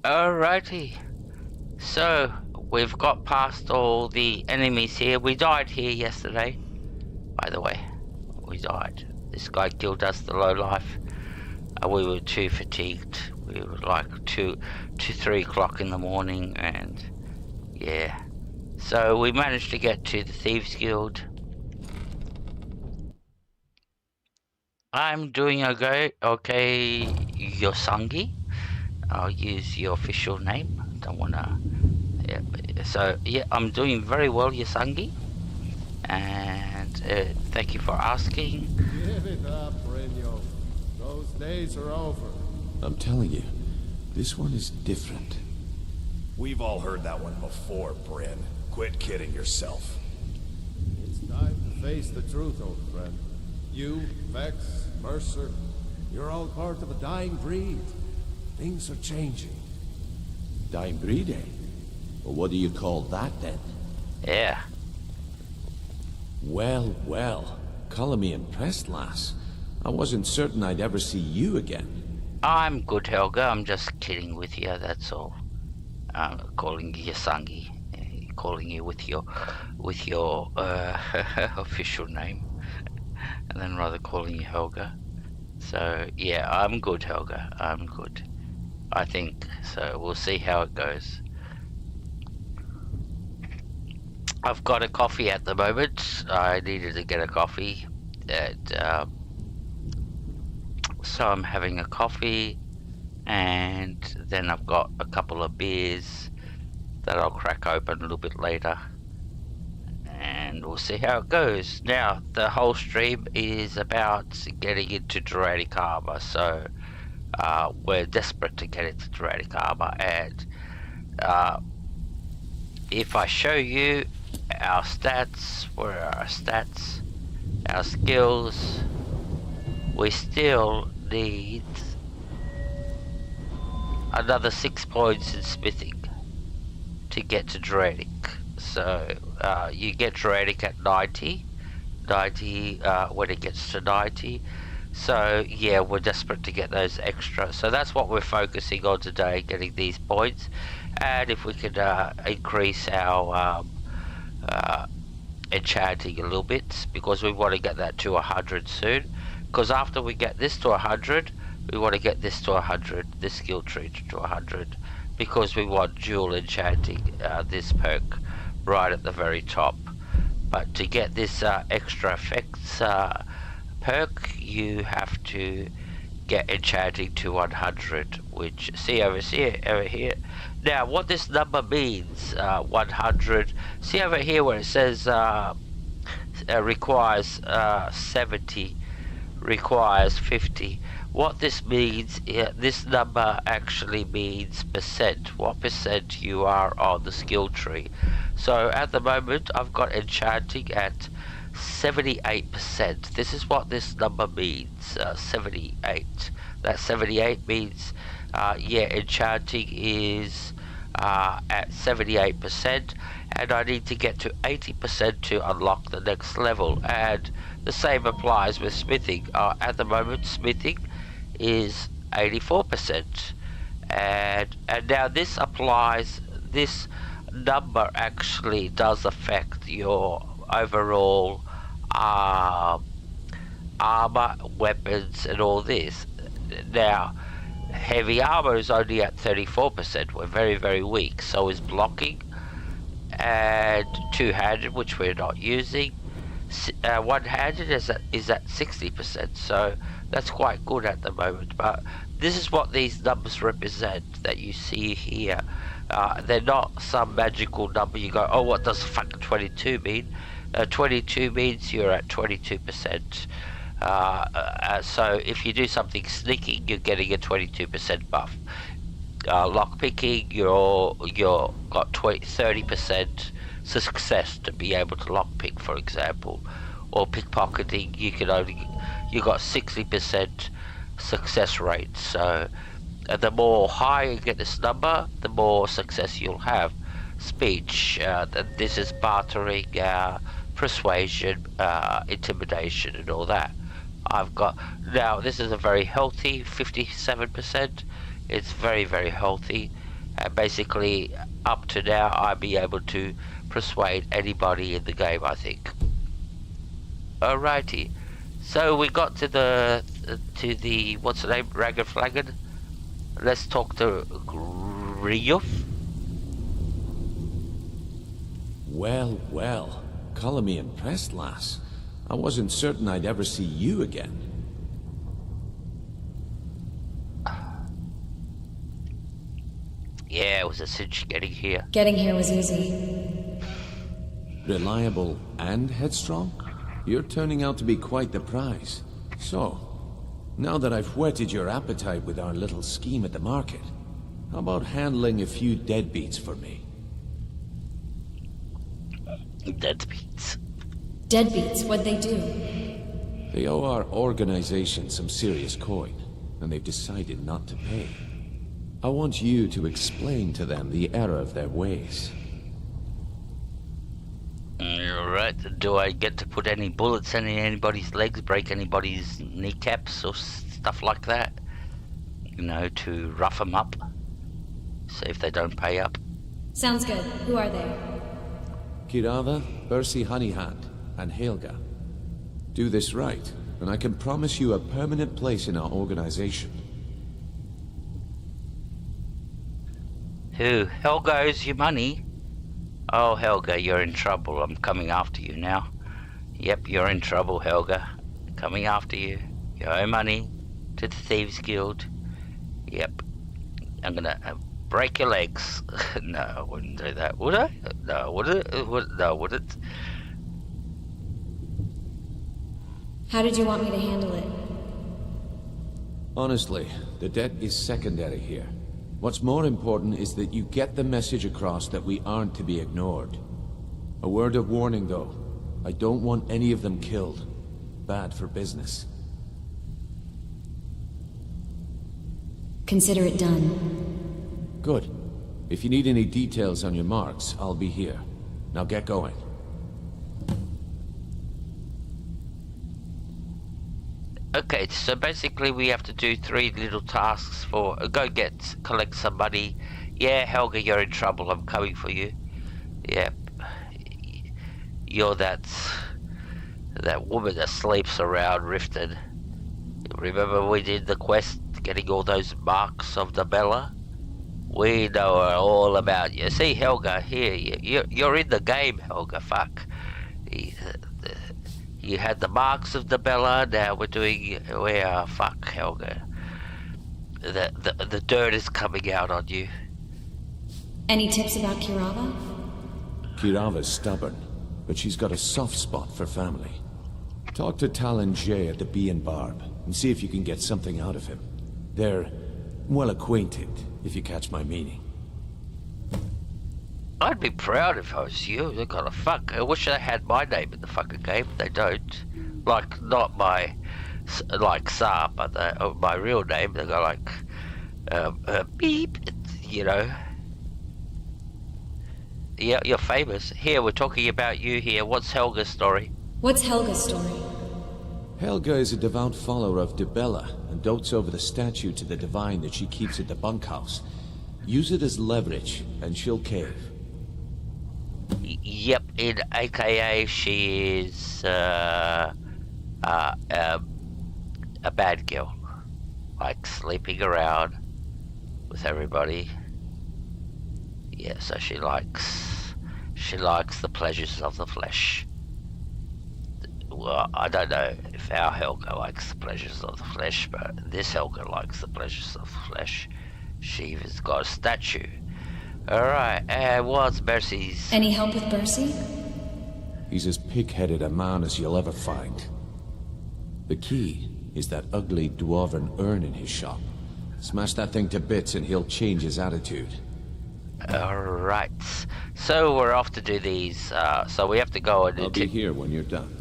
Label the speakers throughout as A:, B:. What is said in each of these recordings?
A: Alrighty. So, we've got past all the enemies here. We died here yesterday, by the way. We died. This guy killed us, the lowlife. We were too fatigued. We were like 2 to 3 o'clock in the morning, and yeah. So we managed to get to the Thieves Guild. I'm doing okay, Yosangi. I'll use your official name. Don't wanna. Yeah. So yeah, I'm doing very well, Yosangi. And thank you for asking.
B: Give it up, Brynjo. Those days are over.
C: I'm telling you, this one is different.
D: We've all heard that one before, Bryn. Quit kidding yourself.
B: It's time to face the truth, old friend. You, Vex, Mercer, you're all part of a dying breed. Things are changing.
C: Dying breed, eh? Well, what do you call that, then?
A: Yeah.
C: Well, well. Colour me impressed, lass. I wasn't certain I'd ever see you again.
A: I'm good, Helga. I'm just kidding with you, that's all. I'm calling you Yosangi. Calling you with your official name. And then rather calling you Helga. So, yeah, I'm good, Helga. I'm good. I think. So, we'll see how it goes. I've got a coffee at the moment. I needed to get a coffee. So I'm having a coffee. And then I've got a couple of beers that I'll crack open a little bit later. And we'll see how it goes. Now, the whole stream is about getting into Draconic Armor. So, we're desperate to get into Draconic Armor. And if I show you our stats, where are our stats? Our skills, we still need another 6 points in smithing to get to Draconic. So you get Draconic at 90 when it gets to 90. So yeah, we're desperate to get those extra. So that's what we're focusing on today, getting these points. And if we could increase our enchanting a little bit, because we want to get that to 100 soon. Because after we get this to 100, we want to get this to 100, this skill tree to 100, because we want dual enchanting, this perk right at the very top. But to get this extra effects perk, you have to get enchanting to 100, which, see over here. Now, what this number means, 100, see over here where it says requires 70, requires 50. What this means, this number actually means percent, what percent you are on the skill tree. So at the moment I've got enchanting at 78%. This is what this number means, 78. That 78 means, yeah, enchanting is at 78%, and I need to get to 80% to unlock the next level. And the same applies with smithing. At the moment, smithing is 84%, and now this applies. This number actually does affect your overall armor, weapons, and all this. Now, heavy armor is only at 34%. We're very, very weak. So is blocking, and two-handed, which we're not using. One-handed is at 60%. So that's quite good at the moment. But this is what these numbers represent that you see here. They're not some magical number you go, oh, what does fucking 22 mean? 22 means you're at 22%. So if you do something sneaking, you're getting a 22% buff. Lockpicking, you're got 30% success to be able to lockpick, for example. Or pickpocketing, you got 60% success rate. So the more high you get this number, the more success you'll have. Speech, this is bartering, persuasion, intimidation, and all that. I've got now. This is a very healthy 57%. It's very, very healthy. Basically, up to now, I'd be able to persuade anybody in the game, I think. Alrighty. So we got to the what's the name? Ragged Flagon. Let's talk to Ryuf.
C: Well, well. Colour me impressed, lass. I wasn't certain I'd ever see you again.
A: Yeah, it was a cinch getting here.
E: Getting here was easy.
C: Reliable and headstrong? You're turning out to be quite the prize. So, now that I've whetted your appetite with our little scheme at the market, how about handling a few deadbeats for me?
A: Deadbeats.
E: Deadbeats, what'd they do?
C: They owe our organization some serious coin, and they've decided not to pay. I want you to explain to them the error of their ways.
A: Alright, do I get to put any bullets in anybody's legs, break anybody's kneecaps or stuff like that? You know, to rough them up? See if they don't pay up.
E: Sounds good. Who are they?
C: Kirava, Bersi Honeyhand, and Helga. Do this right, and I can promise you a permanent place in our organization.
A: Who? Helga owes you money? Oh, Helga, you're in trouble. I'm coming after you now. Yep, you're in trouble, Helga. Coming after you. You owe money to the Thieves Guild. Yep. I'm gonna break your legs. No, I wouldn't do that, would I? No, would it? No, would it?
E: How did you want me to handle it?
C: Honestly, the debt is secondary here. What's more important is that you get the message across that we aren't to be ignored. A word of warning, though. I don't want any of them killed. Bad for business.
E: Consider it done.
C: Good. If you need any details on your marks, I'll be here. Now get going.
A: Okay, so basically we have to do 3 little tasks for collect some money. Yeah, Helga, you're in trouble. I'm coming for you. Yep. You're that woman that sleeps around Riften. Remember we did the quest getting all those marks of the Bella? We know all about you. See, Helga, here, you're in the game, Helga, fuck. You had the marks of the Bella, now fuck, Helga. The dirt is coming out on you.
E: Any tips about Kirava?
C: Kirava's stubborn, but she's got a soft spot for family. Talk to Talon Jay at the Bee and Barb, and see if you can get something out of him. They're well acquainted, if you catch my meaning.
A: I'd be proud if I was you. They're gonna fuck. I wish they had my name in the fucking game. They don't. Like, not my, like Saab, but my real name. They go like, beep, you know. Yeah, you're famous. Here, we're talking about you here. What's Helga's story?
E: What's Helga's story?
C: Helga is a devout follower of Dibella and dotes over the statue to the divine that she keeps at the bunkhouse. Use it as leverage, and she'll cave.
A: Yep, in AKA she is a bad girl, like sleeping around with everybody. Yeah, so she likes the pleasures of the flesh. Well, I don't know if our Helga likes the pleasures of the flesh, but this Helga likes the pleasures of the flesh. She's got a statue. Alright, what's Bercy's?
E: Any help with Bercy?
C: He's as pig-headed a man as you'll ever find. The key is that ugly dwarven urn in his shop. Smash that thing to bits and he'll change his attitude.
A: Alright, so we're off to do these, so we have to go and...
C: I'll be here when you're done.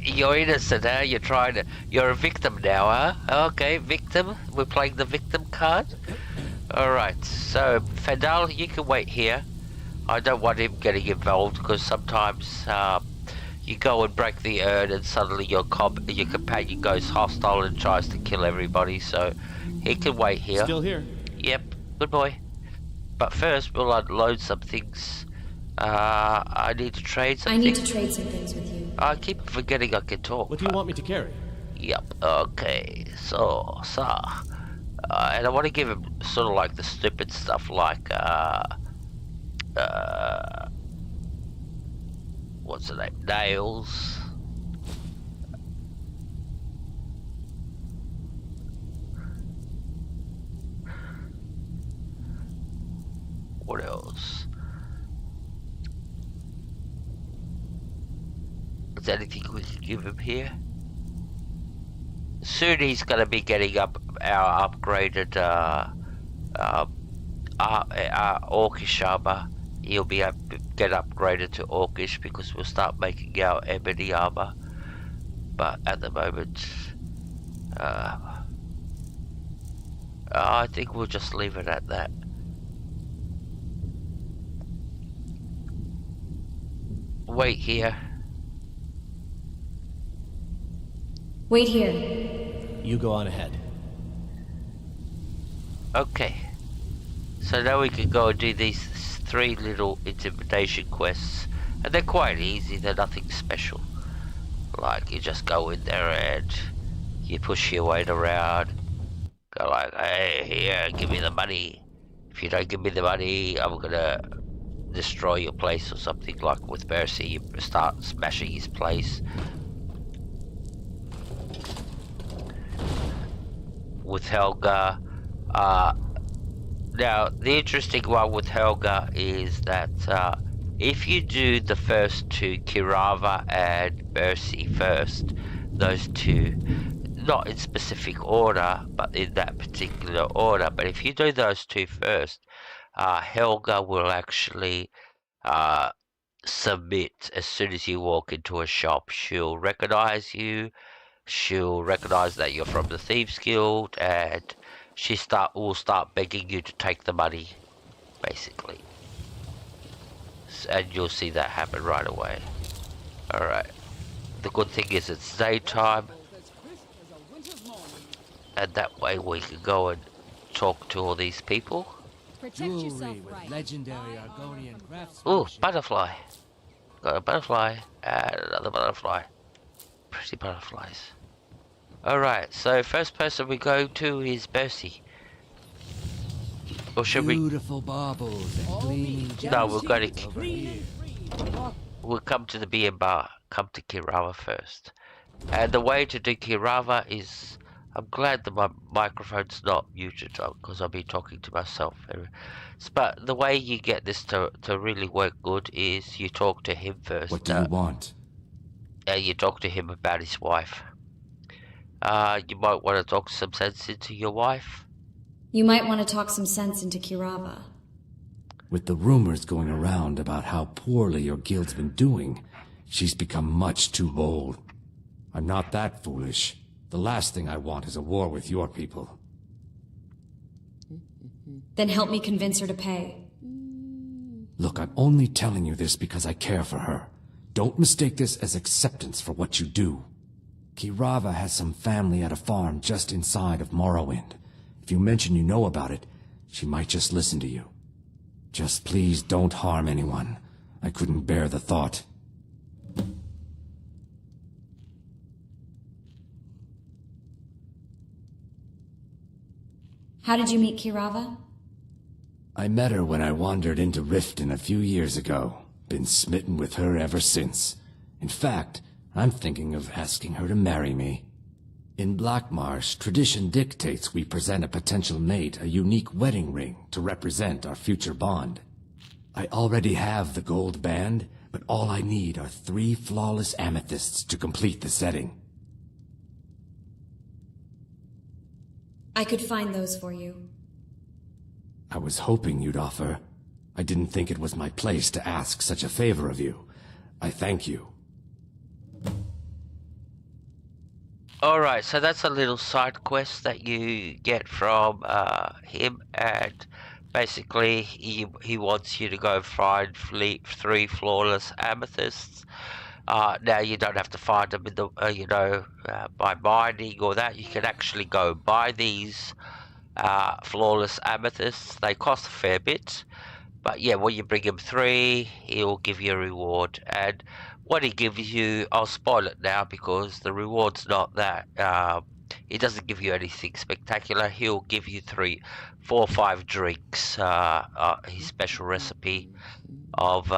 A: You're innocent, huh? You're a victim now, huh? Okay, victim. We're playing the victim card. Alright, so Fadal, you can wait here. I don't want him getting involved because sometimes, you go and break the urn, and suddenly your companion goes hostile and tries to kill everybody. So he can wait here.
F: Still here.
A: Yep, good boy. But first, we'll unload some things. I need to trade some things.
E: I need to trade some things with you.
A: I keep forgetting I can talk.
F: What do you want me to carry?
A: Yep, okay. So, and I want to give him sort of like the stupid stuff like, what's the name? Nails. What else? Is there anything we can give him here? Soon he's going to be getting up our upgraded Orcish armor. He'll be able to get upgraded to Orcish because we'll start making our ebony armor. But at the moment, I think we'll just leave it at that. Wait here.
E: Wait here.
F: You go on ahead.
A: Okay. So now we can go and do these 3 little intimidation quests. And they're quite easy, they're nothing special. Like, you just go in there and you push your weight around. Go like, hey, here, give me the money. If you don't give me the money, I'm gonna destroy your place or something. Like with Mercy, you start smashing his place. With Helga, now the interesting one with Helga is that if you do the first 2, Kirava and Mercy first, those 2, not in specific order, but in that particular order, but if you do those 2 first, Helga will actually submit as soon as you walk into a shop. She'll recognize you. She'll recognize that you're from the Thieves Guild, and she will start begging you to take the money, basically. And you'll see that happen right away. Alright. The good thing is it's daytime, and that way we can go and talk to all these people.
G: Jewelry with legendary Argonian craftsmanship.
A: Ooh, butterfly. Got a butterfly and another butterfly. Pretty butterflies. Alright, so first person we go to is Mercy. Or should we?
G: Beautiful baubles and gleaming gems.
A: No, we're going to.
G: Over here.
A: We'll come to the beer bar. Come to Kirava first. And the way to do Kirava is. I'm glad that my microphone's not muted because I'll be talking to myself. But the way you get this to really work good is you talk to him first.
C: What do you want?
A: You talk to him about his wife. You might want to talk some sense into your wife.
E: You might want to talk some sense into Kirava.
C: With the rumors going around about how poorly your guild's been doing, she's become much too bold. I'm not that foolish. The last thing I want is a war with your people.
E: Then help me convince her to pay.
C: Look, I'm only telling you this because I care for her. Don't mistake this as acceptance for what you do. Kirava has some family at a farm just inside of Morrowind. If you mention you know about it, she might just listen to you. Just please don't harm anyone. I couldn't bear the thought.
E: How did you meet Kirava?
C: I met her when I wandered into Riften a few years ago. Been smitten with her ever since. In fact, I'm thinking of asking her to marry me. In Blackmarsh, tradition dictates we present a potential mate a unique wedding ring to represent our future bond. I already have the gold band, but all I need are 3 flawless amethysts to complete the setting.
E: I could find those for you.
C: I was hoping you'd offer. I didn't think it was my place to ask such a favor of you. I thank you.
A: Alright, so that's a little side quest that you get from him, and basically he wants you to go find 3 flawless amethysts, Now you don't have to find them in the, by mining or that. You can actually go buy these flawless amethysts. They cost a fair bit, but yeah, when you bring him 3, he'll give you a reward. And what he gives you, I'll spoil it now because the reward's not that. He doesn't give you anything spectacular. He'll give you 3, 4, 5 drinks. His special recipe of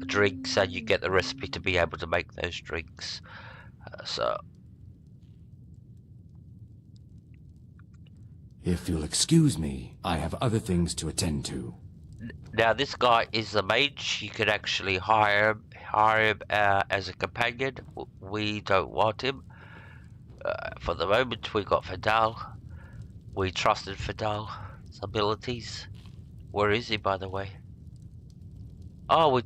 A: drinks, and you get the recipe to be able to make those drinks.
H: If you'll excuse me, I have other things to attend to.
A: Now this guy is a mage. You could actually hire him as a companion. We don't want him. For the moment, we got Fidel. We trusted Fidel's abilities. Where is he, by the way? Oh,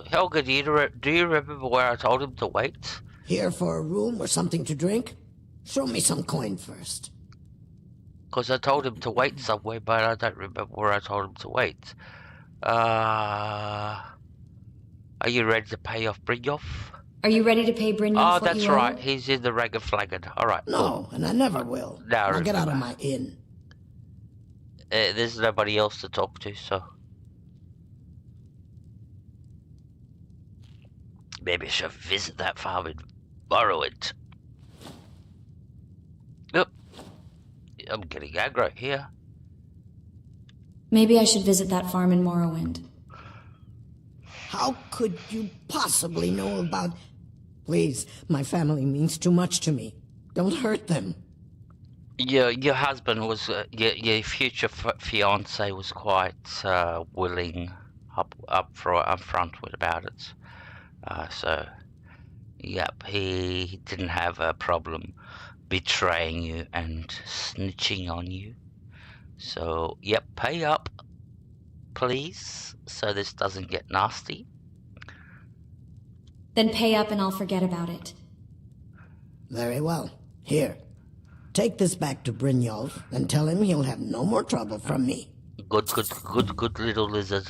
A: Helga, do you remember where I told him to wait?
I: Here for a room or something to drink? Show me some coin first.
A: Because I told him to wait somewhere, but I don't remember where I told him to wait. Are you ready to pay off Brynjolf?
E: Are you ready to pay Brynjolf
A: Oh,
E: what
A: that's
E: you owe?
A: right. He's in the Rag and Flagon. All right.
I: No,
A: cool.
I: and I never will.
A: Now
I: get out of my inn.
A: There's nobody else to talk to, so... Maybe I should visit that farm and borrow it. Yep. I'm getting aggro here.
E: Maybe I should visit that farm in Morrowind.
I: How could you possibly know about... Please, my family means too much to me. Don't hurt them.
A: Your husband was... your future fiancé was quite willing up front about it. So, yep, he didn't have a problem betraying you and snitching on you. So, yep, pay up, please, so this doesn't get nasty.
E: Then pay up and I'll forget about it.
I: Very well. Here, take this back to Brynjolf and tell him he'll have no more trouble from me.
A: Good little lizard.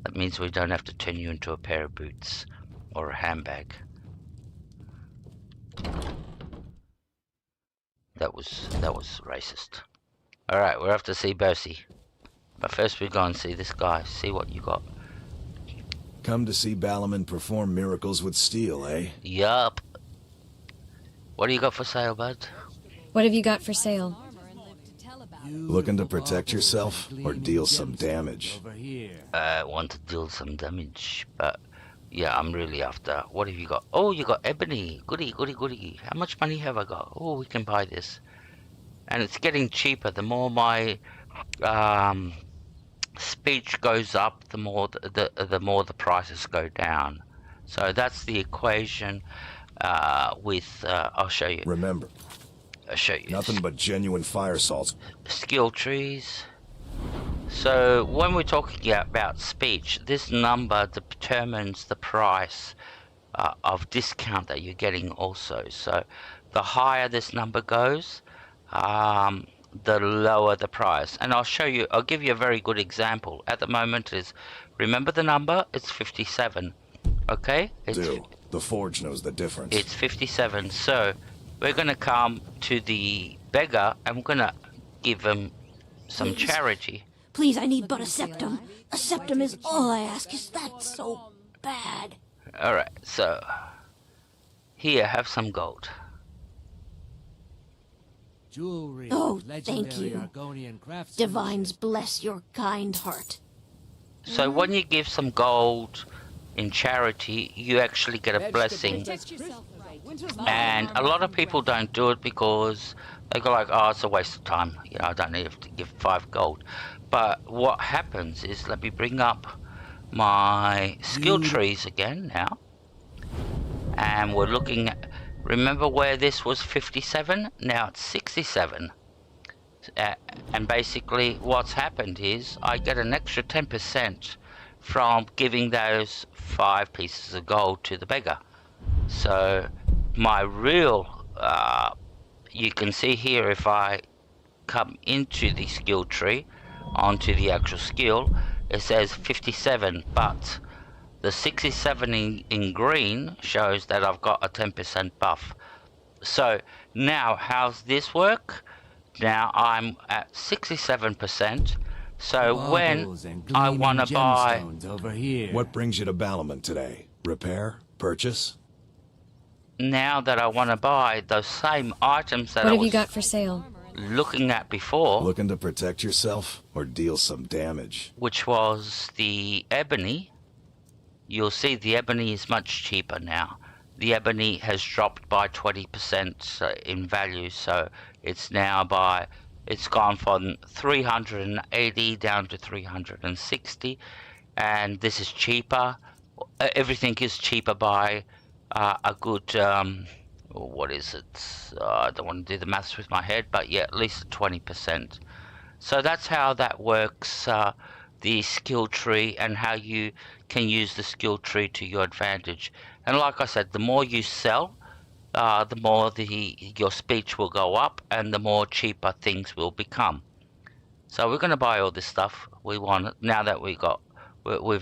A: That means we don't have to turn you into a pair of boots or a handbag. That was racist. Alright, we're off to see Bercy. But first we go and see this guy, see what you got.
D: Come to see Balaman perform miracles with steel, eh?
A: Yup. What do you got for sale, bud?
E: What have you got for sale?
D: Looking to protect yourself or deal some damage?
A: I want to deal some damage, but yeah, I'm really after. What have you got? Oh, you got ebony. Goody. How much money have I got? Oh, we can buy this. And it's getting cheaper. The more my speech goes up, the more the prices go down. So that's the equation with I'll show you.
D: Remember,
A: I'll show you.
D: nothing but genuine fire salts.
A: Skill trees. So when we're talking about speech, this number determines the price of discount that you're getting also. So the higher this number goes, the lower the price. And I'll show you, I'll give you a very good example. At the moment is, remember the number? It's 57. Okay?
D: The Forge knows the difference.
A: It's 57. So we're going to come to the beggar and we're going to give him some charity.
J: Please, I need but a septum. A septum is all I ask. Is that so bad?
A: Alright, so here, have some gold.
G: Jewelry.
J: Oh,
G: Legendary
J: thank you.
G: Argonian craftsmanship.
J: Divines bless your kind heart.
A: So when you give some gold in charity, you actually get a blessing. And a lot of people don't do it because they go like, oh, it's a waste of time. You know, I don't need to give 5 gold. But what happens is, let me bring up my skill trees again now. And we're looking at, remember where this was 57? Now it's 67. And basically what's happened is I get an extra 10% from giving those 5 pieces of gold to the beggar. So my real, you can see here if I come into the skill tree, onto the actual skill, it says 57, but The 67 in green shows that I've got a 10% buff. So now how's this work? Now I'm at 67%. So when I want to buy...
H: over here.
D: What brings you to Ballamon today? Repair? Purchase?
A: Now that I want to buy those same items that
E: What
A: I
E: have you
A: was
E: got for sale?
A: looking at before,
D: Looking to protect yourself or deal some damage?
A: which was the ebony, you'll see the ebony is much cheaper now. The ebony has dropped by 20% in value, so it's now it's gone from 380 down to 360, and this is cheaper. Everything is cheaper by a good, what is it? I don't want to do the maths with my head, but yeah, at least 20%. So that's how that works, the skill tree, and how you can use the skill tree to your advantage. And like I said, the more you sell, the more your speech will go up, and the more cheaper things will become. So we're going to buy all this stuff. We want it now that we've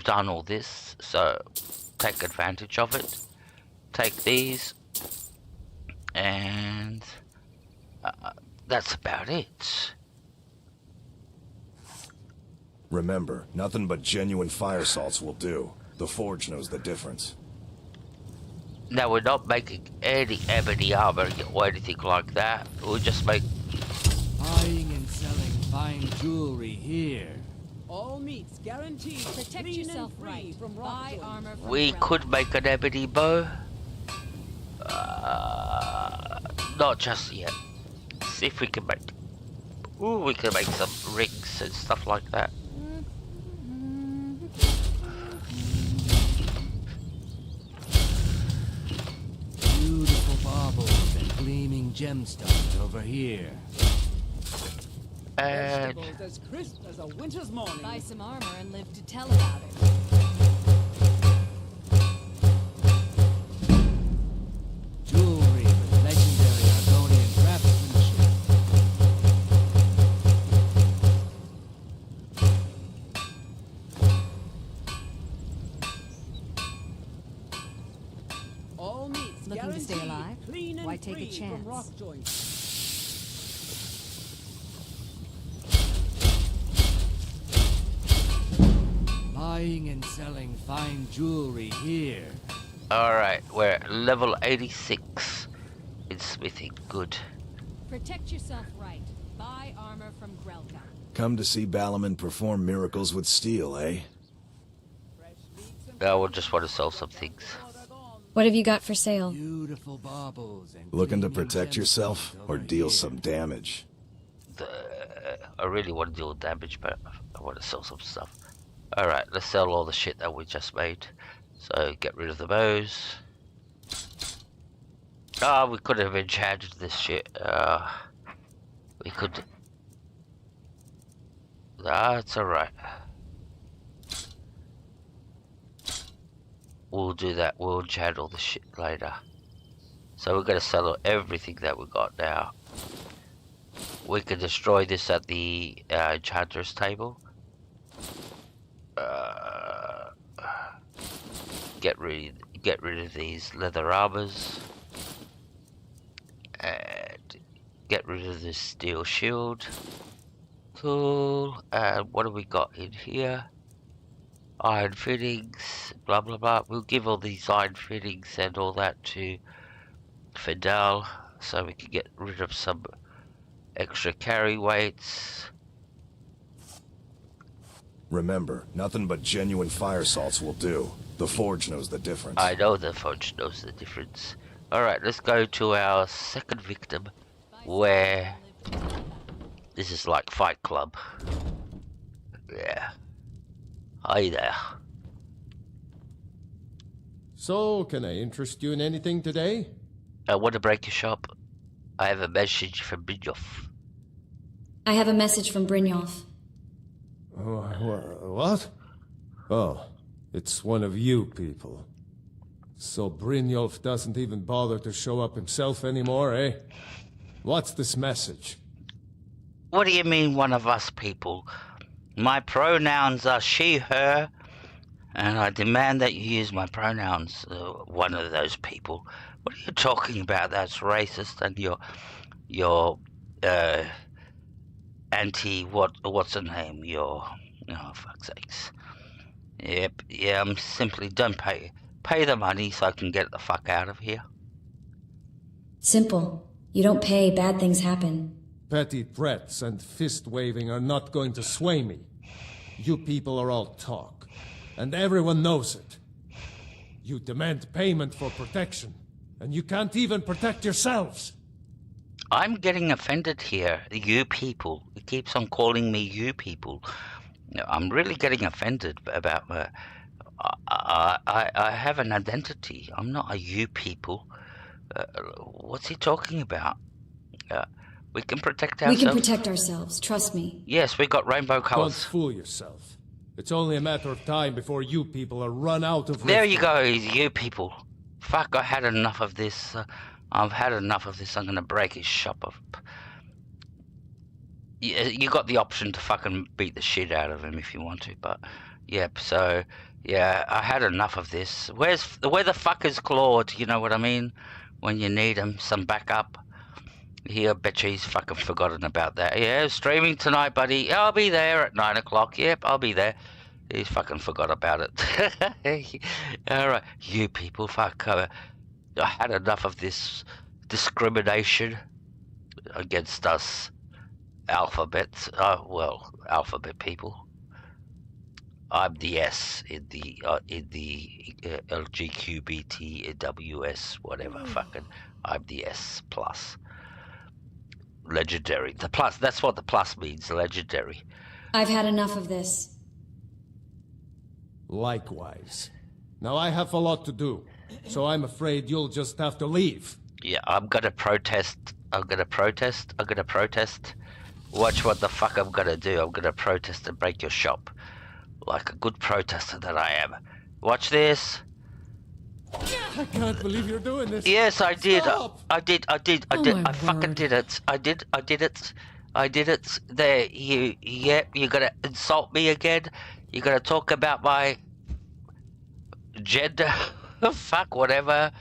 A: done all this. So take advantage of it. Take these, and that's about it.
D: Remember, nothing but genuine fire salts will do. The Forge knows the difference.
A: Now we're not making any ebony armor or anything like that. We'll just make...
G: Buying and selling fine jewelry here.
K: All meats guaranteed.
L: Protect
K: clean
L: yourself
K: and free
L: right.
K: from
L: Buy
K: rock
L: armor from
A: We
L: Draconic.
A: could make an ebony bow. Not just yet. See if we can make... Ooh, we can make some rings and stuff like that.
G: Beautiful baubles and gleaming gemstones over here.
A: And...
K: vegetables as crisp as a winter's morning.
L: Buy some armor and live to tell about it.
G: Jewelry with legendary Argonian craftsmanship.
K: All meats
L: Looking to stay
K: guaranteed
L: alive?
K: clean and
L: Why take a
K: free
L: chance?
K: from rock joints.
G: Buying and selling fine jewelry here.
A: Alright, we're at level 86 in smithing. Good.
L: Protect yourself right. Buy armor from Draconic.
D: Come to see Ballamon perform miracles with steel, eh?
A: I will just want to sell some things.
E: What have you got for sale?
G: Beautiful baubles and
D: Looking to
G: gleaming
D: protect yourself
G: gemstones
D: or
G: over
D: deal
G: here.
D: some damage?
A: I really want to deal with damage, but I want to sell some stuff. Alright, let's sell all the shit that we just made. So, get rid of the bows. We could have enchanted this shit. We could... That's alright. We'll do that. We'll enchant all the shit later. So we're going to sell everything that we got now. We can destroy this at the enchanter's table. Get rid of these leather armors, and get rid of this steel shield. Cool. And what have we got in here? Iron fittings, blah blah blah. We'll give all these iron fittings and all that to Fidel, so we can get rid of some extra carry weights.
D: Remember, nothing but genuine fire salts will do. The Forge knows the difference.
A: I know the Forge knows the difference. Alright, let's go to our second victim, where this is like Fight Club. Yeah. Hi there.
B: So, can I interest you in anything today?
A: I want to break your shop. I have a message from Brynjolf.
E: I have a message from Brynjolf.
B: What? Oh, it's one of you people. So Brynjolf doesn't even bother to show up himself anymore, eh? What's this message?
A: What do you mean, one of us people? My pronouns are she, her, And I demand that you use my pronouns, one of those people. What are you talking about? That's racist, and your what's her name? Oh, fuck's sakes. Yep, yeah, I'm simply don't pay the money so I can get the fuck out of here.
E: Simple. You don't pay, bad things happen.
B: Petty threats and fist-waving are not going to sway me. You people are all talk, and everyone knows it. You demand payment for protection, and you can't even protect yourselves.
A: I'm getting offended here. You people. It keeps on calling me you people. I'm really getting offended about I have an identity. I'm not a you people. What's he talking about? We can protect ourselves.
E: We can protect ourselves, trust me.
A: Yes, we got rainbow colors.
B: Don't fool yourself. It's only a matter of time before you people are run out of...
A: There you go, you people. Fuck, I had enough of this. I've had enough of this. I'm gonna break his shop up. You got the option to fucking beat the shit out of him if you want to, but... Yep, so... Yeah, I had enough of this. Where the fuck is Claude, you know what I mean? When you need him, some backup. I bet you he's fucking forgotten about that. Yeah, streaming tonight, buddy. I'll be there at 9 o'clock. Yep, I'll be there. He's fucking forgot about it. Alright, you people, fuck. I had enough of this discrimination against us alphabet. Alphabet people. I'm the S in the LGQBTWS, whatever. Fucking, I'm the S plus. Legendary. The plus, that's what the plus means, legendary.
E: I've had enough of this.
B: Likewise. Now I have a lot to do, so I'm afraid you'll just have to leave.
A: Yeah, I'm gonna protest. I'm gonna protest. Watch what the fuck I'm gonna do. I'm gonna protest and break your shop. Like a good protester that I am. Watch this.
B: I can't believe you're doing this.
A: Yes, I did.
B: Stop.
A: I did. I fucking did it. I did it. There, you're gonna insult me again? You're gonna talk about my gender? Fuck, whatever.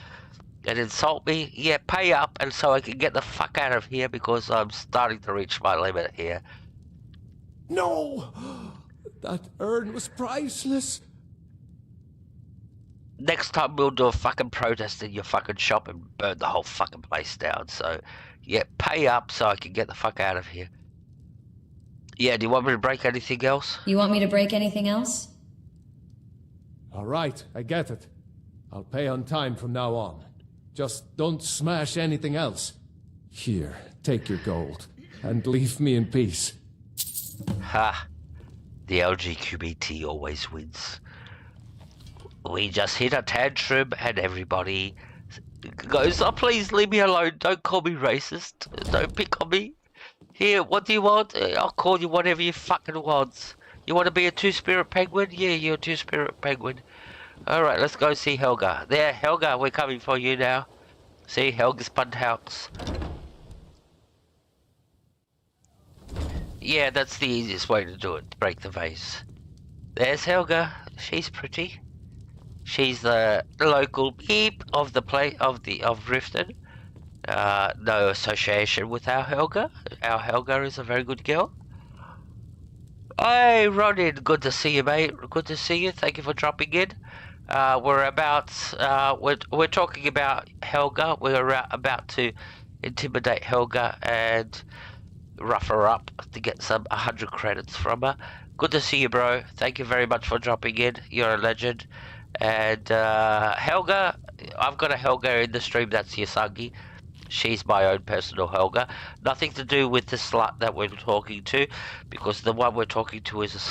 A: And insult me? Yeah, pay up and so I can get the fuck out of here because I'm starting to reach my limit here.
B: No! That urn was priceless.
A: Next time we'll do a fucking protest in your fucking shop and burn the whole fucking place down. So, yeah, pay up so I can get the fuck out of here. Yeah, do you want me to break anything else?
E: You want me to break anything else?
B: All right, I get it. I'll pay on time from now on. Just don't smash anything else. Here, take your gold, and leave me in peace.
A: Ha. The LGQBT always wins. We just hit a tantrum and everybody goes, oh please leave me alone, don't call me racist, don't pick on me. Here, what do you want? I'll call you whatever you fucking want. You want to be a two-spirit penguin? Yeah, you're a two-spirit penguin. Alright, let's go see Helga. There, Helga, we're coming for you now. See, Helga's Punthouse. Yeah, that's the easiest way to do it, to break the vase. There's Helga. She's pretty. She's the local beep of the of Riften. No association with our Helga. Our Helga is a very good girl. Hey, Ronin, good to see you, mate. Good to see you. Thank you for dropping in. We're talking about Helga. We're about to intimidate Helga and rough her up to get some 100 credits from her. Good to see you, bro. Thank you very much for dropping in. You're a legend. And Helga, I've got a Helga in the stream. That's Yasangi. She's my own personal Helga. Nothing to do with the slut that we're talking to, because the one we're talking to is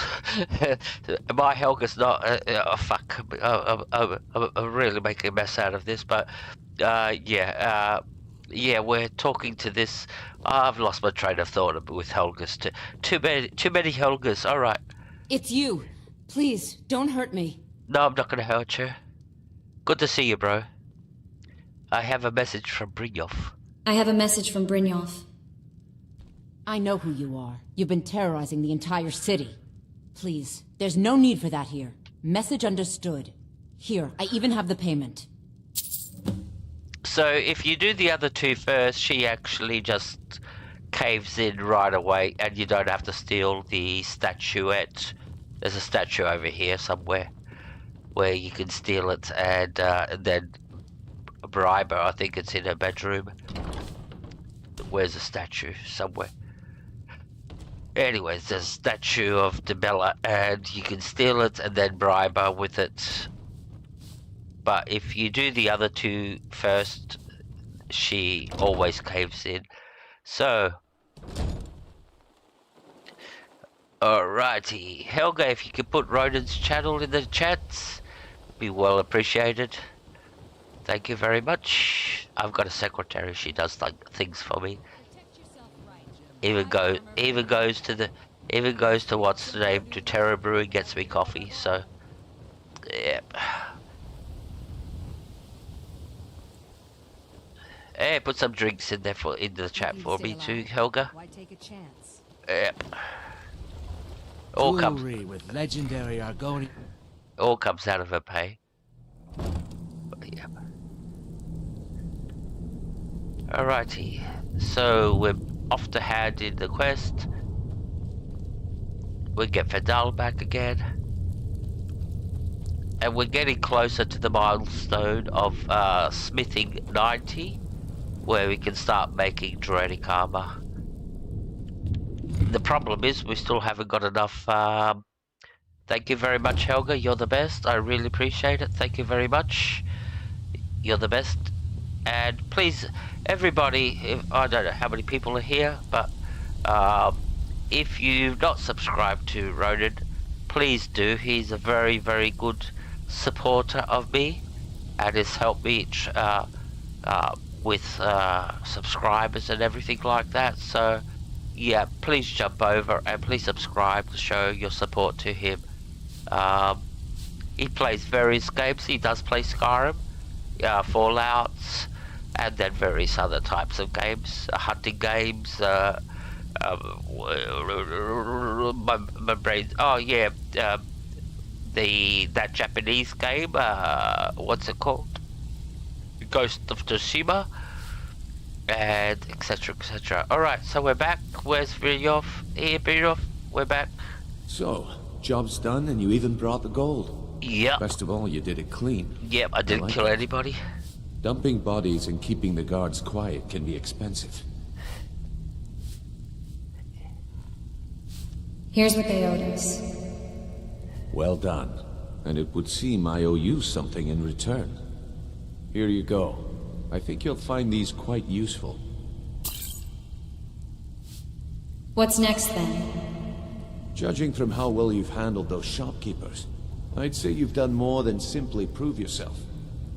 A: my Helga's not. Fuck. I'm really making a mess out of this, but yeah, we're talking to this. I've lost my train of thought with Helgas. Too many Helgas. All right.
L: It's you. Please, don't hurt me.
A: No, I'm not gonna hurt you. Good to see you, bro. I have a message from Brynjolf.
E: I have a message from Brynjolf.
L: I know who you are. You've been terrorizing the entire city. Please, there's no need for that here. Message understood. Here, I even have the payment.
A: So if you do the other two first, she actually just caves in right away, and you don't have to steal the statuette. There's a statue over here somewhere where you can steal it and then bribe her. I think it's in her bedroom. Where's the statue? Somewhere. Anyways, there's a statue of Debella, and you can steal it and then bribe her with it. But if you do the other two first, she always caves in. So, alrighty. Helga, if you could put Ronan's channel in the chats, be well appreciated. Thank you very much. I've got a secretary, she does like things for me. Even goes to what's the name, to Terra Brewing, gets me coffee, so yep. Hey, put some drinks in there in the chat for me too, Helga.
L: Why take a chance?
A: Yep. All comes
G: with legendary Argonian.
A: all comes out of her pay. Yep. Alrighty. So we're off to hand in the quest. We get Fadal back again. And we're getting closer to the milestone of smithing 90, where we can start making Draconic armor. The problem is we still haven't got enough. Thank you very much, Helga. You're the best. I really appreciate it. Thank you very much. You're the best. And please, everybody, I don't know how many people are here, but if you've not subscribed to Ronan, please do. He's a very, very good supporter of me and has helped me with subscribers and everything like that. So yeah, please jump over and please subscribe to show your support to him. He plays various games. He does play Skyrim, Fallouts, and then various other types of games, hunting games. My brain. Oh yeah, that Japanese game. What's it called? Ghost of Tsushima, and etc. etc. All right, so we're back. Where's Viryov? Here, Viryov. We're back.
C: So, job's done, and you even brought the gold.
A: Yep.
C: Best of all, you did it clean.
A: Yep, I didn't kill anybody.
C: Dumping bodies and keeping the guards quiet can be expensive.
E: Here's what they owed us.
C: Well done. And it would seem I owe you something in return. Here you go. I think you'll find these quite useful.
E: What's next, then?
C: Judging from how well you've handled those shopkeepers, I'd say you've done more than simply prove yourself.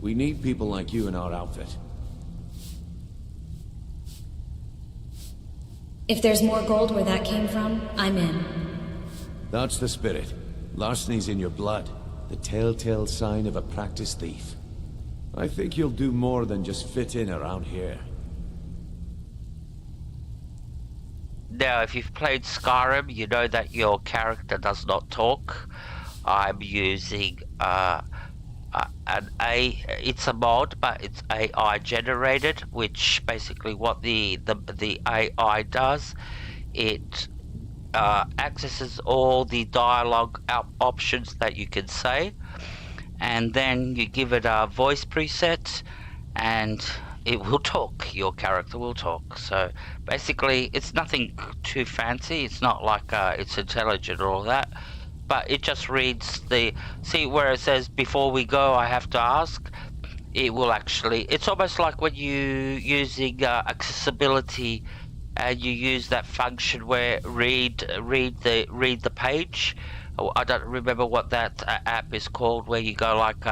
C: We need people like you in our outfit.
E: If there's more gold where that came from, I'm in.
C: That's the spirit. Larceny's in your blood. The telltale sign of a practiced thief. I think you'll do more than just fit in around here.
A: Now, if you've played Skyrim, you know that your character does not talk. I'm using it's a mod, but it's AI generated, which basically what the AI does, it accesses all the dialogue options that you can say, and then you give it a voice preset and it will talk. Your character will talk. So basically it's nothing too fancy. It's not like it's intelligent or all that, but it just reads the, see where it says before we go I have to ask, it will actually, it's almost like when you using accessibility and you use that function where read the page. I don't remember what that app is called, where you go like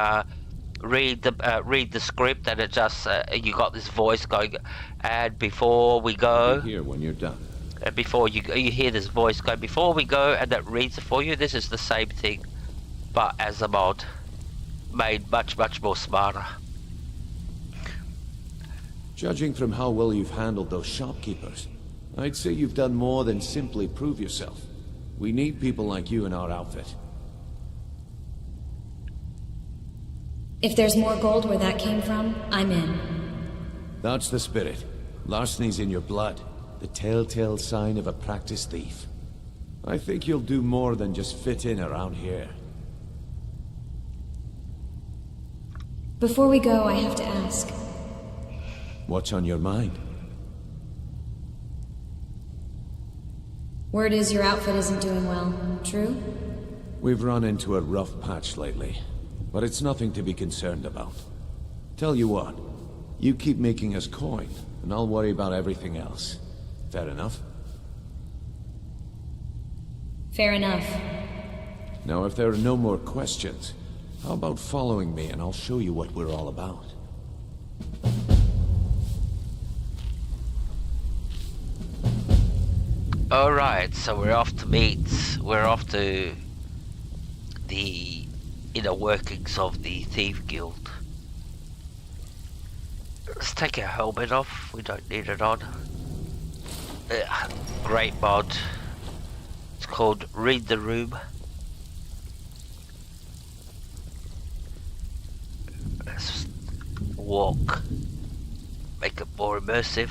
A: read the script, and it just you got this voice going, and before we go,
C: here when you're done.
A: And before you hear this voice go, before we go, and that reads it for you. This is the same thing, but as a mod, made much more smarter.
C: Judging from how well you've handled those shopkeepers, I'd say you've done more than simply prove yourself. We need people like you in our outfit.
E: If there's more gold where that came from, I'm in.
C: That's the spirit. Larceny's in your blood. The telltale sign of a practiced thief. I think you'll do more than just fit in around here.
E: Before we go, I have to ask.
C: What's on your mind?
E: Word is your outfit isn't doing well. True?
C: We've run into a rough patch lately, but it's nothing to be concerned about. Tell you what, you keep making us coin, and I'll worry about everything else. Fair enough?
E: Fair enough.
C: Now, if there are no more questions, how about following me and I'll show you what we're all about?
A: Alright, so we're off to the inner workings of the Thief Guild. Let's take our helmet off, we don't need it on. Great mod. It's called Read the Room. Let's walk, make it more immersive.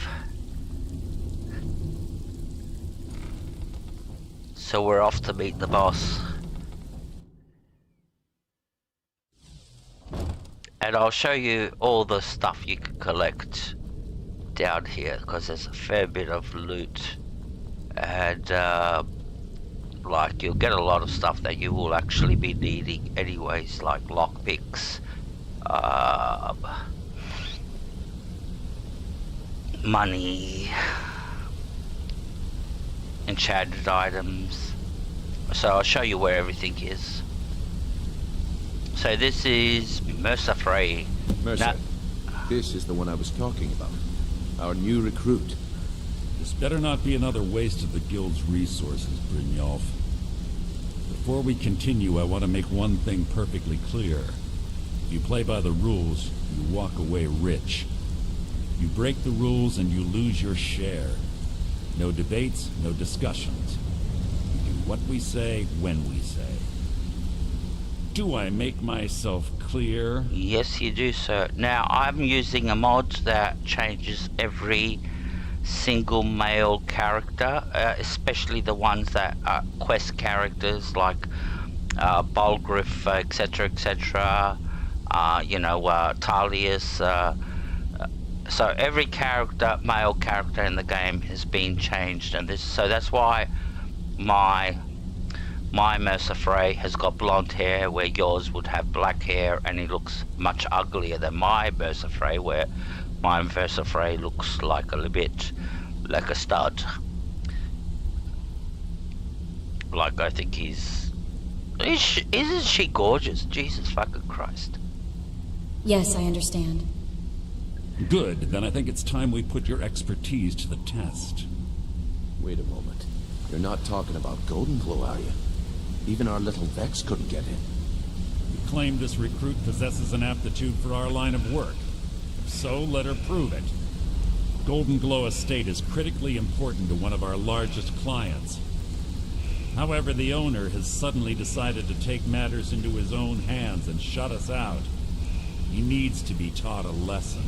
A: So we're off to meet the boss. And I'll show you all the stuff you can collect down here, because there's a fair bit of loot. And like, you'll get a lot of stuff that you will actually be needing anyways, like lockpicks, money, enchanted items. So I'll show you where everything is. So this is Mercer Frey.
C: Mercer, this is the one I was talking about. Our new recruit.
M: This better not be another waste of the Guild's resources, Brynjolf. Before we continue, I want to make one thing perfectly clear. If you play by the rules, you walk away rich. You break the rules and you lose your share. No debates, no discussions. We do what we say, when we say. Do I make myself clear?
A: Yes, you do, sir. Now, I'm using a mod that changes every single male character, especially the ones that are quest characters like Bulgriff, etc., etc., Talius. So every character, male character in the game has been changed, and so that's why my Mercer Frey has got blonde hair, where yours would have black hair, and he looks much uglier than my Mercer Frey, where my Mercer Frey looks like a little bit like a stud. Like, I think isn't she gorgeous? Jesus fucking Christ.
E: Yes, I understand.
M: Good, then I think it's time we put your expertise to the test.
C: Wait a moment. You're not talking about Golden Glow, are you? Even our little Vex couldn't get in.
M: You claim this recruit possesses an aptitude for our line of work. If so, let her prove it. Golden Glow Estate is critically important to one of our largest clients. However, the owner has suddenly decided to take matters into his own hands and shut us out. He needs to be taught a lesson.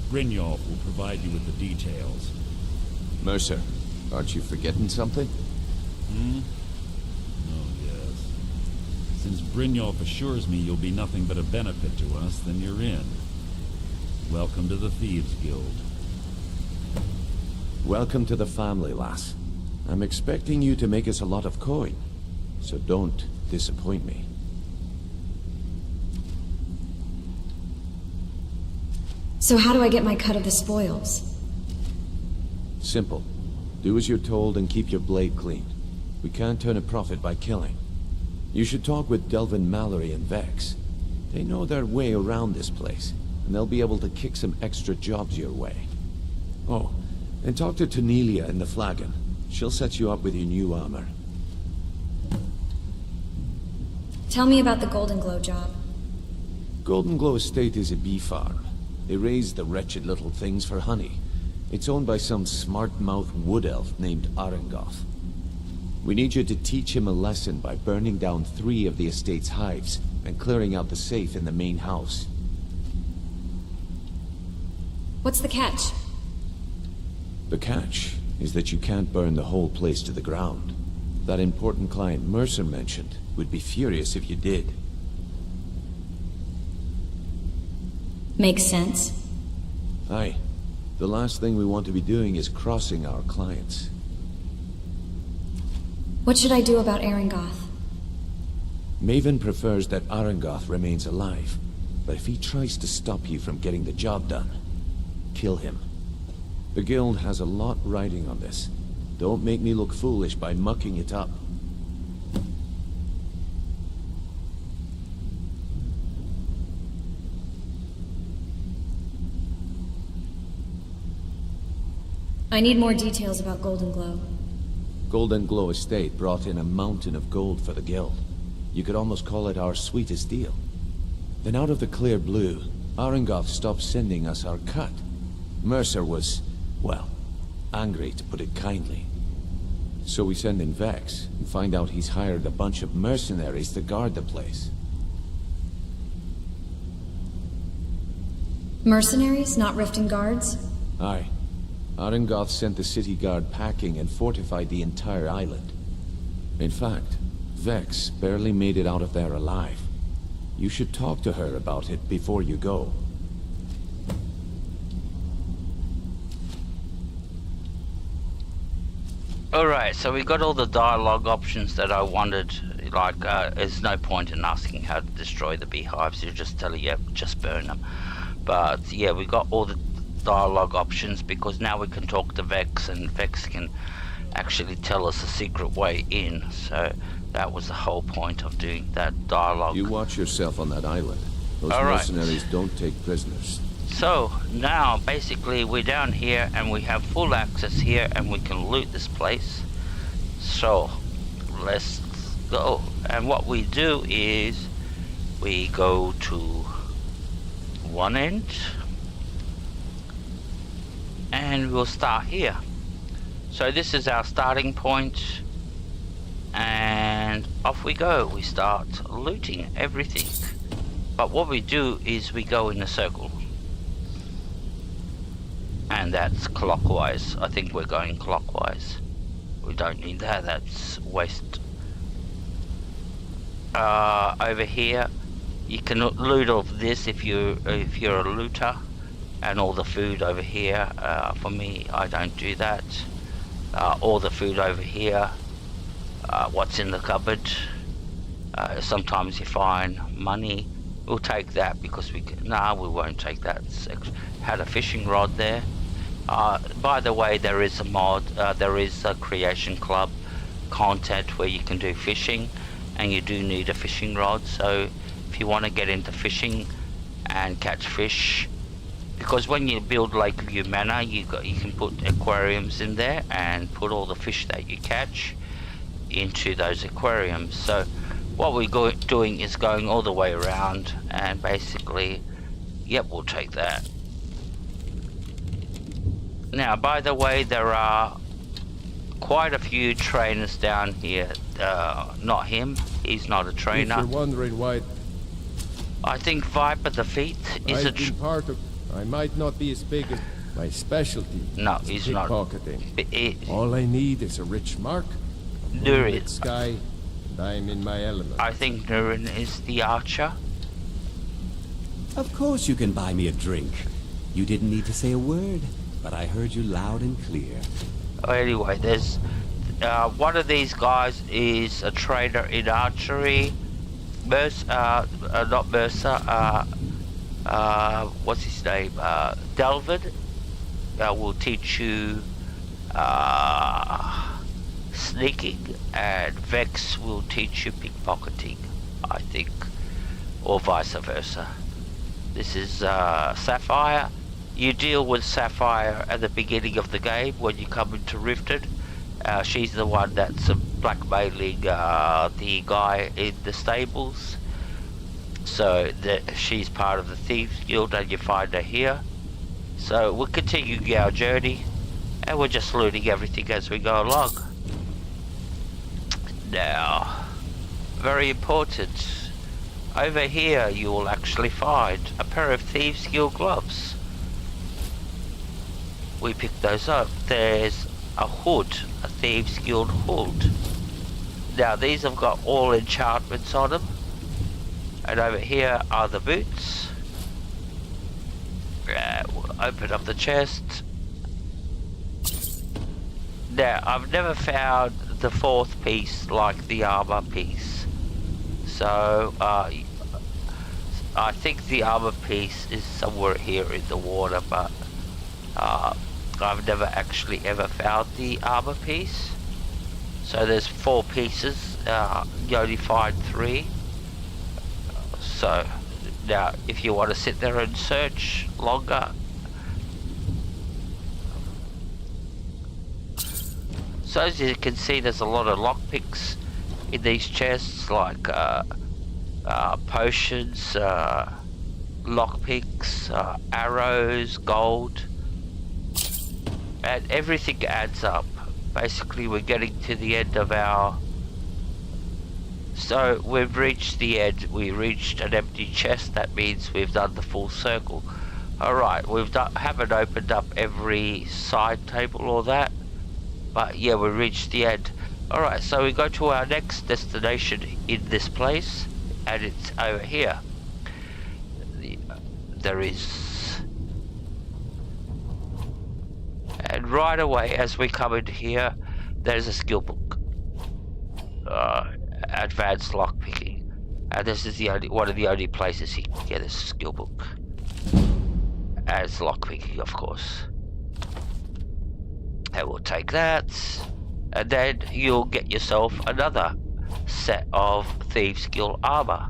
M: Brynjolf will provide you with the details.
C: Mercer, aren't you forgetting something?
M: Oh, yes. Since Brynjolf assures me you'll be nothing but a benefit to us, then you're in. Welcome to the Thieves Guild.
C: Welcome to the family, lass. I'm expecting you to make us a lot of coin, so don't disappoint me.
E: So how do I get my cut of the spoils?
C: Simple. Do as you're told and keep your blade clean. We can't turn a profit by killing. You should talk with Delvin Mallory and Vex. They know their way around this place, and they'll be able to kick some extra jobs your way. Oh, and talk to Tanelia in the Flagon. She'll set you up with your new armor.
E: Tell me about the Golden Glow job.
C: Golden Glow Estate is a bee farm. They raise the wretched little things for honey. It's owned by some smart-mouthed wood elf named Arengoth. We need you to teach him a lesson by burning down 3 of the estate's hives and clearing out the safe in the main house.
E: What's the catch?
C: The catch is that you can't burn the whole place to the ground. That important client Mercer mentioned would be furious if you did.
E: Makes sense.
C: Aye. The last thing we want to be doing is crossing our clients.
E: What should I do about Arangoth?
C: Maven prefers that Arangoth remains alive, but if he tries to stop you from getting the job done, kill him. The Guild has a lot riding on this. Don't make me look foolish by mucking it up.
E: I need more details about Golden Glow.
C: Golden Glow Estate brought in a mountain of gold for the Guild. You could almost call it our sweetest deal. Then out of the clear blue, Arangoth stopped sending us our cut. Mercer was, well, angry to put it kindly. So we send in Vex and find out he's hired a bunch of mercenaries to guard the place.
E: Mercenaries, not Riften guards?
C: Aye. Arangoth sent the city guard packing and fortified the entire island. In fact, Vex barely made it out of there alive. You should talk to her about it before you go.
A: Alright, so we got all the dialogue options that I wanted. Like, there's no point in asking how to destroy the beehives. You just tell you, just burn them. But yeah, we got all the dialogue options because now we can talk to Vex, and Vex can actually tell us a secret way in. So that was the whole point of doing that dialogue.
C: You watch yourself on that island. Those mercenaries don't take prisoners.
A: So now basically we're down here and we have full access here and we can loot this place. So let's go. And what we do is we go to one end and we'll start here. So this is our starting point and off we go. We start looting everything, but what we do is we go in a circle, and that's clockwise. I think we're going clockwise. We don't need that, that's waste. Over here you can loot all of this if you're a looter, and all the food over here. For me, I don't do that. All the food over here, what's in the cupboard. Sometimes you find money, we'll take that because we can. Nah, we won't take that. Had a fishing rod there. By the way, there is a mod, there is a Creation Club content where you can do fishing, and you do need a fishing rod. So if you want to get into fishing and catch fish, because when you build Lakeview Manor, you can put aquariums in there and put all the fish that you catch into those aquariums. So what we're doing is going all the way around, and basically, yep, we'll take that. Now, by the way, there are quite a few trainers down here. Not him, he's not a trainer.
B: If you're wondering why,
A: I think Viper the Feet is
B: I've been part of. I might not be as big as my specialty.
A: No, he's not.
B: Pickpocketing. All I need is a rich mark,
A: Nurin.
B: sky, and I'm in my element.
A: I think Nurin is the archer.
H: Of course you can buy me a drink. You didn't need to say a word, but I heard you loud and clear.
A: Anyway, there's one of these guys is a trader in archery. Not Mercer. What's his name? Delvid will teach you sneaking, and Vex will teach you pickpocketing, I think, or vice versa. This is Sapphire. You deal with Sapphire at the beginning of the game when you come into Riften. She's the one that's blackmailing the guy in the stables. So she's part of the Thieves Guild, and you find her here. So we'll continue our journey, and we're just looting everything as we go along. Now, very important, over here you will actually find a pair of Thieves Guild gloves. We picked those up. There's a hood, a Thieves Guild hood. Now these have got all enchantments on them. And over here are the boots. We'll open up the chest. Now, I've never found the fourth piece like the armor piece. So, I think the armor piece is somewhere here in the water, but I've never actually ever found the armor piece. So there's 4 pieces, you only find 3. So, now, if you want to sit there and search longer, so as you can see, there's a lot of lockpicks in these chests, like potions, lockpicks, arrows, gold, and everything adds up. Basically, we're getting to the end of our... So, we've reached the end. We reached an empty chest. That means we've done the full circle. Alright, haven't opened up every side table or that. But yeah, we reached the end. Alright, so we go to our next destination in this place. And it's over here. There is... And right away, as we come in here, there's a skill book. Advanced lockpicking, and this is one of the only places you can get a skill book. As lockpicking, of course. And we'll take that, and then you'll get yourself another set of Thieves Guild armor.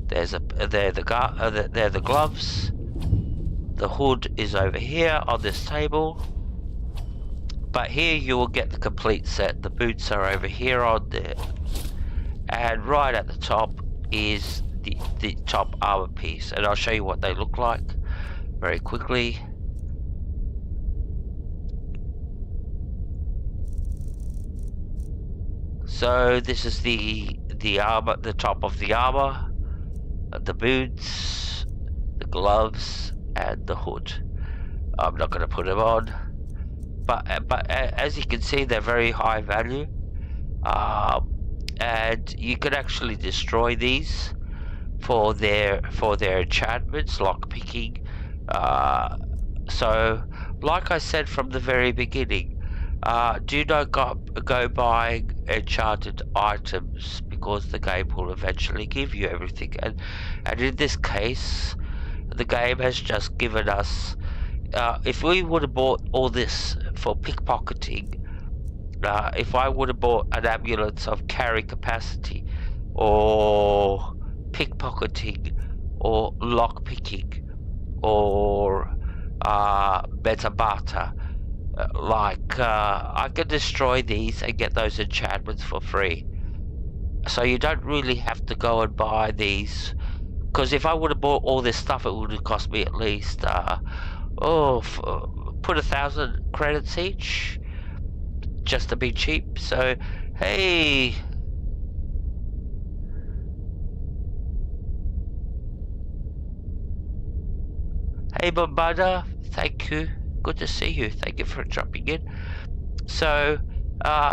A: They're the gloves. The hood is over here on this table. But here you will get the complete set. The boots are over here on there. And right at the top is the top armor piece. And I'll show you what they look like very quickly. So this is the armor, the top of the armor, the boots, the gloves, and the hood. I'm not going to put them on. But as you can see, they're very high value, and you can actually destroy these for their enchantments, lockpicking. So, like I said from the very beginning, do not go buying enchanted items, because the game will eventually give you everything. And in this case, the game has just given us. If we would have bought all this for pickpocketing, if I would have bought an amulet of carry capacity, or pickpocketing, or lockpicking, or better barter, I could destroy these and get those enchantments for free. So you don't really have to go and buy these, because if I would have bought all this stuff, it would have cost me at least put 1,000 credits each, just to be cheap. So, hey, Bombada, thank you. Good to see you. Thank you for dropping in. So,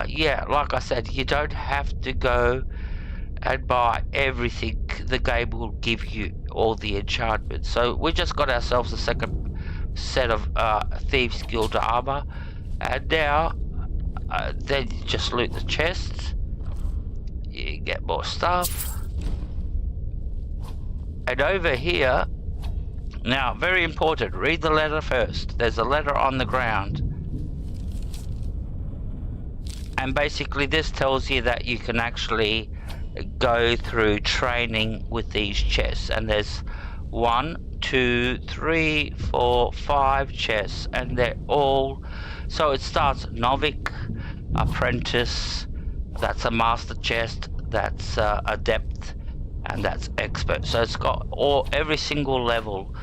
A: yeah, like I said, you don't have to go and buy everything. The game will give you all the enchantments. So we just got ourselves a second set of Thieves Guild armor, and now then you just loot the chests, you get more stuff. And over here, now very important, read the letter first. There's a letter on the ground, and basically this tells you that you can actually go through training with these chests, and there's 1, 2, 3, 4, 5 chests, and they're all, so it starts Novic, Apprentice, that's a Master chest, that's Adept, and that's Expert. So it's got every single level,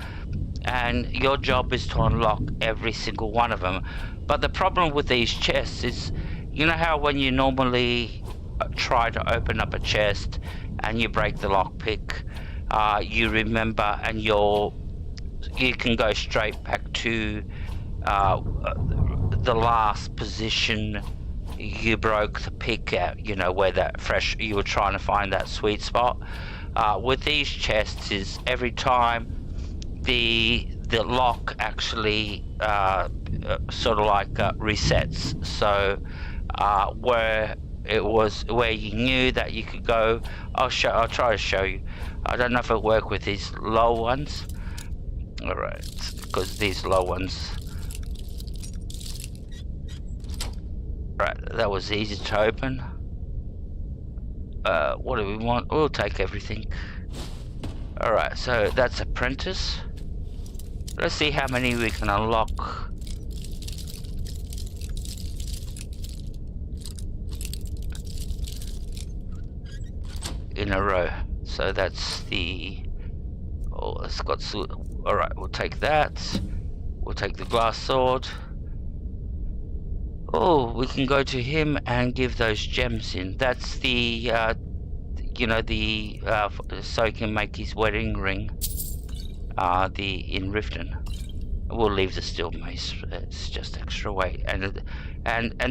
A: and your job is to unlock every single one of them. But the problem with these chests is, you know how when you normally try to open up a chest and you break the lockpick, you remember, and you can go straight back to the last position you broke the pick at, you know, where that you were trying to find that sweet spot. With these chests is every time the lock actually sort of like resets. So where you knew that you could go, I'll try to show you. I don't know if it'll work with these low ones. All right, because these low ones. Right, that was easy to open. What do we want? We'll take everything. Alright, so that's apprentice. Let's see how many we can unlock. In a row. So that's the... Oh, it's got... Alright, we'll take that. We'll take the glass sword. Oh, we can go to him and give those gems in. That's the, you know, the, so he can make his wedding ring, in Riften. We'll leave the steel mace, it's just extra weight. And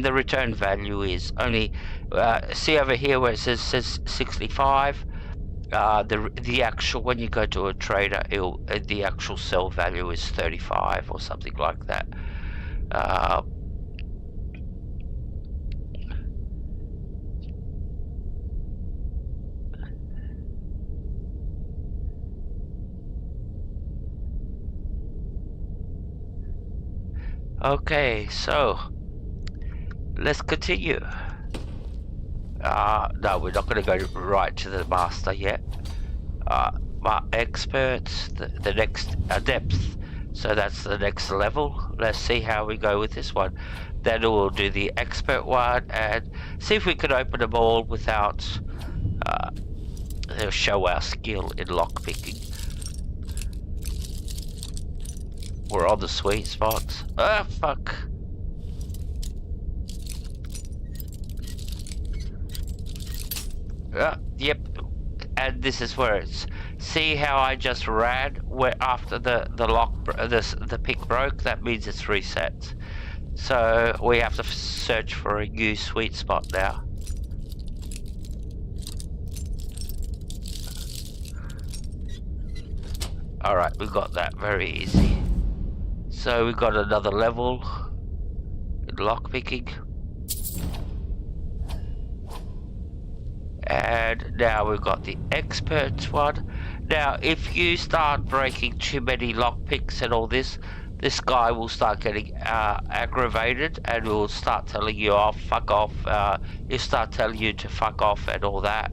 A: the return value is only, see over here where it says 65, the actual, when you go to a trader, the actual sell value is 35 or something like that. Okay, so let's continue. No, we're not going to go right to the master yet. But experts, the next depth. So that's the next level. Let's see how we go with this one. Then we'll do the expert one and see if we can open them all without show our skill in lockpicking. We're on the sweet spot. Ah, fuck. Yep. And this is where it's... See how I just ran? Where after the pick broke, that means it's reset. So we have to search for a new sweet spot now. Alright, we got that very easy. So we got another level in lockpicking. And now we've got the expert one. Now if you start breaking too many lockpicks and all this guy will start getting aggravated and will start telling you, oh, fuck off. He'll start telling you to fuck off and all that.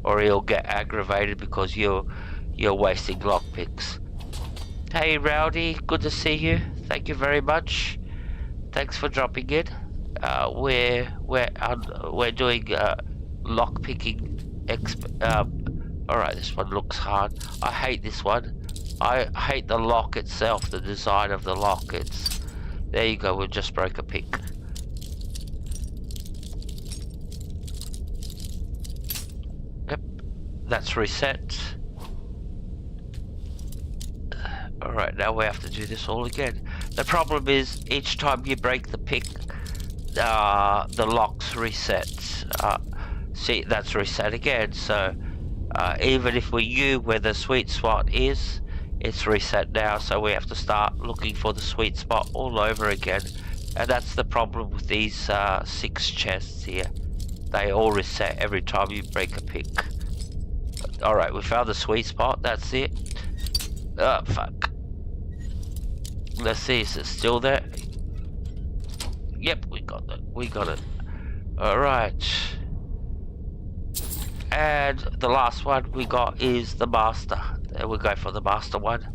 A: Or he'll get aggravated because you're wasting lockpicks. Hey Rowdy, good to see you. Thank you very much. Thanks for dropping in. We're doing lockpicking. Alright, this one looks hard. I hate this one. I hate the lock itself, the design of the lock. It's there you go. We'll just break a pick. Yep, that's reset. Alright, now we have to do this all again. The problem is, each time you break the pick, the locks reset. See, that's reset again, so even if we knew where the sweet spot is, it's reset now, so we have to start looking for the sweet spot all over again. And that's the problem with these 6 chests here. They all reset every time you break a pick. Alright, we found the sweet spot, that's it. Oh, fuck. Let's see, is it still there? Yep, we got it. We got it. Alright. And the last one we got is the master. There we go for the master one.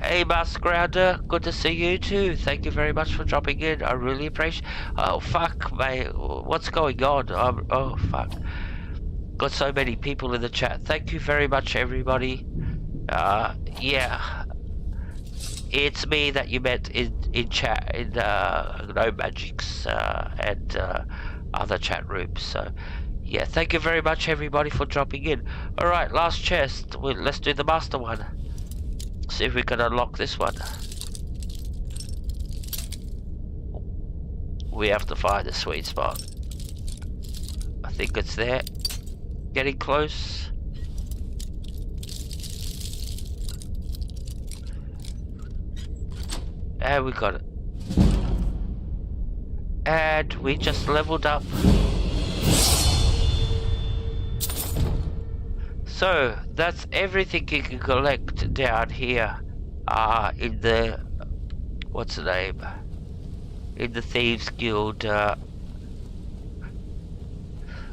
A: Hey Master Grounder, good to see you too. Thank you very much for dropping in. I really appreciate. Oh fuck, mate, what's going on? Oh fuck. Got so many people in the chat. Thank you very much, everybody. Yeah, it's me that you met in chat in No Magics and other chat rooms. So Yeah, thank you very much everybody for dropping in. Alright, last chest. Let's do the master one. See if we can unlock this one. We have to find the sweet spot. I think it's there. Getting close. And we got it. And we just leveled up. So, that's everything you can collect down here. In the... What's the name? In the Thieves Guild.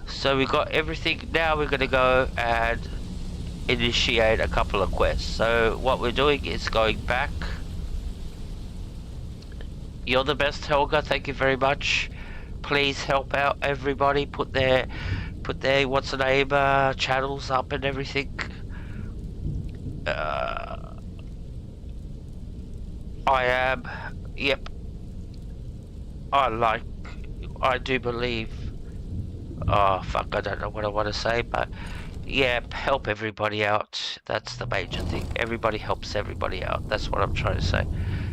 A: So we got everything. Now we're gonna go and initiate a couple of quests. So what we're doing is going back. You're the best, Helga. Thank you very much. Please help out everybody. Put their what's the name channels up and everything. I am. Yep. I do believe. Oh fuck! I don't know what I want to say, but yeah, help everybody out. That's the major thing. Everybody helps everybody out. That's what I'm trying to say,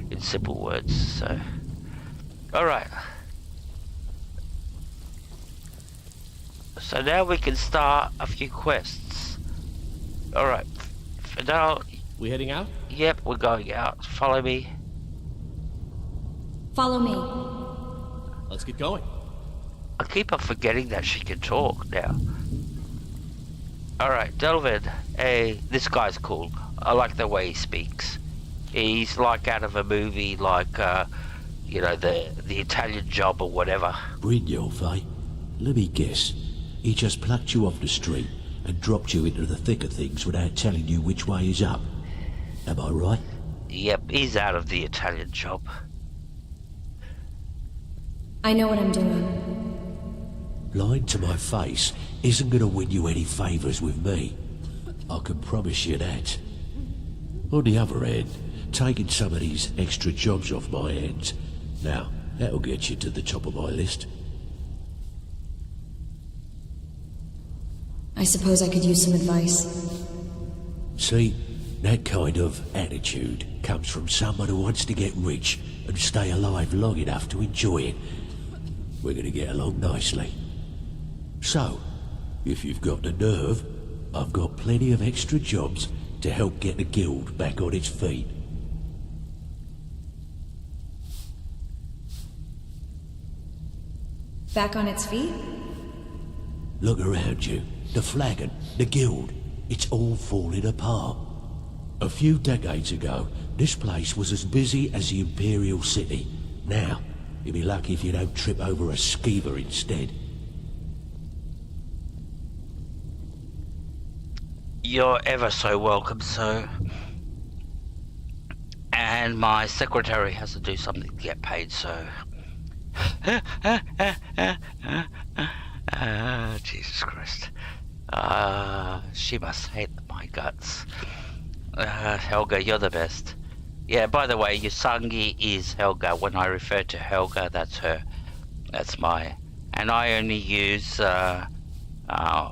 A: in simple words. So, all right. So now we can start a few quests. All right. For now.
F: We heading out?
A: Yep, we're going out. Follow me.
E: Follow me.
F: Let's get going.
A: I keep on forgetting that she can talk now. Alright, Delvin. Hey, this guy's cool. I like the way he speaks. He's like out of a movie like, you know, the Italian Job or whatever.
N: Brynjolf, eh? Let me guess. He just plucked you off the street and dropped you into the thick of things without telling you which way is up. Am I right?
A: Yep, he's out of the Italian Job.
E: I know what I'm doing.
N: Lying to my face isn't going to win you any favours with me. I can promise you that. On the other hand, taking some of these extra jobs off my hands, now, that'll get you to the top of my list.
E: I suppose I could use some advice.
N: See, that kind of attitude comes from someone who wants to get rich and stay alive long enough to enjoy it. We're going to get along nicely. So, if you've got the nerve, I've got plenty of extra jobs to help get the guild back on its feet.
E: Back on its feet?
N: Look around you. The flagon, the guild, it's all falling apart. A few decades ago, this place was as busy as the Imperial City. Now, you'll be lucky if you don't trip over a skeever instead.
A: You're ever so welcome, sir. And my secretary has to do something to get paid, so... Jesus Christ. She must hate my guts. Helga, you're the best. Yeah, by the way, Yusangi is Helga. When I refer to Helga, that's her. That's my... And I only use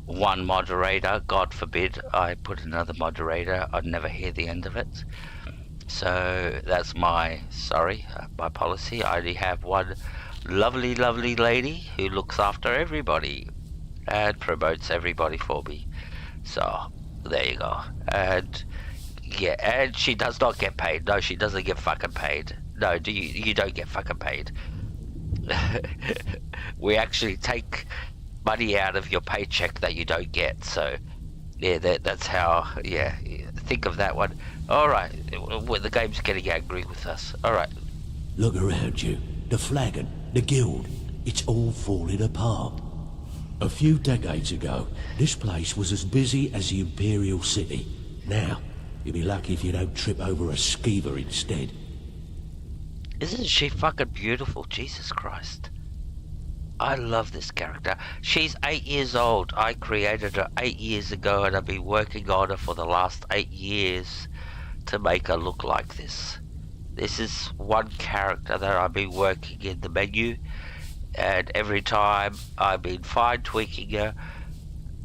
A: one moderator. God forbid I put another moderator. I'd never hear the end of it. So that's my policy. I only have one lovely, lovely lady who looks after everybody and promotes everybody for me. So there you go. And yeah, and she does not get paid. No, she doesn't get fucking paid. No, you don't get fucking paid. We actually take money out of your paycheck that you don't get. So yeah, that's how. Yeah, think of that one. All right, the game's getting angry with us. All right.
N: Look around you. The flagon, the guild, it's all falling apart. A few decades ago, this place was as busy as the Imperial City. Now, you'll be lucky if you don't trip over a skeever instead.
A: Isn't she fucking beautiful? Jesus Christ. I love this character. She's 8 years old. I created her 8 years ago and I've been working on her for the last 8 years to make her look like this. This is one character that I've been working in the menu, and every time I've been fine tweaking her,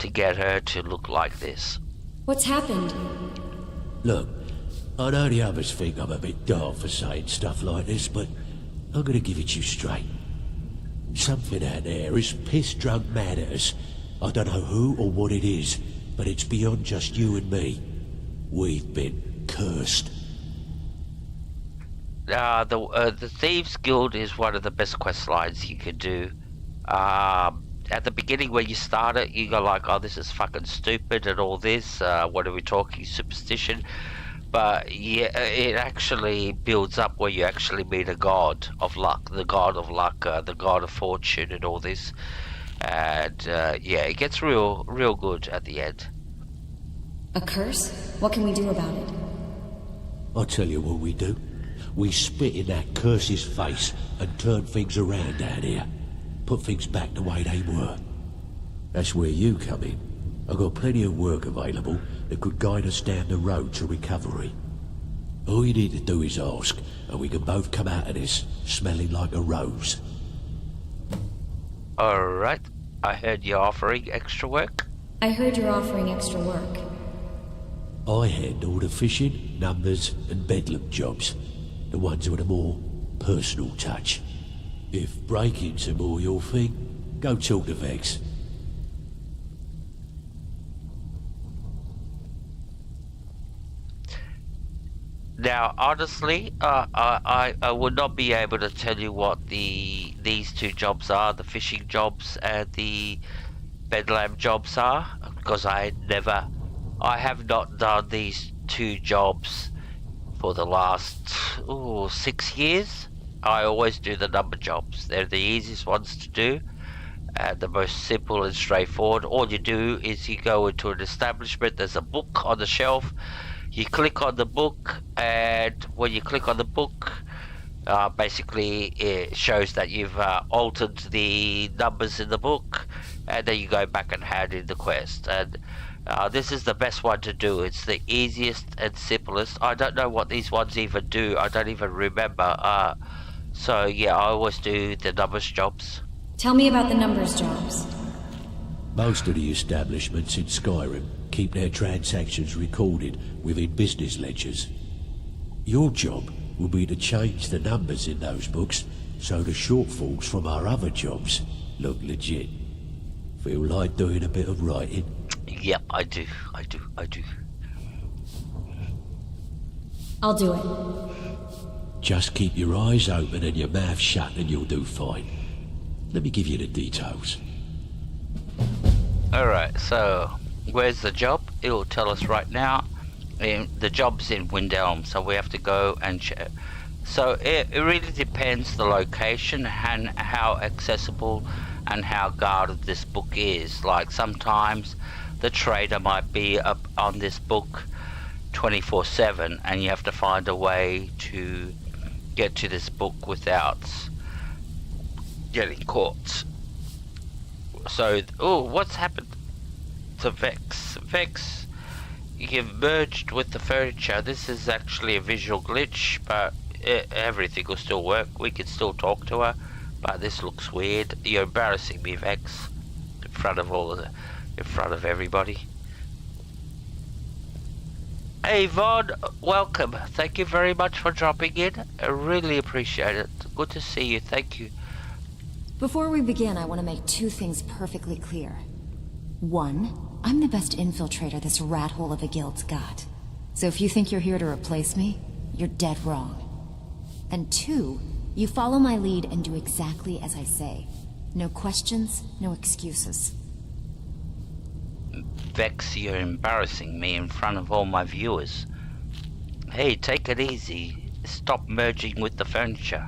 A: to get her to look like this.
E: What's happened?
N: Look, I know the others think I'm a bit daft for saying stuff like this, but I'm gonna give it to you straight. Something out there is piss-drunk mad at us. I don't know who or what it is, but it's beyond just you and me. We've been cursed.
A: The Thieves Guild is one of the best quest lines you can do. At the beginning when you start it, you go like, oh, this is fucking stupid and all this, what are we talking, superstition? But yeah, it actually builds up where you actually meet a god of luck, the god of fortune and all this. And yeah, it gets real good at the end.
E: A curse? What can we do about it?
N: I'll tell you what we do. We spit in that curse's face and turn things around down here. Put things back the way they were. That's where you come in. I've got plenty of work available that could guide us down the road to recovery. All you need to do is ask, and we can both come out of this smelling like a rose.
A: Alright, I heard you're offering extra work.
E: I heard you're offering extra work.
N: I handle the fishing, numbers, and bedlam jobs. The ones with a more personal touch. If breaking's a more your thing, go talk to Vex.
A: Now, honestly, I would not be able to tell you what these two jobs are, the fishing jobs and the bedlam jobs are, because I have not done these two jobs for the last 6 years. I always do the number jobs. They're the easiest ones to do, and the most simple and straightforward. All you do is you go into an establishment, there's a book on the shelf, you click on the book, and when you click on the book, basically it shows that you've altered the numbers in the book, and then you go back and hand in the quest. And this is the best one to do. It's the easiest and simplest. I don't know what these ones even do. I don't even remember. So yeah, I always do the numbers jobs.
E: Tell me about the numbers jobs.
N: Most of the establishments in Skyrim keep their transactions recorded within business ledgers. Your job will be to change the numbers in those books so the shortfalls from our other jobs look legit. Feel like doing a bit of writing?
A: Yep, I do.
E: I'll do it.
N: Just keep your eyes open and your mouth shut and you'll do fine. Let me give you the details.
A: Alright, so where's the job? It'll tell us right now. The job's in Windelm, so we have to go and check. So it really depends the location and how accessible and how guarded this book is. Like sometimes the trader might be up on this book 24/7 and you have to find a way to get to this book without getting caught. So, what's happened to Vex? Vex, you've merged with the furniture. This is actually a visual glitch, but everything will still work. We can still talk to her, but this looks weird. You're embarrassing me, Vex, in front of everybody. Hey Vaughn, welcome. Thank you very much for dropping in. I really appreciate it. Good to see you. Thank you.
O: Before we begin, I want to make two things perfectly clear. One, I'm the best infiltrator this rat hole of a guild's got. So if you think you're here to replace me, you're dead wrong. And two, you follow my lead and do exactly as I say. No questions, no excuses.
A: Vex, you're embarrassing me in front of all my viewers. Hey, take it easy. Stop merging with the furniture.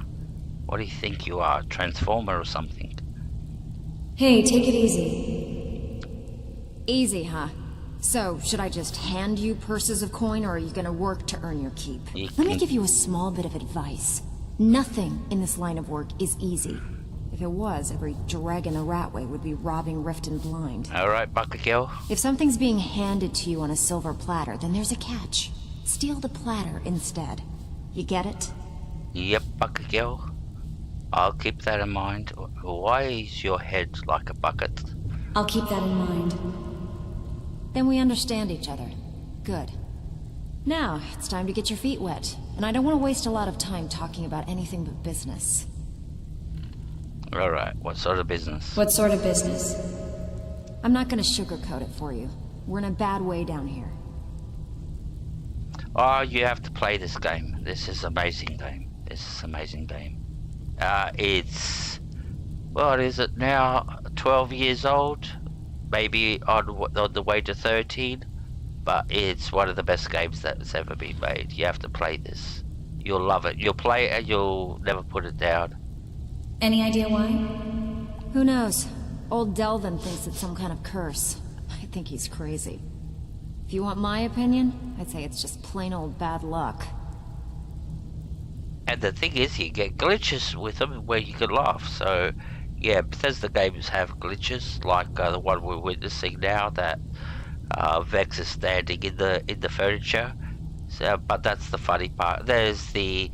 A: What do you think you are, a transformer or something?
E: Hey, take it easy.
O: Easy, huh? So, should I just hand you purses of coin, or are you gonna work to earn your keep? Let me give you a small bit of advice. Nothing in this line of work is easy. If it was, every dreg in the Ratway would be robbing Rift and Blind.
A: Alright, Bucket Girl.
O: If something's being handed to you on a silver platter, then there's a catch. Steal the platter instead. You get it?
A: Yep, Bucket Girl. I'll keep that in mind. Why is your head like a bucket?
E: I'll keep that in mind.
O: Then we understand each other. Good. Now, it's time to get your feet wet. And I don't want to waste a lot of time talking about anything but business.
A: Alright, what sort of business?
E: What sort of business?
O: I'm not gonna sugarcoat it for you. We're in a bad way down here.
A: Oh, you have to play this game. This is amazing game. This is amazing game. It's... what is it now? 12 years old? Maybe on the way to 13? But it's one of the best games that's ever been made. You have to play this. You'll love it. You'll play it and you'll never put it down.
E: Any idea why?
O: Who knows? Old Delvin thinks it's some kind of curse. I think he's crazy. If you want my opinion, I'd say it's just plain old bad luck.
A: And the thing is, you get glitches with them where you can laugh. So, yeah, Bethesda games have glitches, like the one we're witnessing now, that Vex is standing in the furniture. So, but that's the funny part. There's the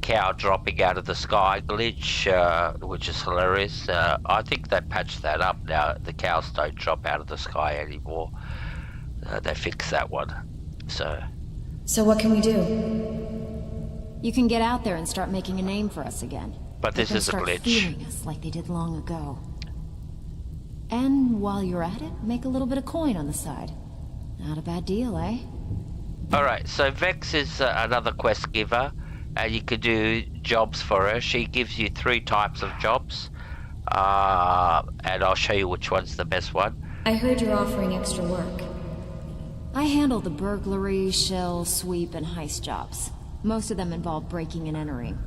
A: cow dropping out of the sky glitch, which is hilarious. I think they patched that up now. The cows don't drop out of the sky anymore. They fixed that one. So
E: what can we do?
O: You can get out there and start making a name for us again.
A: But this is a glitch.
O: Start fearing us like they did long ago. And while you're at it, make a little bit of coin on the side. Not a bad deal, eh?
A: Alright, so Vex is another quest giver, and you can do jobs for her. She gives you 3 types of jobs, and I'll show you which one's the best one.
E: I heard you're offering extra work.
O: I handle the burglary, shell, sweep, and heist jobs. Most of them involve breaking and entering.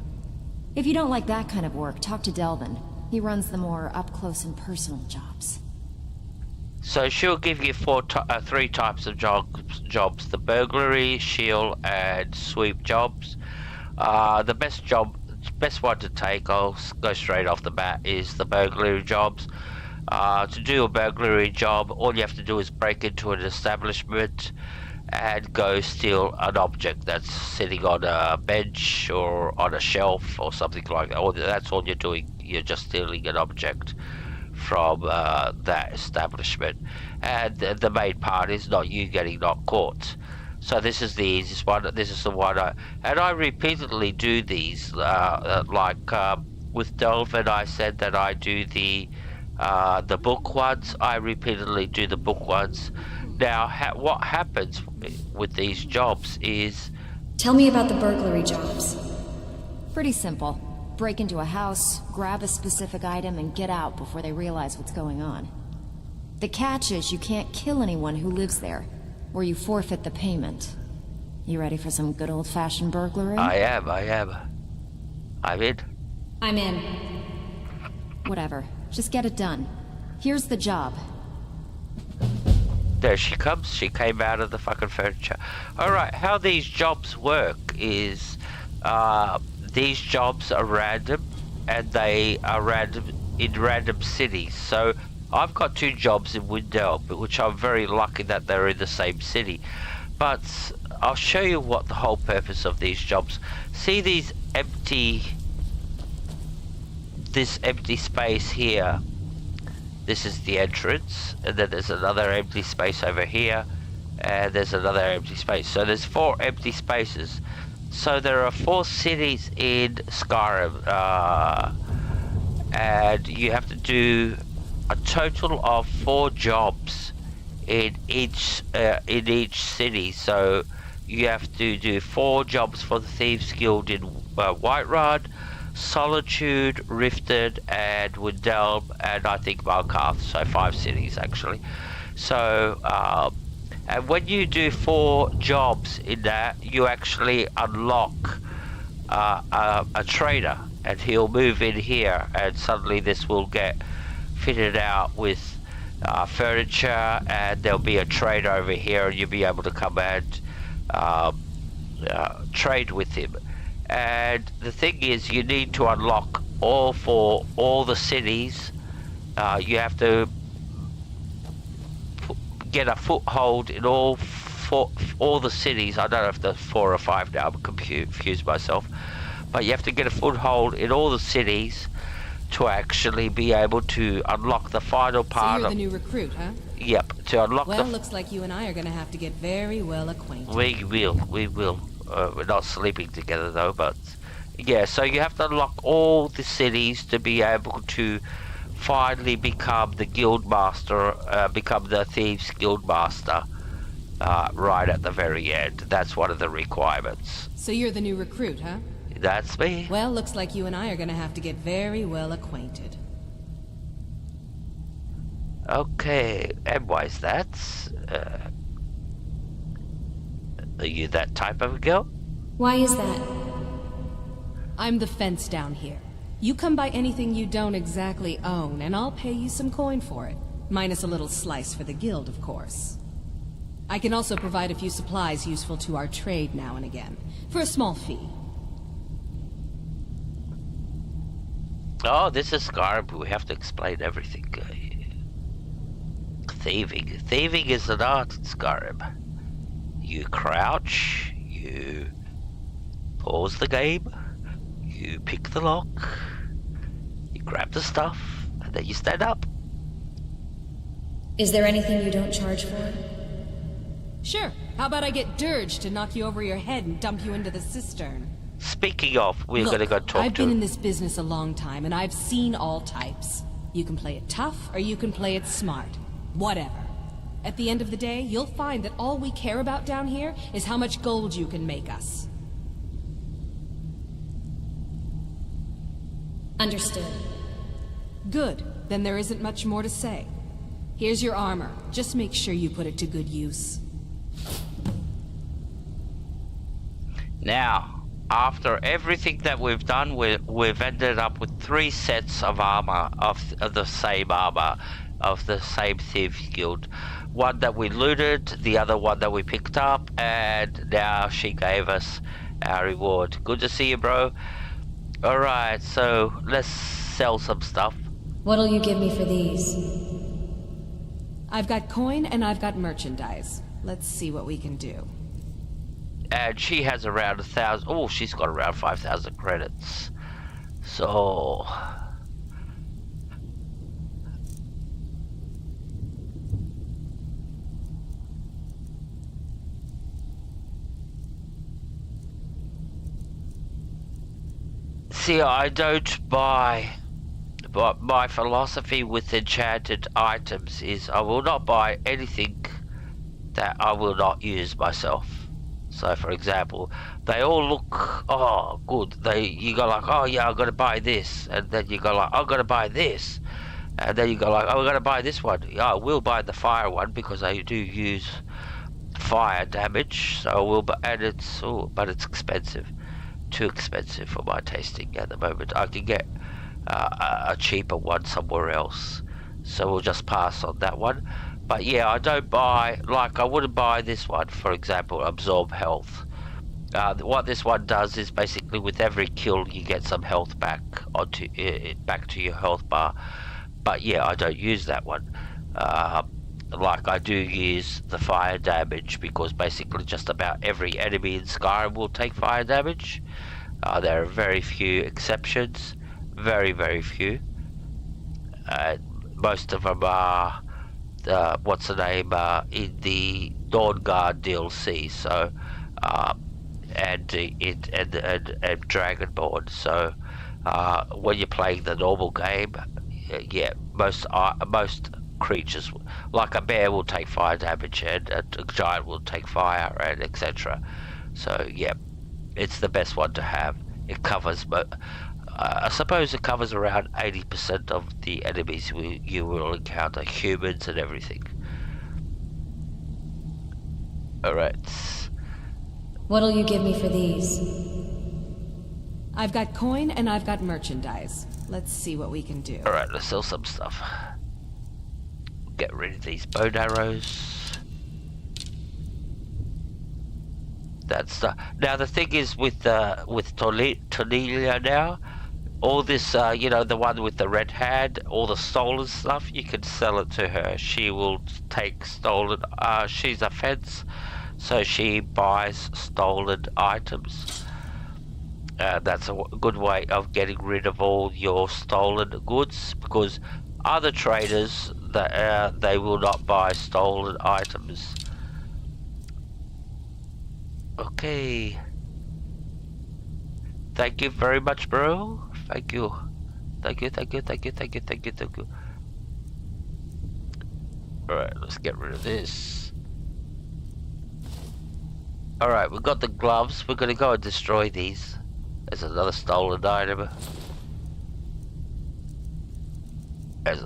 O: If you don't like that kind of work, talk to Delvin. He runs the more up-close and personal jobs.
A: So she'll give you 3 types of jobs: the burglary, shield, and sweep jobs. The best one to take, I'll go straight off the bat, is the burglary jobs. To do a burglary job, all you have to do is break into an establishment and go steal an object that's sitting on a bench or on a shelf or something like that. That's all you're doing. You're just stealing an object from that establishment. And the main part is not you getting not caught. So this is the easiest one. This is the one I repeatedly do these. With Delvin, I said that I do the book ones. I repeatedly do the book ones. Now, what happens with these jobs is...
E: Tell me about the burglary jobs.
O: Pretty simple. Break into a house, grab a specific item, and get out before they realize what's going on. The catch is you can't kill anyone who lives there, or you forfeit the payment. You ready for some good old-fashioned burglary?
A: I am. I'm in.
E: I'm in.
O: Whatever. Just get it done. Here's the job.
A: There she comes. She came out of the fucking furniture. Alright, how these jobs work is... these jobs are random, and they are random in random cities. So I've got 2 jobs in Windell, which I'm very lucky that they're in the same city. But I'll show you what the whole purpose of these jobs. See this empty space here. This is the entrance, and then there's another empty space over here, and there's another empty space. So there's 4 empty spaces. So there are 4 cities in Skyrim, and you have to do a total of 4 jobs in each city. So you have to do 4 jobs for the Thieves Guild in Whiterun, Solitude, Rifted, and Windhelm, and I think Malkarth. So 5 cities actually. So and when you do 4 jobs in that, you actually unlock a trader, and he'll move in here, and suddenly this will get fitted out with furniture, and there'll be a trader over here, and you'll be able to come and trade with him. And the thing is, you need to unlock all the cities. You have to get a foothold in all the cities. I don't know if there's 4 or 5 now. I'm confused myself. But you have to get a foothold in all the cities to actually be able to unlock the final
L: So
A: part
L: you're
A: of...
L: the new recruit, huh?
A: Yep, to unlock
L: Well,
A: the...
L: looks like you and I are gonna have to get very well acquainted.
A: We will. We're not sleeping together though, but... Yeah, so you have to unlock all the cities to be able to finally become the guild master, become the Thieves Guild Master, right at the very end. That's one of the requirements.
L: So you're the new recruit, huh?
A: That's me.
L: Well, looks like you and I are gonna have to get very well acquainted.
A: Okay, and why is that? Are you that type of girl?
E: Why is that?
L: I'm the fence down here. You come by anything you don't exactly own, and I'll pay you some coin for it. Minus a little slice for the guild, of course. I can also provide a few supplies useful to our trade now and again, for a small fee.
A: Oh, this is Skyrim. We have to explain everything. Thieving. Thieving is an art in Skyrim. You crouch, you pause the game, you pick the lock, you grab the stuff, and then you stand up.
E: Is there anything you don't charge for?
L: Sure. How about I get Dirge to knock you over your head and dump you into the cistern?
A: Speaking of, we're
L: Look,
A: gonna go talk
L: I've
A: to...
L: been in this business a long time, and I've seen all types. You can play it tough, or you can play it smart. Whatever. At the end of the day, you'll find that all we care about down here is how much gold you can make us.
E: Understood.
L: Good. Then there isn't much more to say. Here's your armor. Just make sure you put it to good use.
A: Now, after everything that we've done, we've ended up with 3 sets of armor, of the same armor, of the same Thieves Guild. One that we looted, the other one that we picked up, and now she gave us our reward. Good to see you, bro. Alright, so let's sell some stuff.
E: What'll you give me for these?
L: I've got coin and I've got merchandise. Let's see what we can do.
A: And she has around 1,000. Oh, she's got around 5,000 credits. So... See, I don't buy, but my philosophy with enchanted items is I will not buy anything that I will not use myself. So, for example, they all look, oh, good. You go like, oh yeah, I'm gonna buy this, and then you go like, I'm gonna buy this, and then you go like, oh, I'm gonna buy this one. Yeah, I will buy the fire one because I do use fire damage. So I will, and it's but it's expensive. Too expensive for my tasting at the moment. I can get a cheaper one somewhere else, so we'll just pass on that one. But yeah, I don't buy, like I wouldn't buy this one, for example, absorb health. What this one does is basically with every kill you get some health back onto back to your health bar. But yeah, I don't use that one. Like I do use the fire damage because basically just about every enemy in Skyrim will take fire damage. There are very few exceptions, very few. Most of them are what's the name in the Dawn Guard DLC. So and Dragonborn. So when you're playing the normal game, yeah, most creatures, like a bear will take fire damage, and a giant will take fire, and etc. So yeah, it's the best one to have. It covers, I suppose it covers around 80% of the enemies you will encounter, humans and everything. Alright.
E: What'll you give me for these?
L: I've got coin and I've got merchandise. Let's see what we can do.
A: Alright, let's sell some stuff. Get rid of these bow arrows. That's the... Now the thing is with Tonelia now, all this, you know, the one with the red hand, all the stolen stuff, you can sell it to her. She will take stolen, she's a fence, so she buys stolen items. That's a good way of getting rid of all your stolen goods, because other traders, they will not buy stolen items. Okay. Thank you very much, bro. Thank you. Thank you. Alright, let's get rid of this. Alright, we've got the gloves. We're gonna go and destroy these. There's another stolen item. There's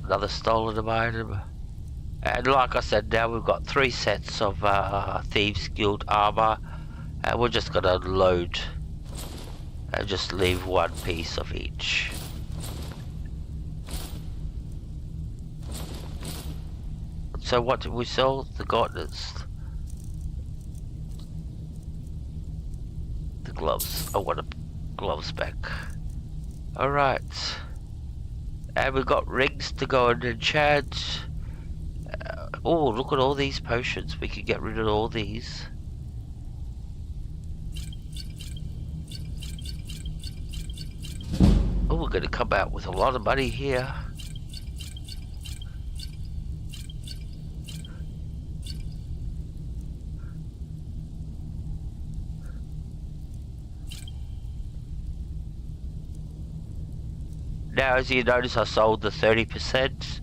A: another stolen item. And like I said, now we've got 3 sets of Thieves Guild armor. And we're just gonna load and just leave 1 piece of each. So what did we sell? The gauntlets. The gloves. I want the gloves back. Alright. And we've got rings to go and enchant. Oh, look at all these potions. We can get rid of all these. Oh, we're going to come out with a lot of money here. Now, as you notice, I sold the 30%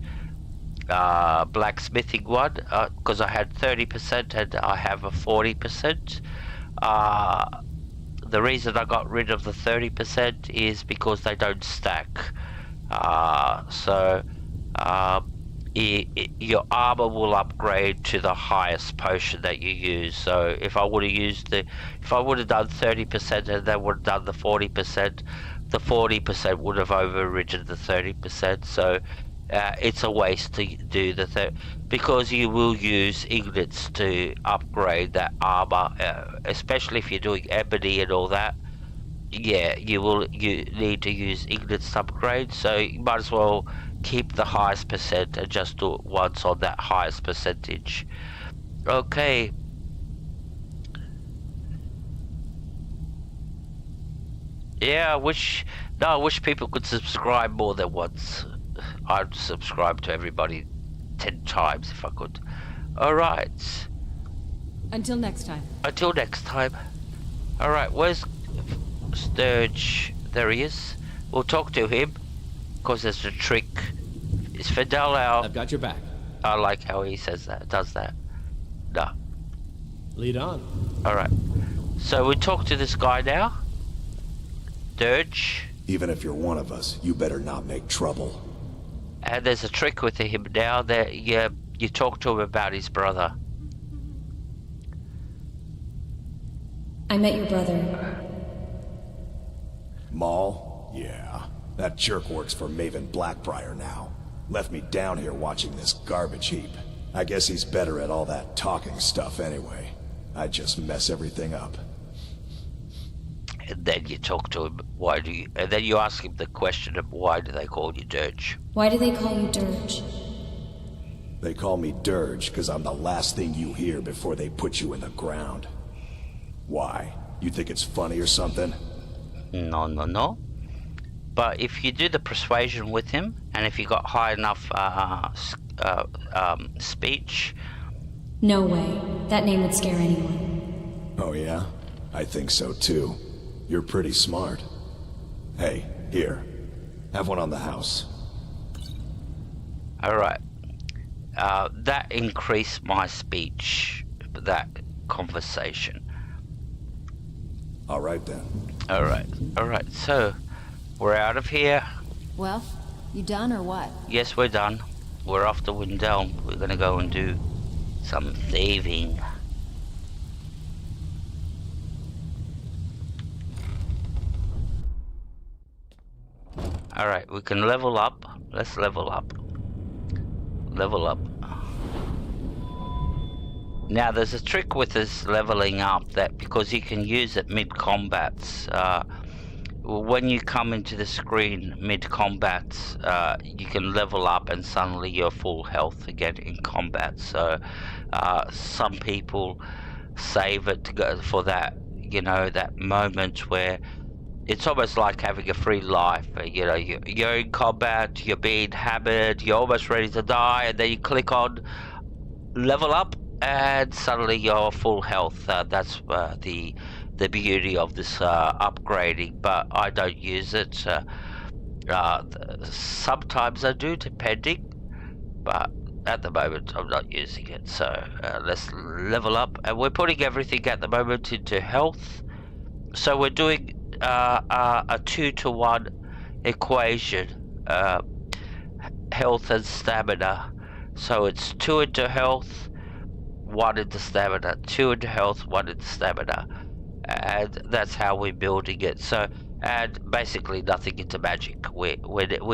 A: blacksmithing one because I had 30% and I have a 40%. The reason I got rid of the 30% is because they don't stack. Your armor will upgrade to the highest potion that you use. So if I would have done 30% and they would have done the 40%, the 40% would have overridden the 30%. So it's a waste to do the because you will use ingots to upgrade that armor, especially if you're doing ebony and all that. Yeah, you need to use ingots to upgrade, so you might as well keep the highest percent and just do it once on that highest percentage. Okay. Yeah, I wish people could subscribe more than once. I'd subscribe to everybody 10 times if I could. Alright.
L: Until next time.
A: Until next time. Alright, where's Sturge? There he is. We'll talk to him, because there's a trick. Is Fidel out?
F: I've got your back.
A: I like how he says that, does that. No.
F: Lead on.
A: Alright. So we talk to this guy now. Dirge.
D: Even if you're one of us, you better not make trouble.
A: And there's a trick with him now that you talk to him about his brother.
E: I met your brother.
D: Maul? Yeah. That jerk works for Maven Blackbriar now. Left me down here watching this garbage heap. I guess he's better at all that talking stuff anyway. I just mess everything up.
A: And then you talk to him, and then you ask him the question of why do they call you Dirge?
E: Why do they call you Dirge?
D: They call me Dirge because I'm the last thing you hear before they put you in the ground. Why? You think it's funny or something?
A: No. But if you do the persuasion with him, and if you got high enough speech...
E: No way. That name would scare anyone.
D: Oh yeah? I think so too. You're pretty smart. Hey, here. Have one on the house.
A: Alright. That increased my speech, that conversation.
D: Alright then.
A: Alright, so we're out of here.
O: Well, you done or what?
A: Yes, we're done. We're off to Windhelm. We're gonna go and do some thieving. Alright, we can level up. Let's level up. Level up. Now there's a trick with this leveling up, that because you can use it mid-combats. When you come into the screen mid-combats, you can level up and suddenly you're full health again in combat. So some people save it to go for that, you know, that moment where it's almost like having a free life. You know, you're in combat, you're being hammered, you're almost ready to die, and then you click on level up, and suddenly you're full health. That's the beauty of this upgrading, but I don't use it. Sometimes I do, depending, but at the moment I'm not using it. So let's level up, and we're putting everything at the moment into health. So we're doing a 2-to-1 equation, health and stamina. So it's 2 into health, 1 into stamina, 2 into health, 1 into stamina, and that's how we're building it. So, and basically nothing into magic. We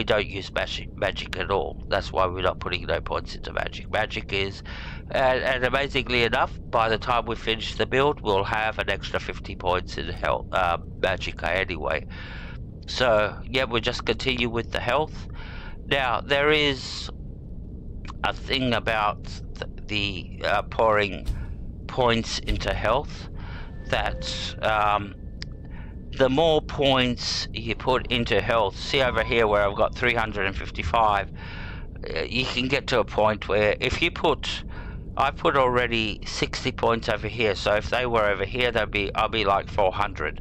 A: don't use magic at all. That's why we're not putting no points into magic. Magic is, and amazingly enough, by the time we finish the build, we'll have an extra 50 points in health, magic anyway. So yeah, we'll just continue with the health. Now there is a thing about the pouring points into health, that the more points you put into health, see over here where I've got 355, you can get to a point where if you put, I put already 60 points over here, so if they were over here, I'll be like 400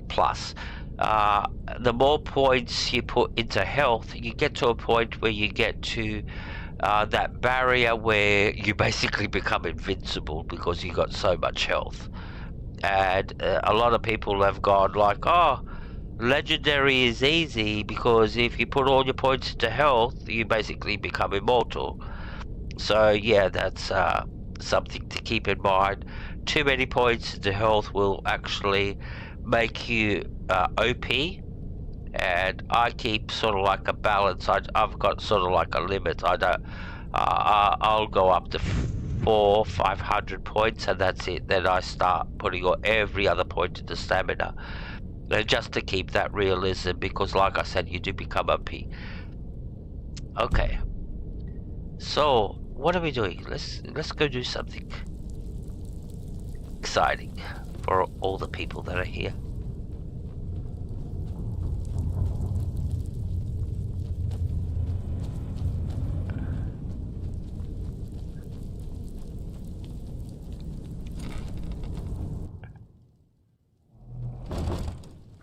A: plus. The more points you put into health, you get to a point where you get to that barrier where you basically become invincible because you got so much health. And a lot of people have gone like, oh, legendary is easy because if you put all your points into health, you basically become immortal. So yeah, that's something to keep in mind. Too many points into health will actually make you OP, and I keep sort of like a balance. I've got sort of like a limit. I don't. I'll go up to 400-500 points, and that's it. Then I start putting every other point into stamina, just to keep that realism. Because, like I said, you do become OP. Okay. So what are we doing? Let's go do something exciting for all the people that are here.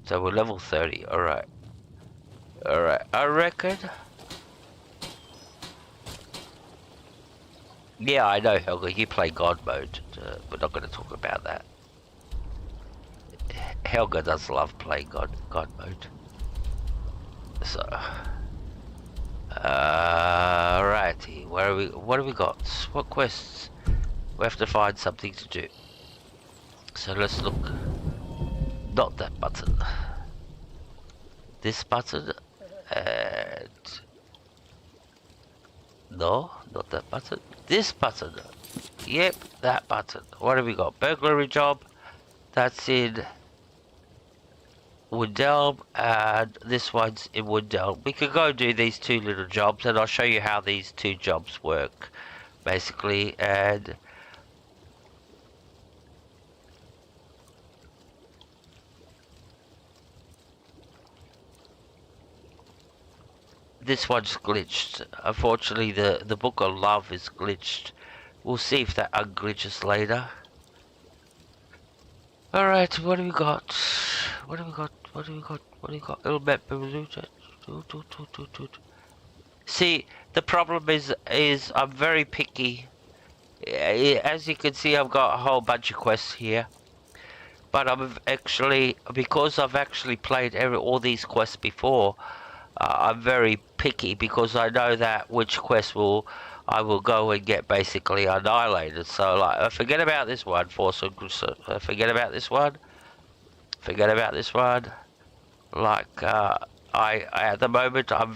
A: So we're level 30, alright. Alright, I reckon. Yeah, I know, Helga, you play God mode. We're not going to talk about that. Helga does love playing God mode. So, alrighty, what have we got? What quests? We have to find something to do. So let's look. Not that button. This button, and no, not that button. This button. Yep, that button. What have we got? Burglary job. That's in Wooddelm, and this one's in Wooddelm. We could go do these two little jobs, and I'll show you how these two jobs work, basically. And this one's glitched. Unfortunately, the Book of Love is glitched. We'll see if that unglitches later. Alright, what do we got? What do we got? What do we got? What do we got? Little map. See, the problem is I'm very picky. As you can see, I've got a whole bunch of quests here. But I'm actually, because I've actually played all these quests before, I'm very picky because I know that which quest I will go and get basically annihilated. So like, forget about this one, forget about this one. Forget about this one. Like, I at the moment I'm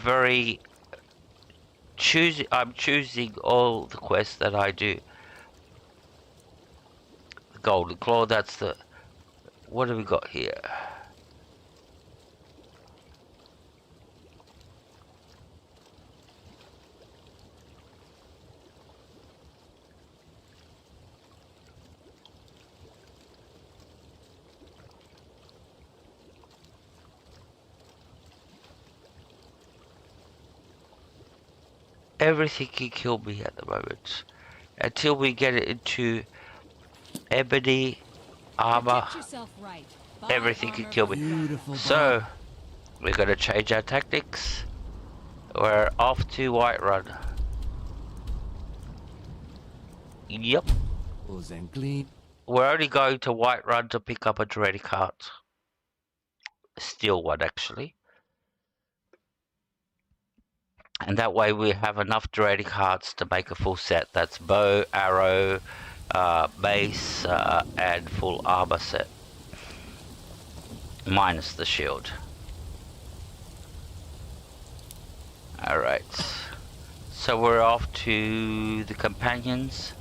A: choosing all the quests that I do. The Golden Claw, that's the. What have we got here? Everything can kill me at the moment. Until we get it into ebony armor, everything can kill me.
G: Beautiful
A: So, we're gonna change our tactics. We're off to Whiterun. Yep.
G: and clean.
A: We're only going to Whiterun to pick up a Draconic heart. Steel one, actually. And that way we have enough Draconic hearts to make a full set. That's bow, arrow, mace, and full armor set. Minus the shield. Alright. So we're off to the companions.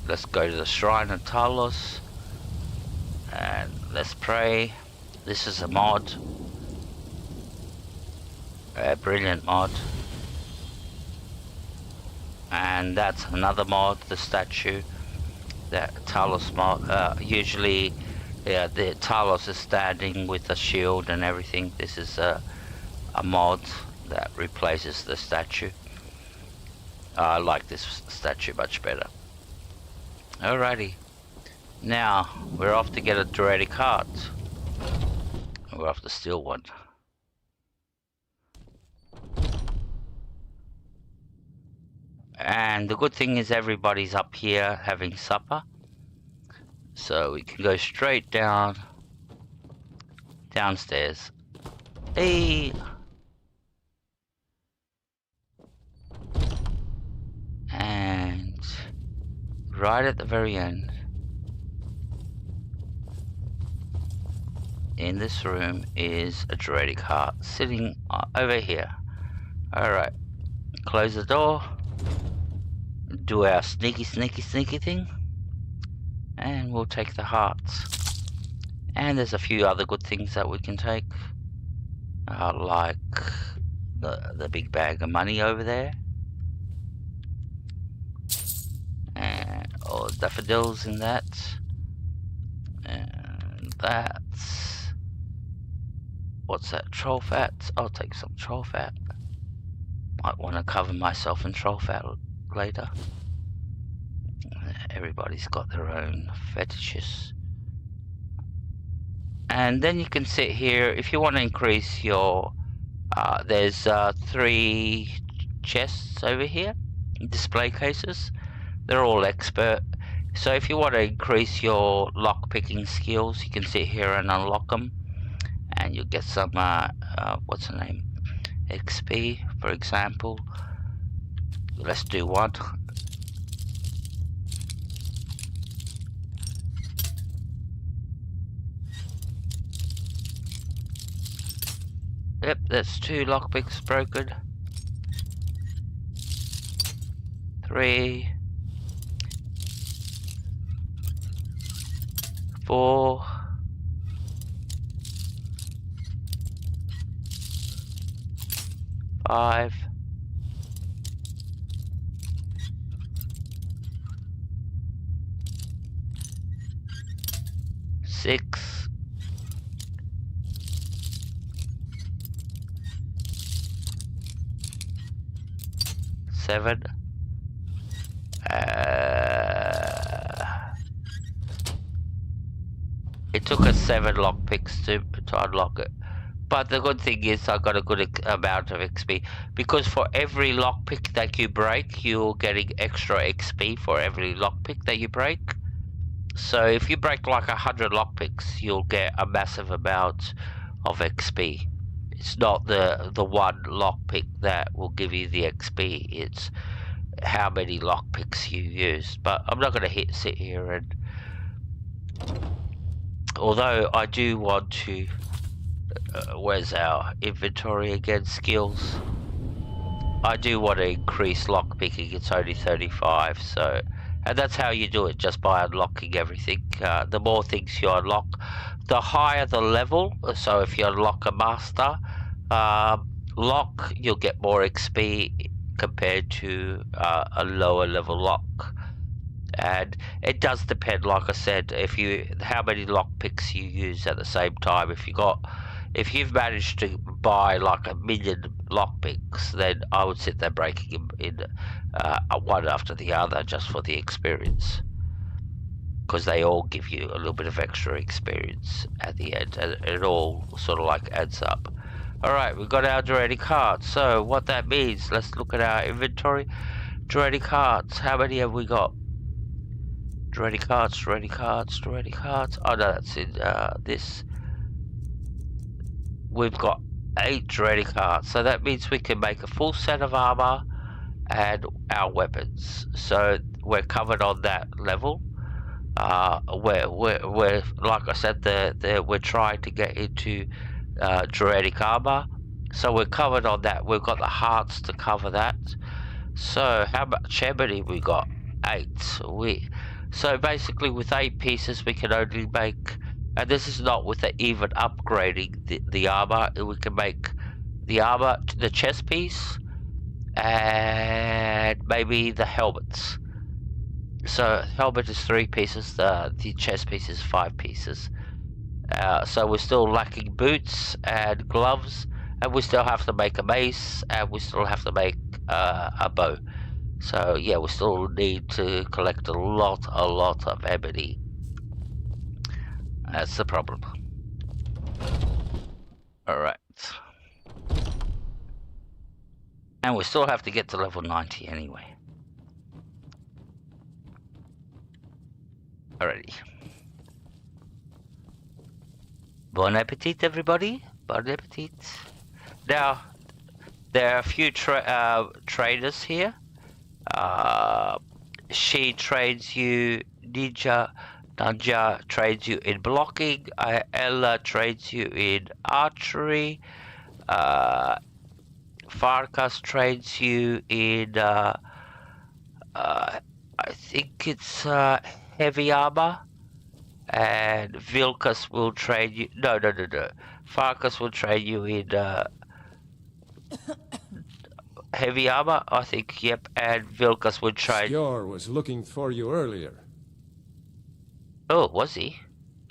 A: Let's go to the Shrine of Talos and let's pray. This is a mod, a brilliant mod, and that's another mod, the statue, that Talos mod. Usually the Talos is standing with a shield and everything. This is a mod that replaces the statue. I like this statue much better. Alrighty, now we're off to get a Daedric heart. We're off to steal one. And the good thing is everybody's up here having supper, so we can go straight downstairs. Hey! And right at the very end, in this room, is a Daedric heart sitting over here. Alright, close the door, do our sneaky thing, and we'll take the hearts. And there's a few other good things that we can take, like the big bag of money over there. Or daffodils in that, and that's, what's that, troll fat? I'll take some troll fat. Might want to cover myself in troll fat later. Everybody's got their own fetishes. And then you can sit here if you want to increase your there's 3 chests over here, display cases. They're all expert. So if you want to increase your lock-picking skills, you can sit here and unlock them. And you'll get some, what's the name? XP, for example. Let's do one. Yep, that's 2 lockpicks broken. 3. 4. 5. 6. 7. It took us 7 lockpicks to unlock it. But the good thing is I got a good amount of XP. Because for every lockpick that you break, you're getting extra XP for every lockpick that you break. So if you break like 100 lockpicks, you'll get a massive amount of XP. It's not the one lockpick that will give you the XP. It's how many lockpicks you use. But I'm not going to sit here and... Although I do want to... where's our inventory again? Skills. I do want to increase lockpicking. It's only 35, so And that's how you do it, just by unlocking everything. The more things you unlock, the higher the level. So if you unlock a master lock, you'll get more XP compared to a lower level lock. And it does depend, like I said, how many lockpicks you use at the same time. If you've managed to buy like 1 million lockpicks, then I would sit there breaking them in one after the other just for the experience, because they all give you a little bit of extra experience at the end, and it all sort of like adds up. Alright, we've got our Draconic hearts. So what that means, let's look at our inventory. Draconic hearts, how many have we got? Draconic hearts, Draconic hearts, Draconic hearts. Oh no, that's in this. We've got 8 Draconic hearts, so that means we can make a full set of armor and our weapons. So we're covered on that level. We're like I said, we're trying to get into Draconic armor, so we're covered on that. We've got the hearts to cover that. So how much ebony we got? 8. So basically with 8 pieces we can only make, and this is not with even upgrading the armor, we can make the armor, the chest piece, and maybe the helmets. So helmet is 3 pieces, the chest piece is 5 pieces. So we're still lacking boots and gloves, and we still have to make a mace, and we still have to make a bow. So yeah, we still need to collect a lot of ebony. That's the problem. Alright. And we still have to get to level 90 anyway. Alrighty. Bon appetit, everybody. Bon appetit. Now, there are a few traders here. She trades you Ninja trades you in blocking. Ella trades you in archery. Farkas trades you in I think it's heavy armor. And Vilkas will trade you. No. Farkas will trade you in heavy armor, I think. Yep. And Vilkas would trade.
B: Skjor was looking for you earlier.
A: Oh, was he?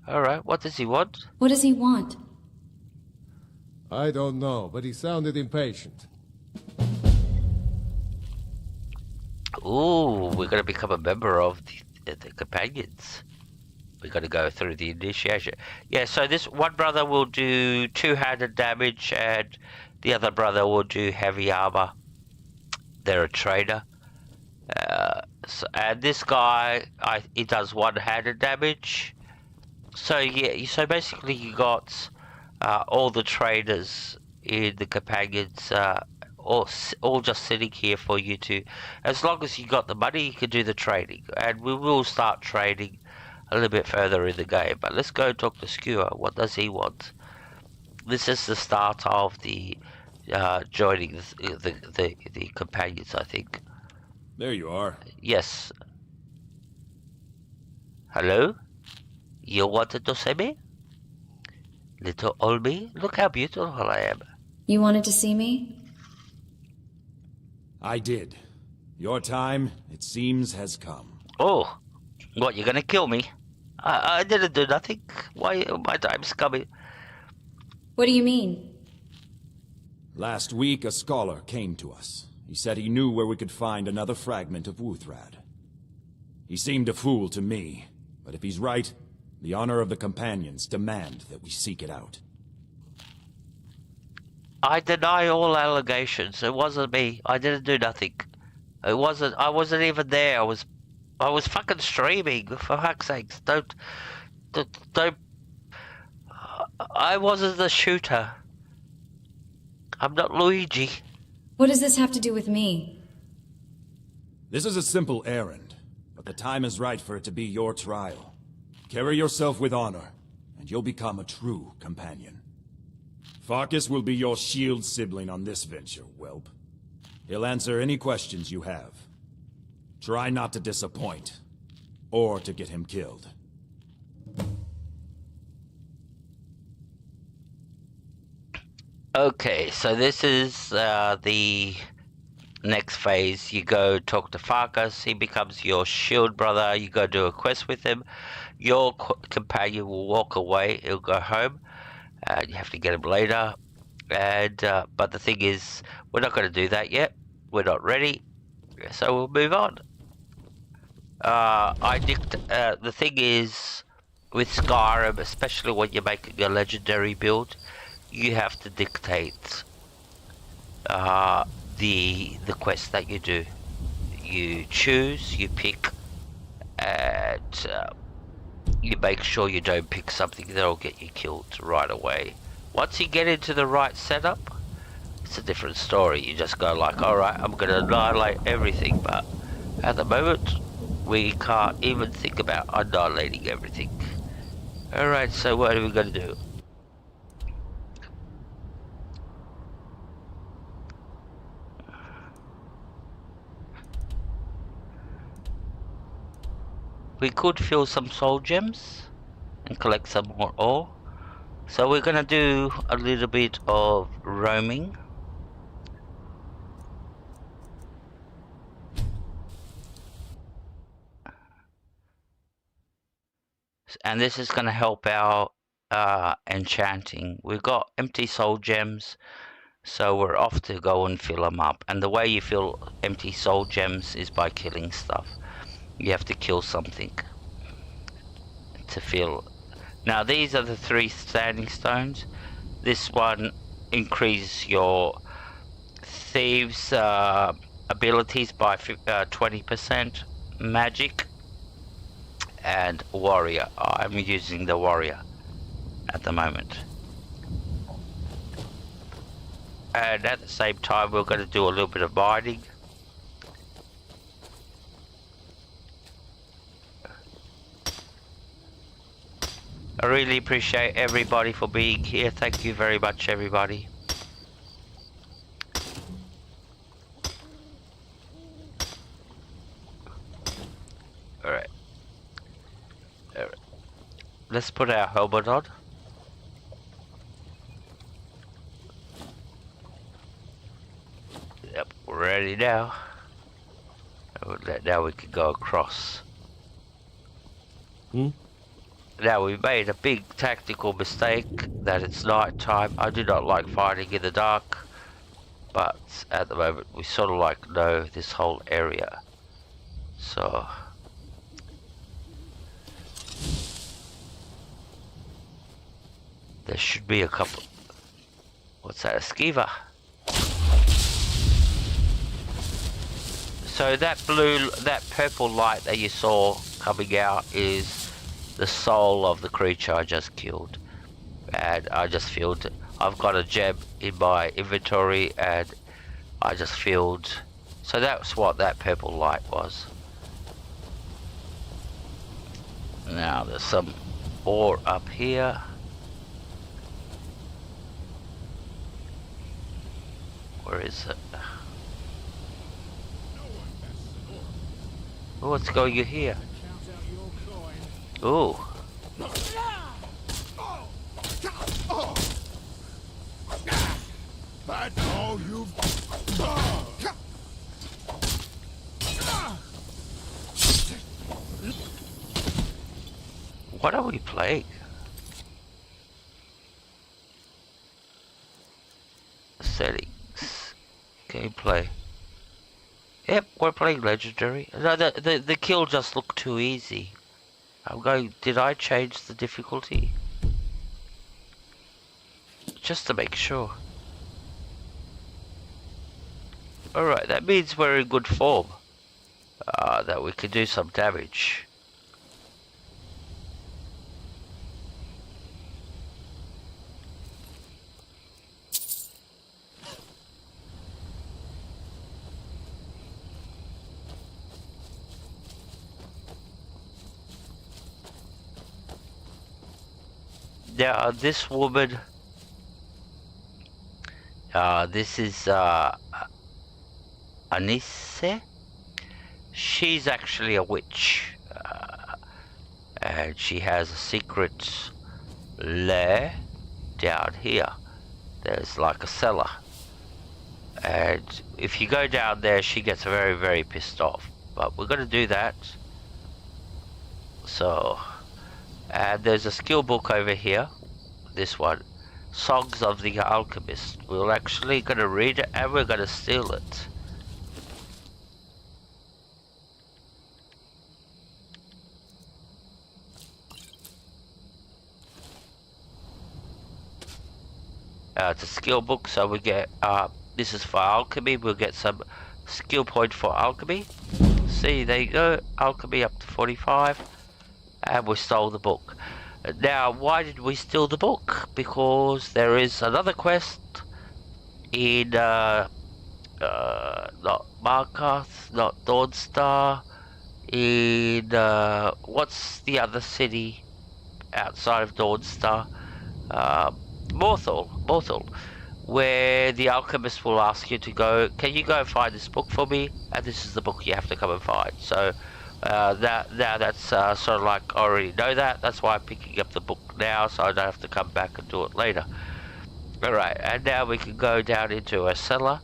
A: Alright, what does he want?
E: What does he want?
B: I don't know, but he sounded impatient.
A: Ooh, we're gonna become a member of the companions. We're gonna go through the initiation. Yeah, so this one brother will do 200 damage, and the other brother will do heavy armor. They're a trader. And this guy, he does one-handed damage. So yeah, so basically you got all the traders in the companions, all just sitting here for you to, as long as you got the money, you can do the trading. And we will start trading a little bit further in the game. But let's go talk to Skjor. What does he want? This is the start of the joining the companions, I think.
D: There you are.
A: Yes. Hello? You wanted to see me? Little old me? Look how beautiful I am.
E: You wanted to see me?
D: I did. Your time, it seems, has come.
A: Oh, what, you're gonna kill me? I didn't do nothing. Why my time's coming?
E: What do you mean?
D: Last week, a scholar came to us. He said he knew where we could find another fragment of Wuthrad. He seemed a fool to me, but if he's right, the honor of the companions demand that we seek it out.
A: I deny all allegations. It wasn't me. I didn't do nothing. I wasn't even there. I was fucking streaming, for fuck's sakes. Don't. I wasn't the shooter. I'm not Luigi.
E: What does this have to do with me?
D: This is a simple errand, but the time is right for it to be your trial. Carry yourself with honor, and you'll become a true companion. Farkas will be your shield sibling on this venture, whelp. He'll answer any questions you have. Try not to disappoint, or to get him killed.
A: Okay, so this is the next phase. You go talk to Farkas, he becomes your shield brother, you go do a quest with him, your companion will walk away, he'll go home, and you have to get him later. And but the thing is, we're not going to do that yet, we're not ready, so we'll move on. The thing is, with Skyrim, especially when you're making a legendary build, you have to dictate the quest that you do. You choose, you pick, and you make sure you don't pick something that'll get you killed right away. Once you get into the right setup, it's a different story. You just go like, alright, I'm gonna annihilate everything, but at the moment we can't even think about annihilating everything. Alright, so what are we gonna do? We could fill some soul gems and collect some more ore. So we're gonna do a little bit of roaming. And this is gonna help our enchanting. We've got empty soul gems, so we're off to go and fill them up. And the way you fill empty soul gems is by killing stuff. You have to kill something to fill. Now these are the 3 standing stones. This one increases your thieves abilities by 20%, magic, and warrior. I'm using the warrior at the moment. And at the same time we're going to do a little bit of mining. I really appreciate everybody for being here. Thank you very much, everybody. Alright. Alright. Let's put our helmet on. Yep, we're ready now. Now we can go across. Now we made a big tactical mistake that it's night time. I do not like fighting in the dark, but at the moment we sort of like know this whole area. So there should be a couple. What's that? A skeever. So that purple light that you saw coming out is the soul of the creature I just killed, and I just filled. I've got a gem in my inventory, and I just filled. So that's what that purple light was. Now there's some ore up here. Where is it? Oh, what's going on here? Ooh.
P: That's all you've.
A: What are we playing? Settings. Gameplay. Yep, we're playing Legendary. No, the kill just looked too easy. I'm going, did I change the difficulty? Just to make sure. Alright, that means we're in good form. That we can do some damage. Now this woman, this is Anise. She's actually a witch. And she has a secret lair down here. There's like a cellar. And if you go down there, she gets very, very pissed off. But we're going to do that. So, and there's a skill book over here. This one. Songs of the Alchemist. We're actually going to read it and we're going to steal it. It's a skill book, so we get, this is for alchemy, we'll get some skill point for alchemy. See, there you go, alchemy up to 45, and we stole the book. Now, why did we steal the book? Because there is another quest in, not Markarth, not Dawnstar, in, what's the other city outside of Dawnstar? Morthal, where the alchemist will ask you to go, can you go and find this book for me? And this is the book you have to come and find. So that's sort of like, I already know that. That's why I'm picking up the book now, so I don't have to come back and do it later. Alright, and now we can go down into a cellar.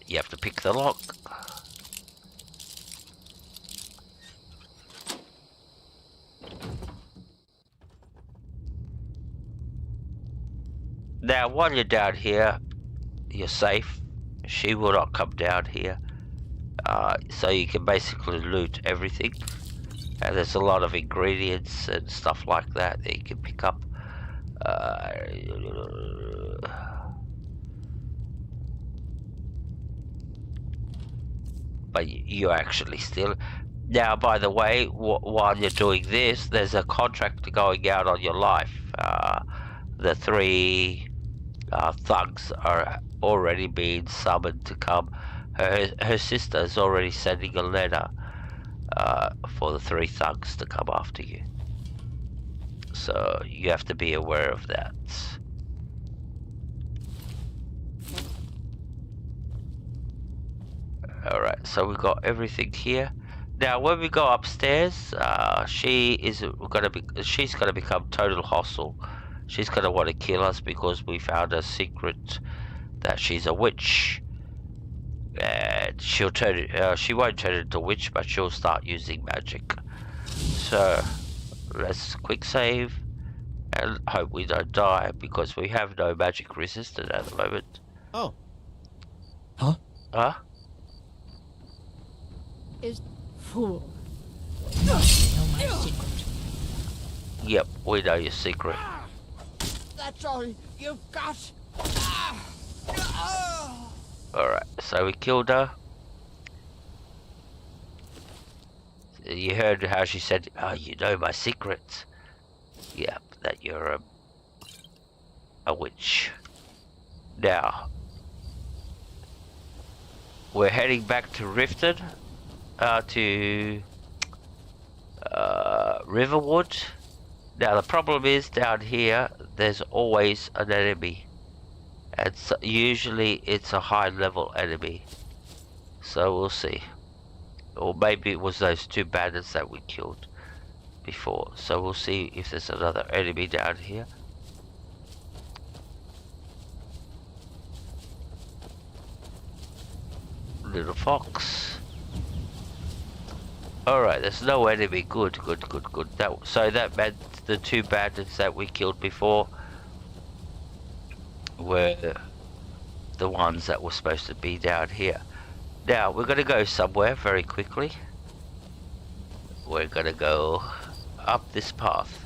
A: You have to pick the lock. Now, while you're down here, you're safe. She will not come down here. So you can basically loot everything. And there's a lot of ingredients and stuff like that that you can pick up. But you actually still... Now, by the way, while you're doing this, there's a contract going out on your life. The 3... thugs are already being summoned to come. Her sister is already sending a letter for the 3 thugs to come after you. So you have to be aware of that. Alright, so we've got everything here. Now when we go upstairs, she's gonna become total hostile. She's going to want to kill us because we found a secret that she's a witch. And she'll turn she won't turn into a witch, but she'll start using magic. So, let's quick save and hope we don't die because we have no magic resistance at the moment.
F: Oh. Huh?
A: Huh?
J: Is fool.
E: Know my secret.
A: Yep, we know your secret.
G: That's all you've got.
A: Alright, so we killed her. You heard how she said, oh, you know my secret. Yeah, that you're a witch. Now, we're heading back to Riften, to Riverwood. Now the problem is down here there's always an enemy, and so usually it's a high level enemy, so we'll see. Or maybe it was those 2 bandits that we killed before, so we'll see if there's another enemy down here. Little fox. Alright, there's no enemy. Good. So that meant the 2 bandits that we killed before were the ones that were supposed to be down here. Now, we're going to go somewhere very quickly. We're going to go up this path.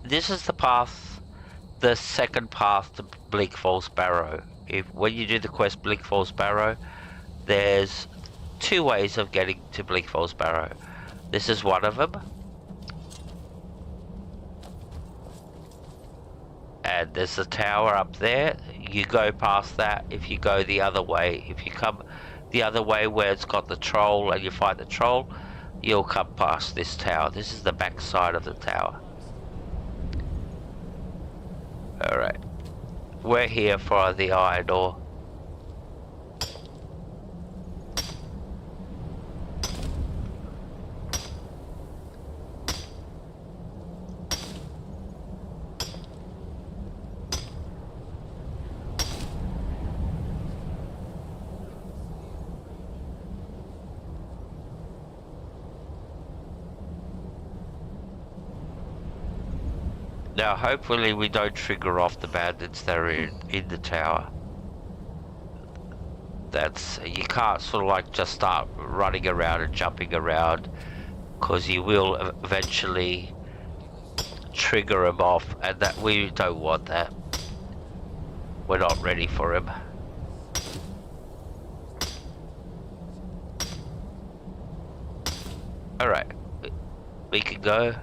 A: This is the path, the second path to Bleak Falls Barrow. When you do the quest Bleak Falls Barrow, there's 2 ways of getting to Bleak Falls Barrow. This is one of them. And there's a tower up there. You go past that if you go the other way. If you come the other way where it's got the troll and you fight the troll, you'll come past this tower. This is the back side of the tower. Alright. We're here for the iron ore. Now, hopefully we don't trigger off the bandits that are in the tower. That's, you can't sort of like just start running around and jumping around, because you will eventually trigger him off, and that we don't want that. We're not ready for him. Alright, we can go.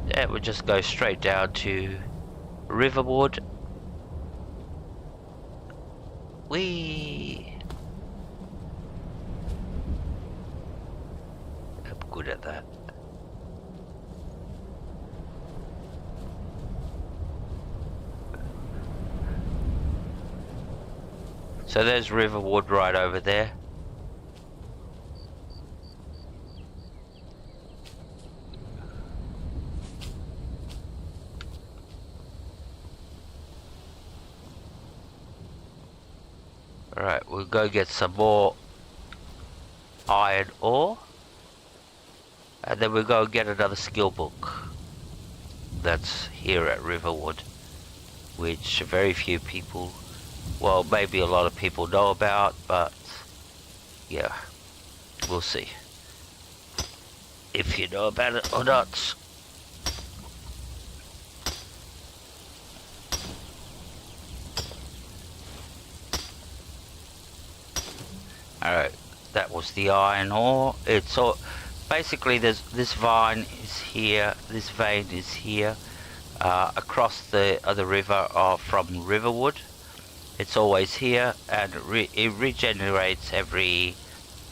A: Yeah, we'll just go straight down to Riverwood. I'm good at that. So there's Riverwood right over there. Alright, we'll go get some more iron ore. And then we'll go get another skill book. That's here at Riverwood. Which very few people, well, maybe a lot of people know about, but yeah, we'll see if you know about it or not. Alright, that was the iron ore. It's all basically this vein is here, this vein is here, across the other river from Riverwood. It's always here, and it regenerates every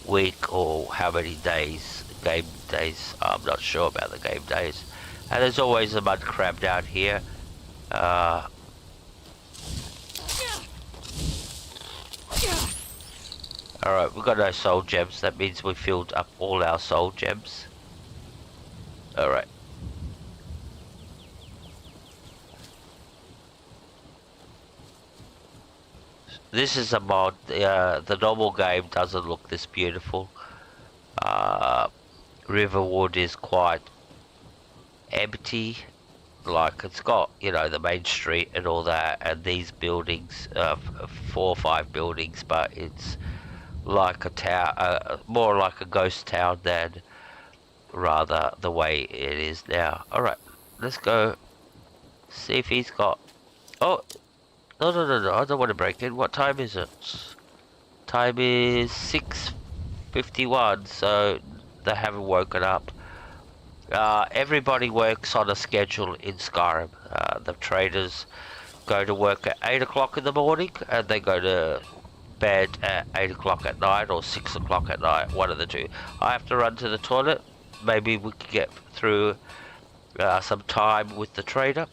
A: week or how many days, game days. I'm not sure about the game days. And there's always a mud crab down here. Alright, we've got no soul gems. That means we filled up all our soul gems. Alright. This is a mod. The normal game doesn't look this beautiful. Riverwood is quite empty. Like, it's got, you know, the main street and all that, and these buildings, 4 or 5 buildings, but it's like a town, more like a ghost town than rather the way it is now. Alright, let's go see if he's got... Oh, no, I don't want to break in. What time is it? Time is 6:51, so they haven't woken up. Everybody works on a schedule in Skyrim. The traders go to work at 8 o'clock in the morning, and they go to bed at 8 o'clock at night or 6 o'clock at night, one of the two. I have to run to the toilet. Maybe we could get through some time with the trader.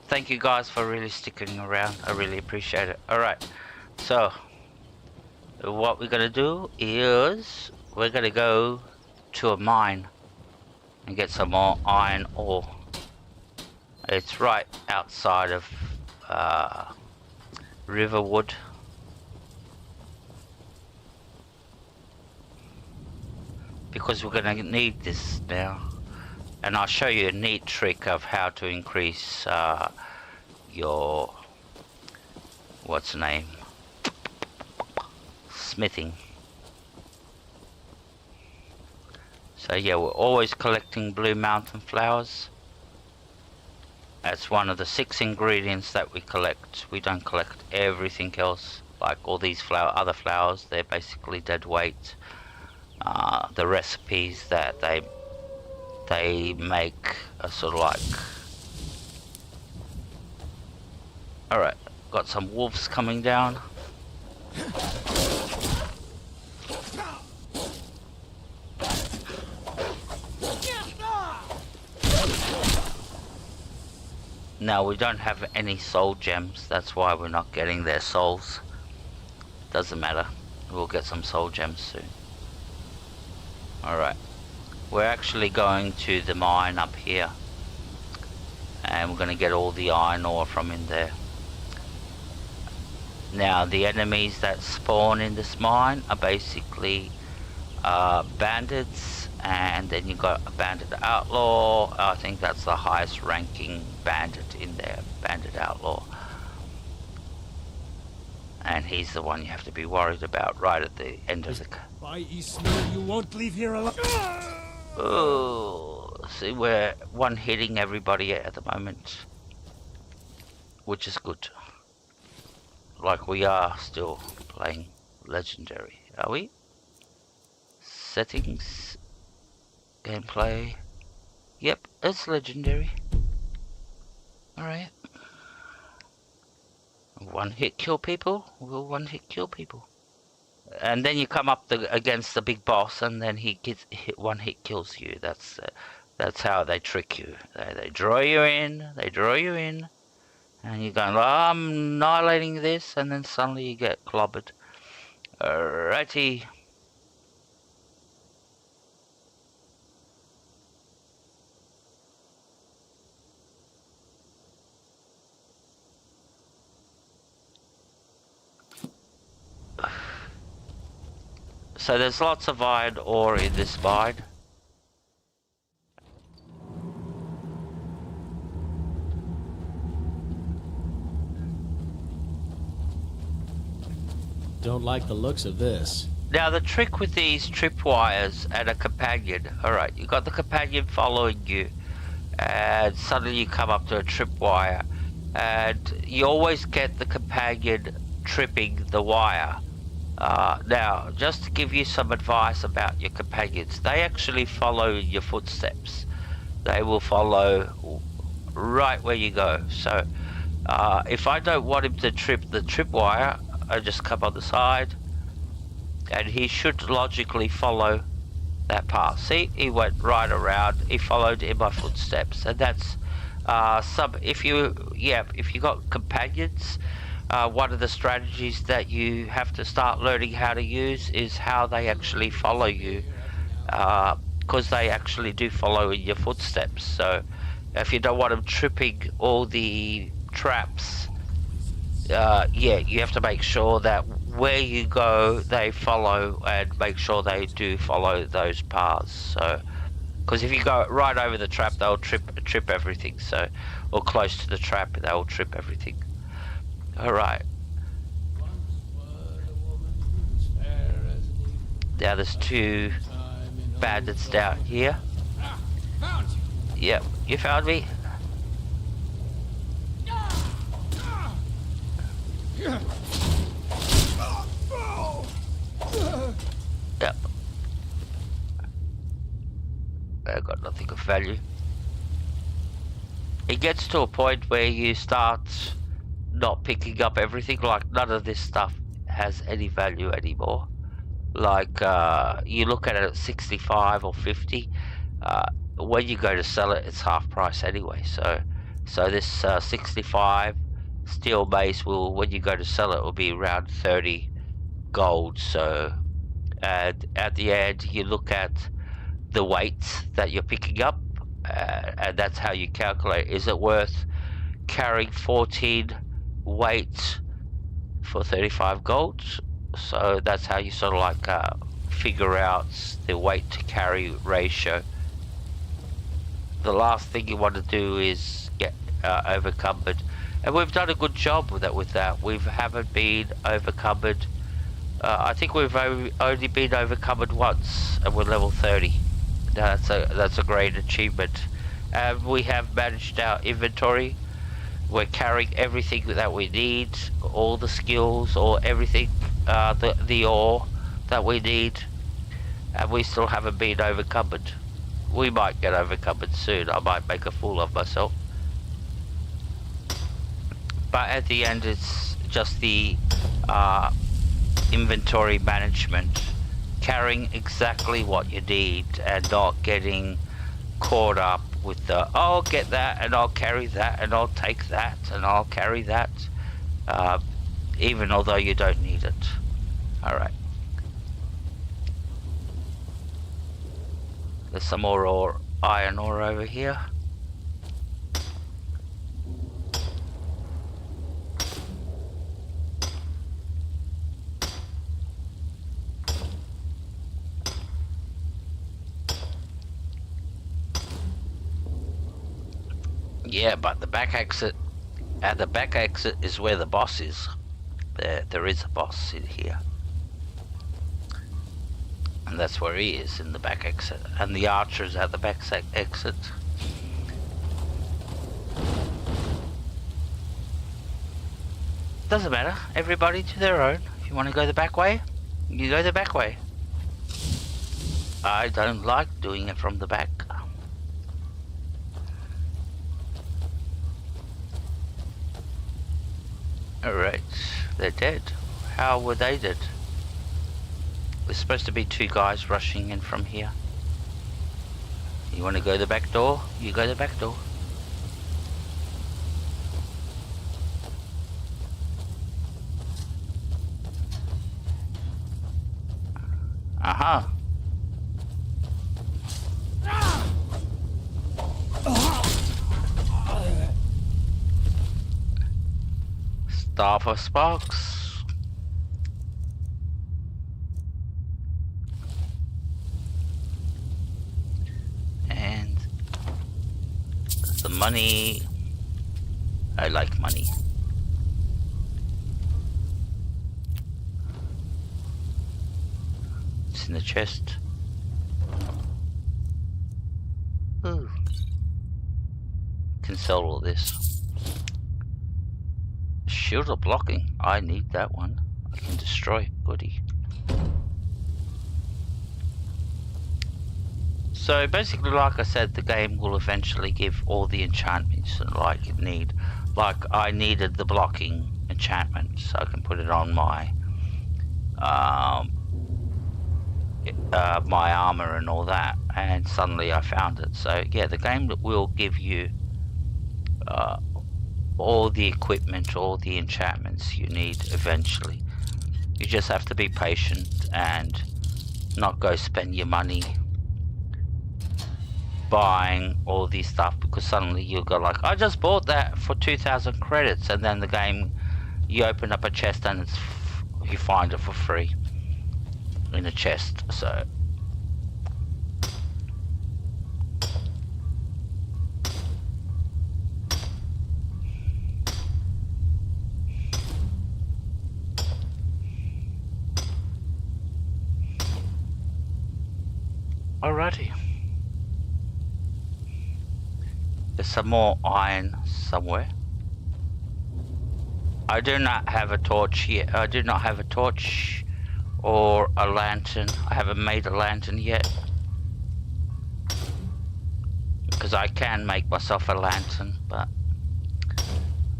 A: Thank you guys for really sticking around. I really appreciate it. Alright, so what we're gonna do is we're gonna go to a mine and get some more iron ore. It's right outside of Riverwood. Because we're gonna need this now. And I'll show you a neat trick of how to increase your, what's the name? Smithing. So yeah, we're always collecting blue mountain flowers. That's one of the 6 ingredients that we collect. We don't collect everything else. Like all these other flowers, they're basically dead weight. The recipes that they make are sort of like... Alright, got some wolves coming down. Now we don't have any soul gems, that's why we're not getting their souls. Doesn't matter, we'll get some soul gems soon. Alright, we're actually going to the mine up here. And we're going to get all the iron ore from in there. Now the enemies that spawn in this mine are basically bandits, and then you got a bandit outlaw. I think that's the highest ranking bandit in there, bandit outlaw. And he's the one you have to be worried about right at the end of the...
B: By Ismail, you won't leave here alone.
A: Oh, see, we're one-hitting everybody at the moment, which is good. Like we are still playing Legendary, are we? Settings, gameplay. Yep, it's Legendary. Alright. One-hit kill people. We'll one-hit kill people. And then you come up against the big boss, and then he gets one-hit kills you. That's how they trick you. They draw you in. They draw you in. And you're going, oh, I'm annihilating this, and then suddenly you get clobbered. Alrighty. So there's lots of iron ore in this mine.
F: Don't like the looks of this.
A: Now the trick with these tripwires and a companion, alright, you got the companion following you, and suddenly you come up to a tripwire, and you always get the companion tripping the wire. Now, just to give you some advice about your companions, they actually follow your footsteps. They will follow right where you go. So, if I don't want him to trip the tripwire, I just come on the side, and he should logically follow that path. See, he went right around. He followed in my footsteps, and that's if you got companions. One of the strategies that you have to start learning how to use is how they actually follow you, because they actually do follow in your footsteps. So if you don't want them tripping all the traps, you have to make sure that where you go they follow, and make sure they do follow those paths. So because if you go right over the trap, they'll trip everything. So, or close to the trap, they'll trip everything. Alright. Now there's 2 bandits down here. Yep, you found me. Yep. I got nothing of value. It gets to a point where you start not picking up everything, like none of this stuff has any value anymore. Like you look at it at 65 or 50, when you go to sell it, it's half price anyway. So this 65 steel base will, when you go to sell it, will be around 30 gold. So at the end, you look at the weights that you're picking up, and that's how you calculate, is it worth carrying 14 weights for 35 gold? So that's how you sort of like figure out the weight to carry ratio. The last thing you want to do is get overcumbered, and we've done a good job with that. We haven't been overcumbered. I think we've only been overcumbered once, and we're level 30. That's a great achievement. And we have managed our inventory. We're carrying everything that we need, all the skills or everything, the ore that we need, and we still haven't been overcumbered. We might get overcumbered soon. I might make a fool of myself. But at the end, it's just the inventory management, carrying exactly what you need and not getting caught up with the, oh, I'll get that and I'll carry that and I'll take that and I'll carry that, even although you don't need it. Alright. There's some more ore, iron ore over here. Yeah, but the back exit, is where the boss is. There is a boss in here. And that's where he is, in the back exit. And the archer's at the back exit. Doesn't matter, everybody to their own. If you want to go the back way, you go the back way. I don't like doing it from the back. Alright, they're dead. How were they dead? There's supposed to be two guys rushing in from here. You want to go the back door? You go the back door. Aha. Staff of Sparks. And the money. I like money. It's in the chest. Ooh. Can sell all this. Shield of blocking. I need that one. I can destroy. Goody. So basically, like I said, the game will eventually give all the enchantments that like you need. Like I needed the blocking enchantment, so I can put it on my my armor and all that, and suddenly I found it. So yeah, the game will give you all the equipment, all the enchantments you need eventually. You just have to be patient and not go spend your money buying all these stuff, because suddenly you'll go like, I just bought that for 2,000 credits, and then the game, you open up a chest and you find it for free in a chest. So alrighty. There's some more iron somewhere. I do not have a torch yet. I do not have a torch or a lantern. I haven't made a lantern yet, because I can make myself a lantern, but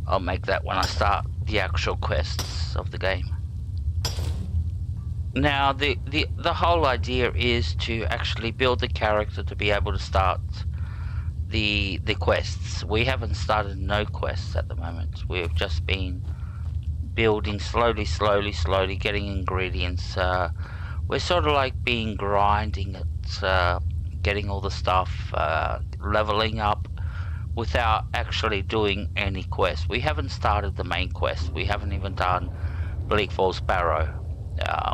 A: I'll make that when I start the actual quests of the game. Now, the whole idea is to actually build the character to be able to start the quests. We haven't started no quests at the moment. We've just been building slowly, getting ingredients. We're sort of like grinding at getting all the stuff, leveling up without actually doing any quest. We haven't started the main quest. We haven't even done Bleak Falls Barrow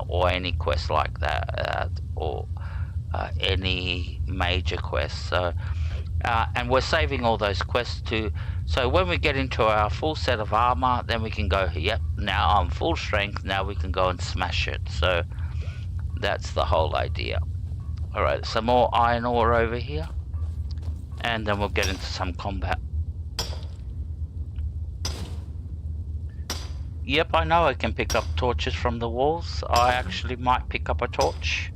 A: or any quest like that, or any major quests. So, and we're saving all those quests to, so when we get into our full set of armor, then we can go, yep, now I'm full strength, now we can go and smash it. So that's the whole idea. Alright, some more iron ore over here, and then we'll get into some combat. Yep, I know I can pick up torches from the walls. I actually might pick up a torch.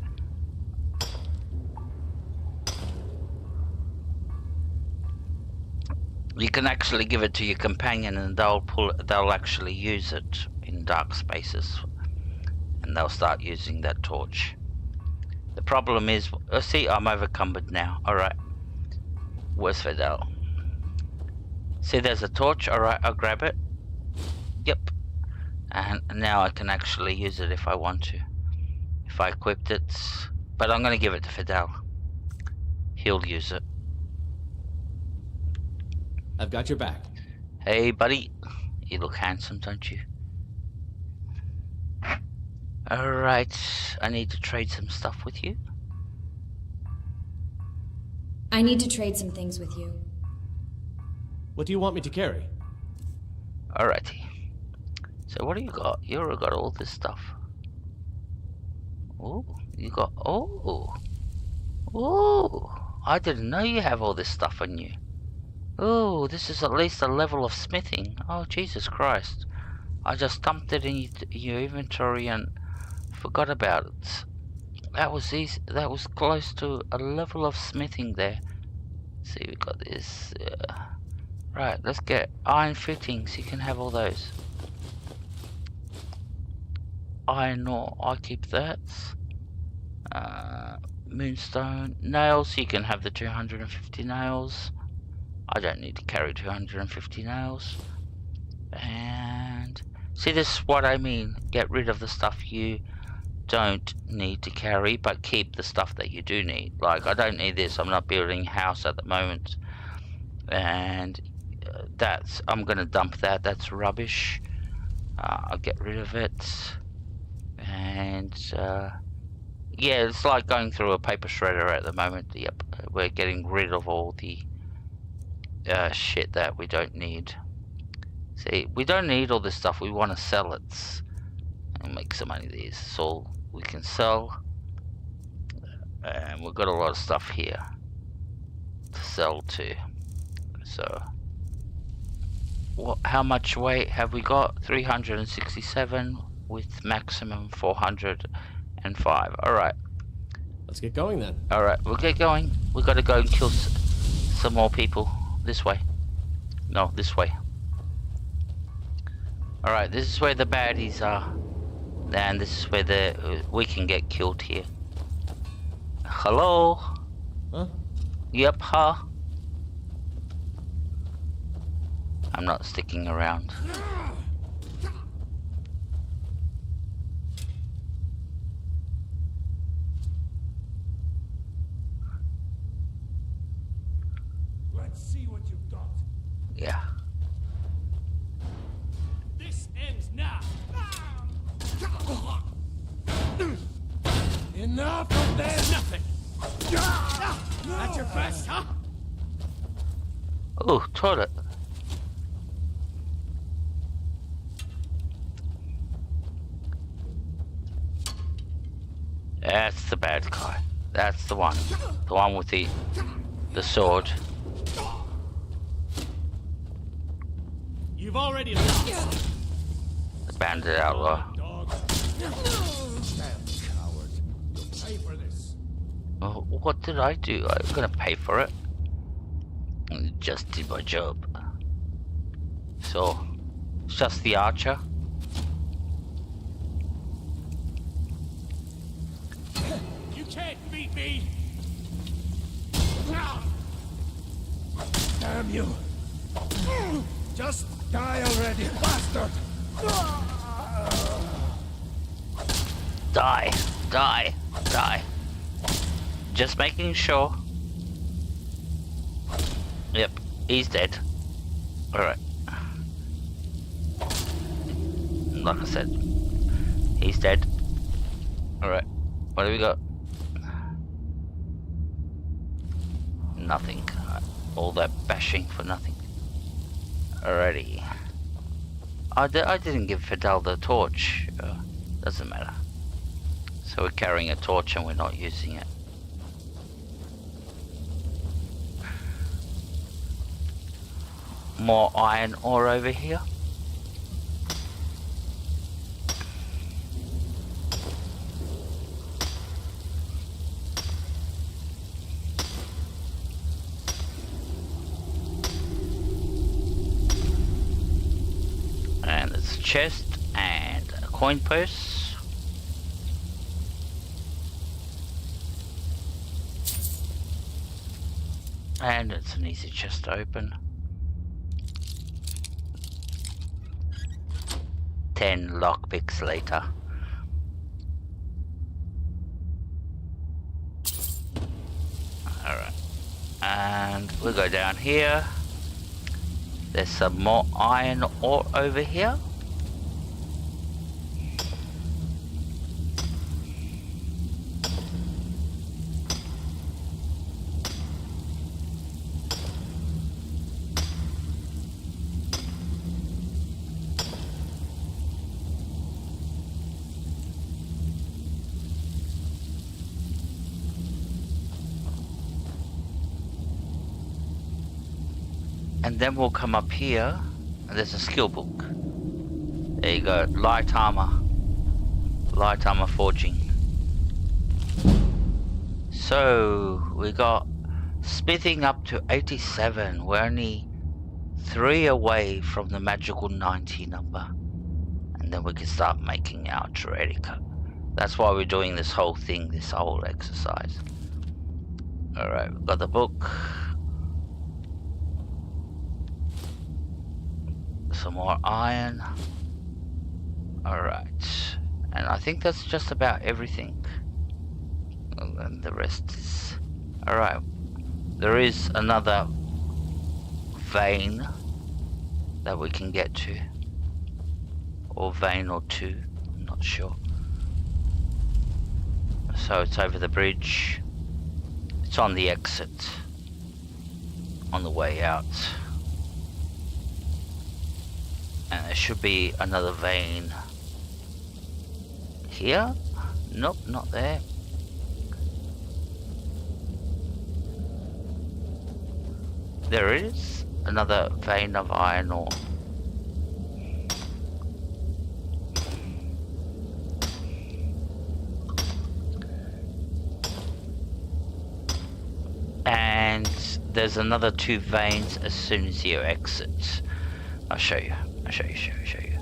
A: You can actually give it to your companion and they'll actually use it in dark spaces. And they'll start using that torch. The problem is, see, I'm overcumbered now. Alright. Where's Fidel? See, there's a torch. Alright, I'll grab it. Yep. And now I can actually use it if I want to. If I equipped it. But I'm going to give it to Fidel. He'll use it.
F: I've got your back.
A: Hey, buddy. You look handsome, don't you? Alright, I need to trade some stuff with you.
E: I need to trade some things with you.
F: What do you want me to carry?
A: Alrighty. So what do you got? You already got all this stuff. Oh, you got... Oh! Oh! I didn't know you have all this stuff on you. Oh, this is at least a level of smithing. Oh, Jesus Christ. I just dumped it in your inventory and forgot about it. That was easy. That was close to a level of smithing there. See, we got this. Right, let's get iron fittings. You can have all those. Iron ore, I keep that. Moonstone. Nails, you can have the 250 nails. I don't need to carry 250 nails. And see, this is what I mean. Get rid of the stuff you don't need to carry, but keep the stuff that you do need. Like, I don't need this. I'm not building a house at the moment. And that's, I'm gonna dump that. That's rubbish. I'll get rid of it. And yeah, it's like going through a paper shredder at the moment. Yep, we're getting rid of all the shit that we don't need. See, we don't need all this stuff. We want to sell it and make some money. This is all we can sell, and we've got a lot of stuff here to sell too. So, what? How much weight have we got? 367 with maximum 405. All right.
F: Let's get going then.
A: All right, we'll get going. We got to go and kill some more people. This way. No, this way. Alright, this is where the baddies are. And this is where we can get killed here. Hello?
F: Huh?
A: Yep, huh? I'm not sticking around.
B: Let's see what you've got.
A: Yeah.
G: This ends now.
B: Enough of this!
G: Nothing. At your best, huh?
A: Oh, toilet. That's the bad guy. That's the one. The one with the sword.
G: You've already lost.
A: The bandit outlaw.
B: Coward. You'll pay for this.
A: Oh, what did I do? I'm gonna pay for it. I just did my job. So, it's just the archer.
G: You can't beat me.
B: Damn you! Just die already, bastard!
A: Die, die, die. Just making sure. Yep, he's dead. Alright. Like I said, he's dead. Alright, what do we got? Nothing. All that bashing for nothing. Alrighty. I didn't give Fidel the torch. Doesn't matter. So we're carrying a torch and we're not using it. More iron ore over here. And there's a chest and a coin purse. And it's an easy chest to open. 10 lockpicks later. Alright. And we'll go down here. There's some more iron ore over here. And then we'll come up here, and there's a skill book. There you go, light armor forging. So we got smithing up to 87. We're only 3 away from the magical 90 number, and then we can start making our Draconic. That's why we're doing this whole thing, this whole exercise. Alright, we've got the book. Some more iron. Alright. And I think that's just about everything. And the rest is... Alright. There is another vein that we can get to. Or vein or two. I'm not sure. So it's over the bridge. It's on the exit. On the way out. And there should be another vein here. Nope, not there. There is another vein of iron ore. And there's another 2 veins as soon as you exit. I'll show you. Show you.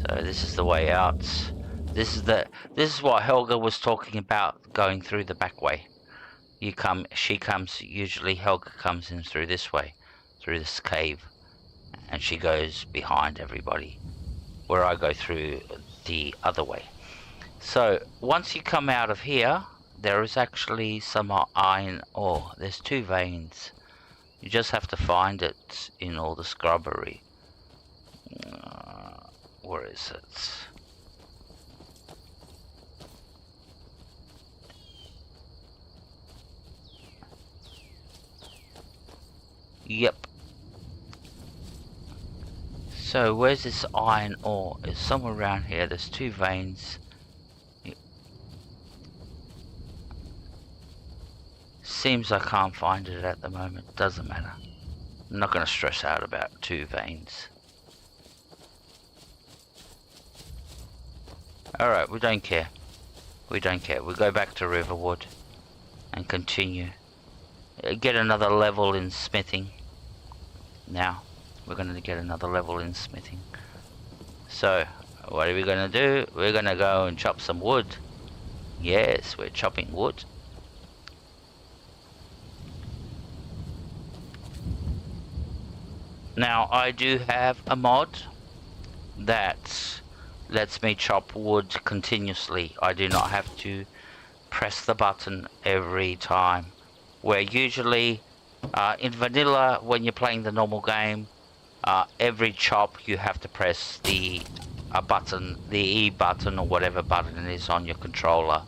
A: So this is the way out. This is what Helga was talking about, going through the back way. She comes, usually Helga comes in through this way, through this cave, and she goes behind everybody, where I go through the other way. So once you come out of here, there is actually some iron ore. There's 2 veins. You just have to find it in all the scrubbery. Where is it? Yep. So where's this iron ore? It's somewhere around here. There's 2 veins. Yep. Seems I can't find it at the moment. Doesn't matter. I'm not going to stress out about 2 veins. Alright, we don't care. We don't care. We go back to Riverwood and continue. Get another level in smithing. Now, we're going to get another level in smithing. So, what are we going to do? We're going to go and chop some wood. Yes, we're chopping wood. Now, I do have a mod that lets me chop wood continuously. I do not have to press the button every time. Where usually in vanilla, when you're playing the normal game, every chop you have to press the button, the E button or whatever button it is on your controller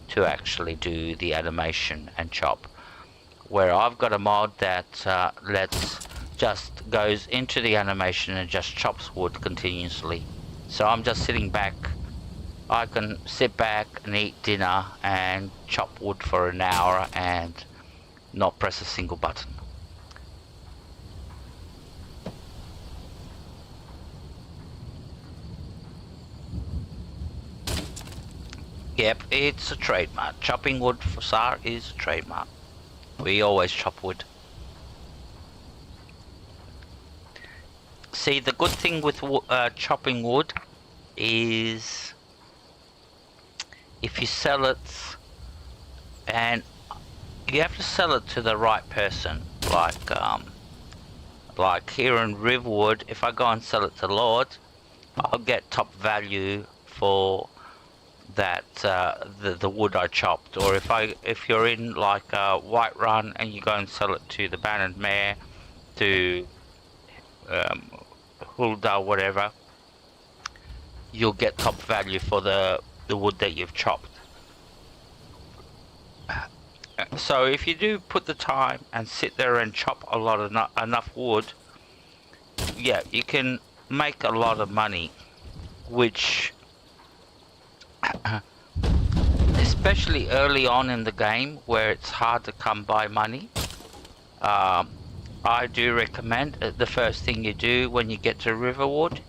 A: to actually do the animation and chop. Where I've got a mod that just goes into the animation and just chops wood continuously. So I'm just sitting back. I can sit back and eat dinner and chop wood for an hour and not press a single button. Yep, it's a trademark. Chopping wood for SAR is a trademark. We always chop wood. See, the good thing with chopping wood is if you sell it, and you have to sell it to the right person. Like here in Riverwood, if I go and sell it to Lord, I'll get top value for that the wood I chopped. Or if you're in like Whiterun and you go and sell it to the Bannered Mare, to Hulda, whatever, you'll get top value for the wood that you've chopped. So if you do put the time and sit there and chop a lot of enough wood, yeah, you can make a lot of money, which especially early on in the game where it's hard to come by money, I do recommend the first thing you do when you get to Riverwood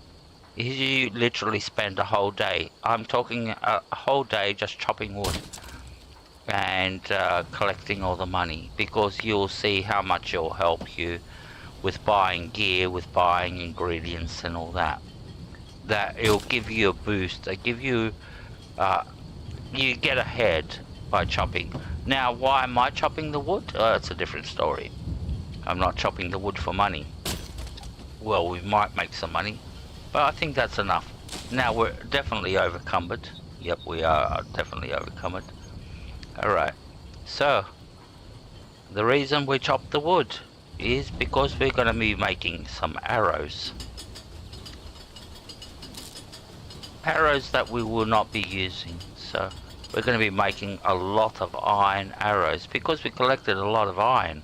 A: is you literally spend a whole day. I'm talking a whole day just chopping wood and collecting all the money, because you'll see how much it'll help you with buying gear, with buying ingredients and all that. That it'll give you a boost. They give you you get ahead by chopping. Now, why am I chopping the wood? It's a different story. I'm not chopping the wood for money. Well, we might make some money, but I think that's enough. Now, we're definitely overcumbered. Yep, we are definitely overcumbered. Alright, so the reason we chop the wood is because we're going to be making some arrows. Arrows that we will not be using. So we're going to be making a lot of iron arrows because we collected a lot of iron.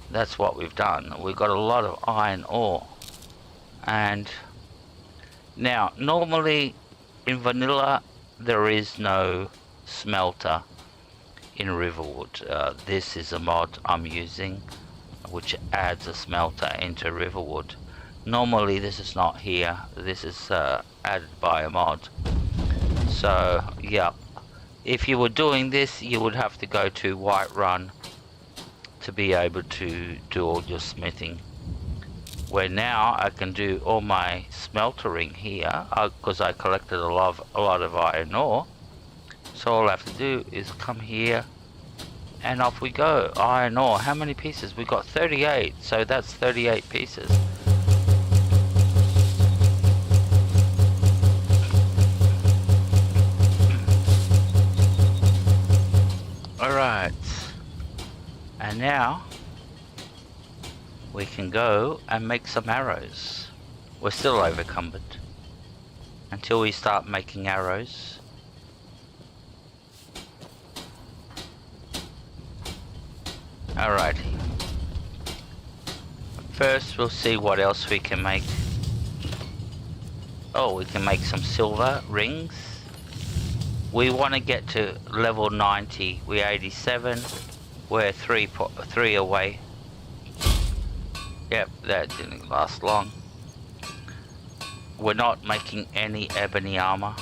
A: That's what we've done. We've got a lot of iron ore. And now, normally in vanilla there is no smelter in Riverwood. This is a mod I'm using which adds a smelter into Riverwood. Normally this is not here. This is added by a mod. So yeah, if you were doing this, you would have to go to Whiterun to be able to do all your smithing. Where now I can do all my smeltering here because I collected a lot of iron ore. So all I have to do is come here and off we go. Iron ore. How many pieces? We got 38, so that's 38 pieces. Alright, and now we can go and make some arrows. We're still overcumbered until we start making arrows. Alrighty, first we'll see what else we can make. Oh, we can make some silver rings. We want to get to level 90. We're 87. We're three away. Yep, that didn't last long. We're not making any ebony armor.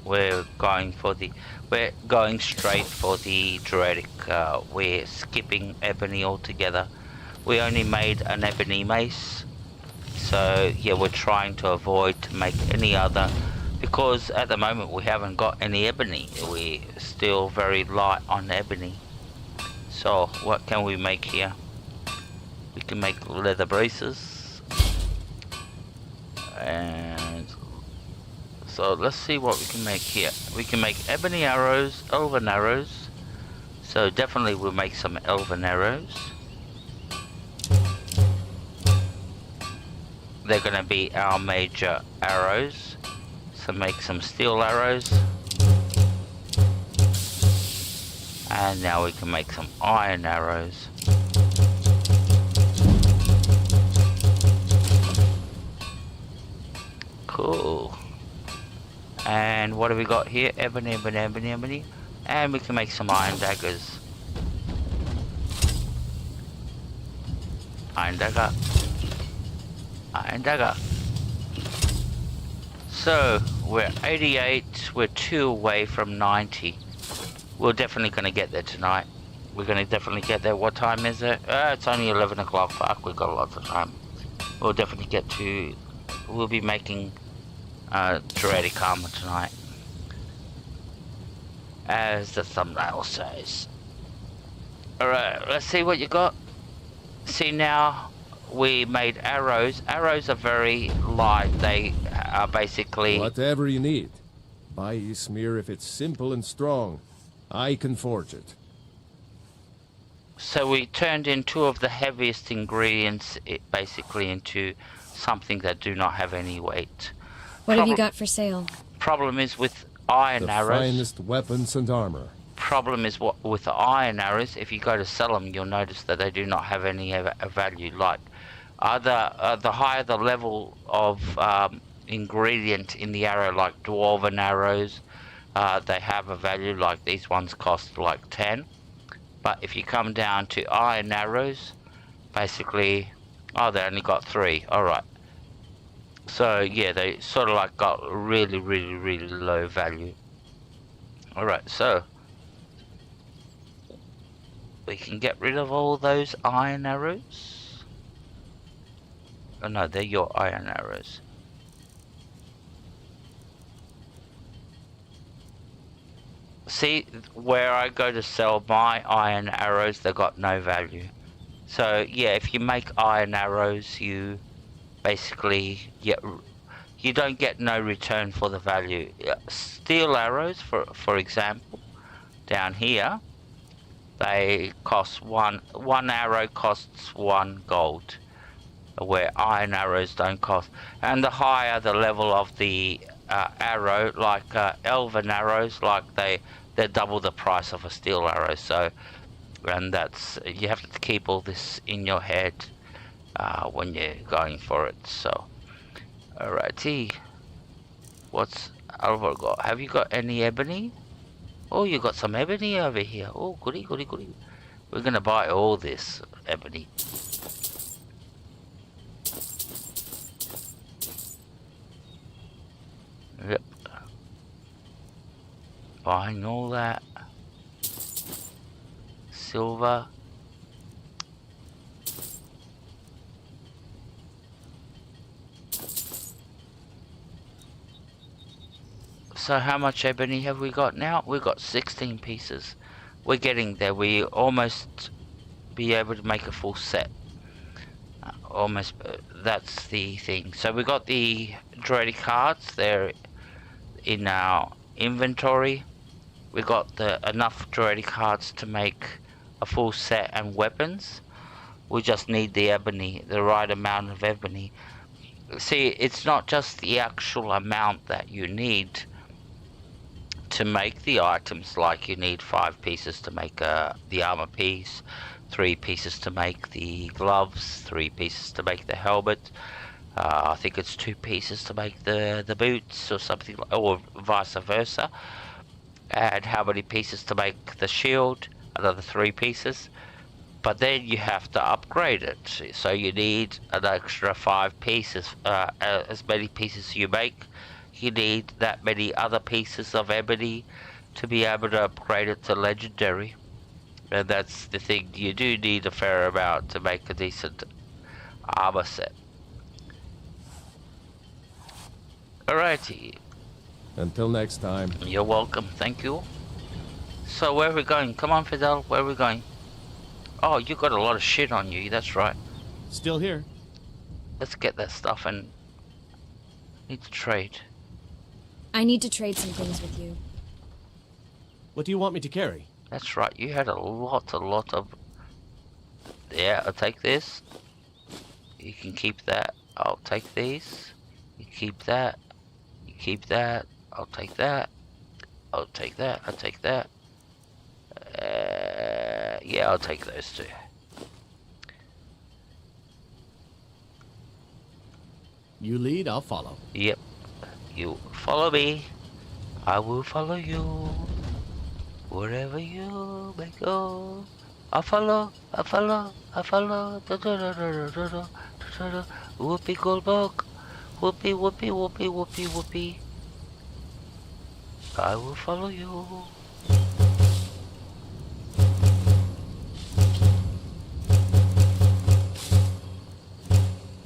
A: We're going straight for the Daedric. We're skipping ebony altogether. We only made an ebony mace. So yeah, we're trying to avoid to make any other, because at the moment we haven't got any ebony. We're still very light on ebony. So what can we make here? We can make leather braces and So let's see what we can make here. We can make ebony arrows, elven arrows. So definitely we'll make some elven arrows. They're gonna be our major arrows. So make some steel arrows. And now we can make some iron arrows. Cool. And what have we got here? Ebony, ebony, ebony, ebony. And we can make some iron daggers. Iron dagger. Iron dagger. So, we're 88. We're 2 away from 90. We're definitely going to get there tonight. We're going to definitely get there. What time is it? It's only 11 o'clock. Fuck, we've got lots of time. We'll definitely get to... We'll be making Draconic armor tonight. As the thumbnail says. Alright, let's see what you got. See now, we made arrows. Arrows are very light. They are basically...
B: Whatever you need. Buy Ysmir if it's simple and strong. I can forge it.
A: So we turned in 2 of the heaviest ingredients basically into something that do not have any weight.
E: What have you got for sale?
A: Problem is with iron arrows.
B: The finest weapons and armor.
A: Problem is with the iron arrows, if you go to sell them, you'll notice that they do not have any value. Like the higher the level of ingredient in the arrow, like dwarven arrows, they have a value. Like these ones cost like 10. But if you come down to iron arrows, basically, oh, they only got 3. All right. So yeah, they sort of like got really, really, really low value. All right, so we can get rid of all those iron arrows. Oh no, they're your iron arrows. See, where I go to sell my iron arrows, they got no value. So yeah, if you make iron arrows, you basically you don't get no return for the value. Steel arrows, for example, down here, they cost one arrow costs 1 gold, where iron arrows don't cost. And the higher the level of the arrow, like elven arrows, like they're double the price of a steel arrow. So, and that's, you have to keep all this in your head when you're going for it. So, alrighty, what's Alvar got? Have you got any ebony? Oh, you got some ebony over here. Oh, goody, goody, goody. We're gonna buy all this ebony. Yep. Buying all that. Silver. So how much ebony have we got now? We've got 16 pieces. We're getting there. We almost be able to make a full set. Almost, that's the thing. So we got the Draconic cards. They're in our inventory. We got enough Draconic cards to make a full set and weapons. We just need the ebony, the right amount of ebony. See, it's not just the actual amount that you need to make the items. Like you need 5 pieces to make the armor piece, 3 pieces to make the gloves, 3 pieces to make the helmet. I think it's 2 pieces to make the boots or something, or vice versa. And how many pieces to make the shield? Another 3 pieces. But then you have to upgrade it, so you need an extra 5 pieces. As many pieces you make, you need that many other pieces of ebony to be able to upgrade it to legendary. And that's the thing, you do need a fair amount to make a decent armor set. Alrighty.
B: Until next time.
A: You're welcome, thank you. So where are we going? Come on, Fidel, where are we going? Oh, you got a lot of shit on you, that's right.
F: Still here.
A: Let's get that stuff and need to trade.
E: I need to trade some things with you.
F: What do you want me to carry?
A: That's right, you had a lot of... Yeah, I'll take this. You can keep that. I'll take these. You keep that. You keep that. I'll take that. I'll take that. I'll take that. Yeah, I'll take those two.
F: You lead, I'll follow.
A: Yep. You follow me. I will follow you. Wherever you may go. I follow. I follow. I follow. Whoopee Goldberg. Whoopee, whoopee, whoopee, whoopee, whoopee. I will follow you.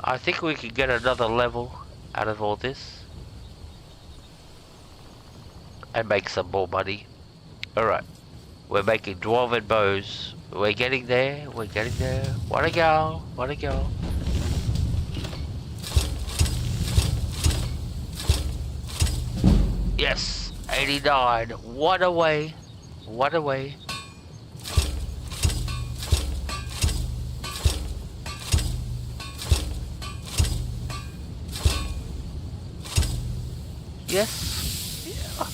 A: I think we can get another level out of all this. And make some more money. Alright. We're making dwarven bows. We're getting there. We're getting there. Wanna go. Wanna go. Yes. 89. What away. What away. Yes. Yeah.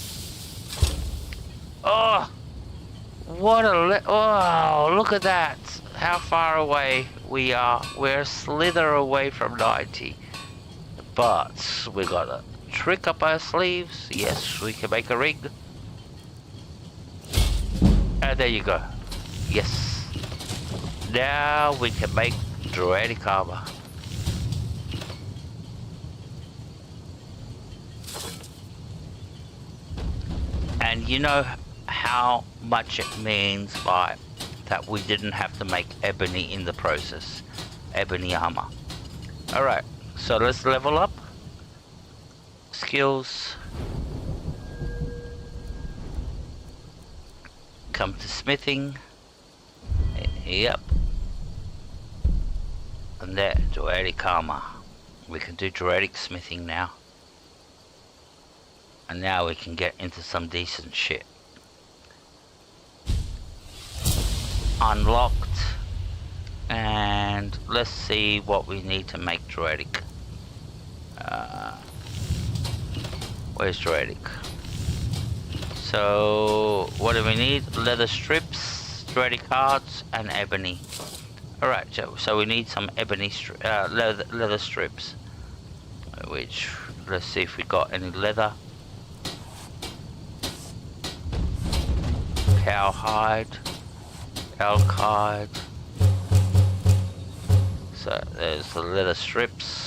A: Oh. What a oh, look at that. How far away we are. We're a slither away from 90. But we got a trick up our sleeves. Yes, we can make a ring. And there you go. Yes. Now we can make Draconic armor. And you know how much it means by that we didn't have to make ebony in the process. Ebony armor. Alright, so let's level up. Skills. Come to smithing. Yep. And there, Draconic armor. We can do Draconic smithing now. And now we can get into some decent shit. Unlocked. And let's see what we need to make Draconic. Where's Draconic? So what do we need? Leather strips, Draconic cards, and ebony. Alright, so we need some ebony leather strips. Which, let's see if we got any leather. Cowhide, elk hide. So there's the leather strips.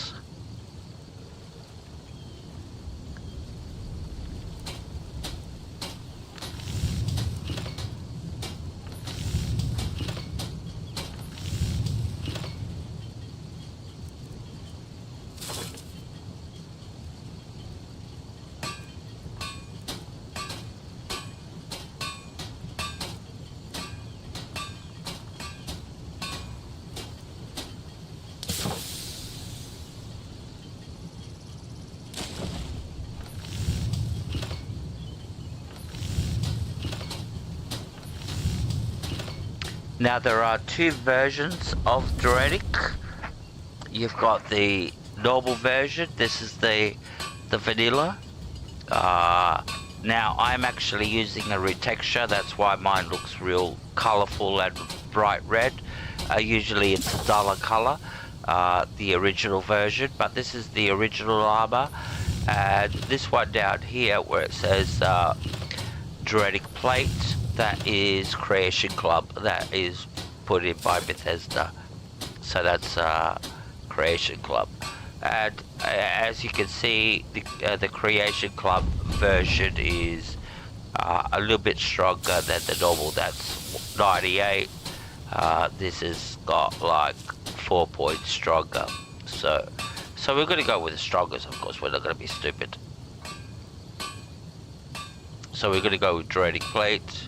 A: Now there are two versions of Daedric. You've got the normal version. This is the vanilla. Now I'm actually using a retexture. That's why mine looks real colourful and bright red. Usually it's a duller colour, the original version. But this is the original armour. And this one down here where it says Daedric plate. That is Creation Club. That is put in by Bethesda. So that's Creation Club. And as you can see, the Creation Club version is a little bit stronger than the normal. That's 98. This has got like 4 points stronger. So we're going to go with the strongest, of course. We're not going to be stupid. So we're going to go with Daedric plate.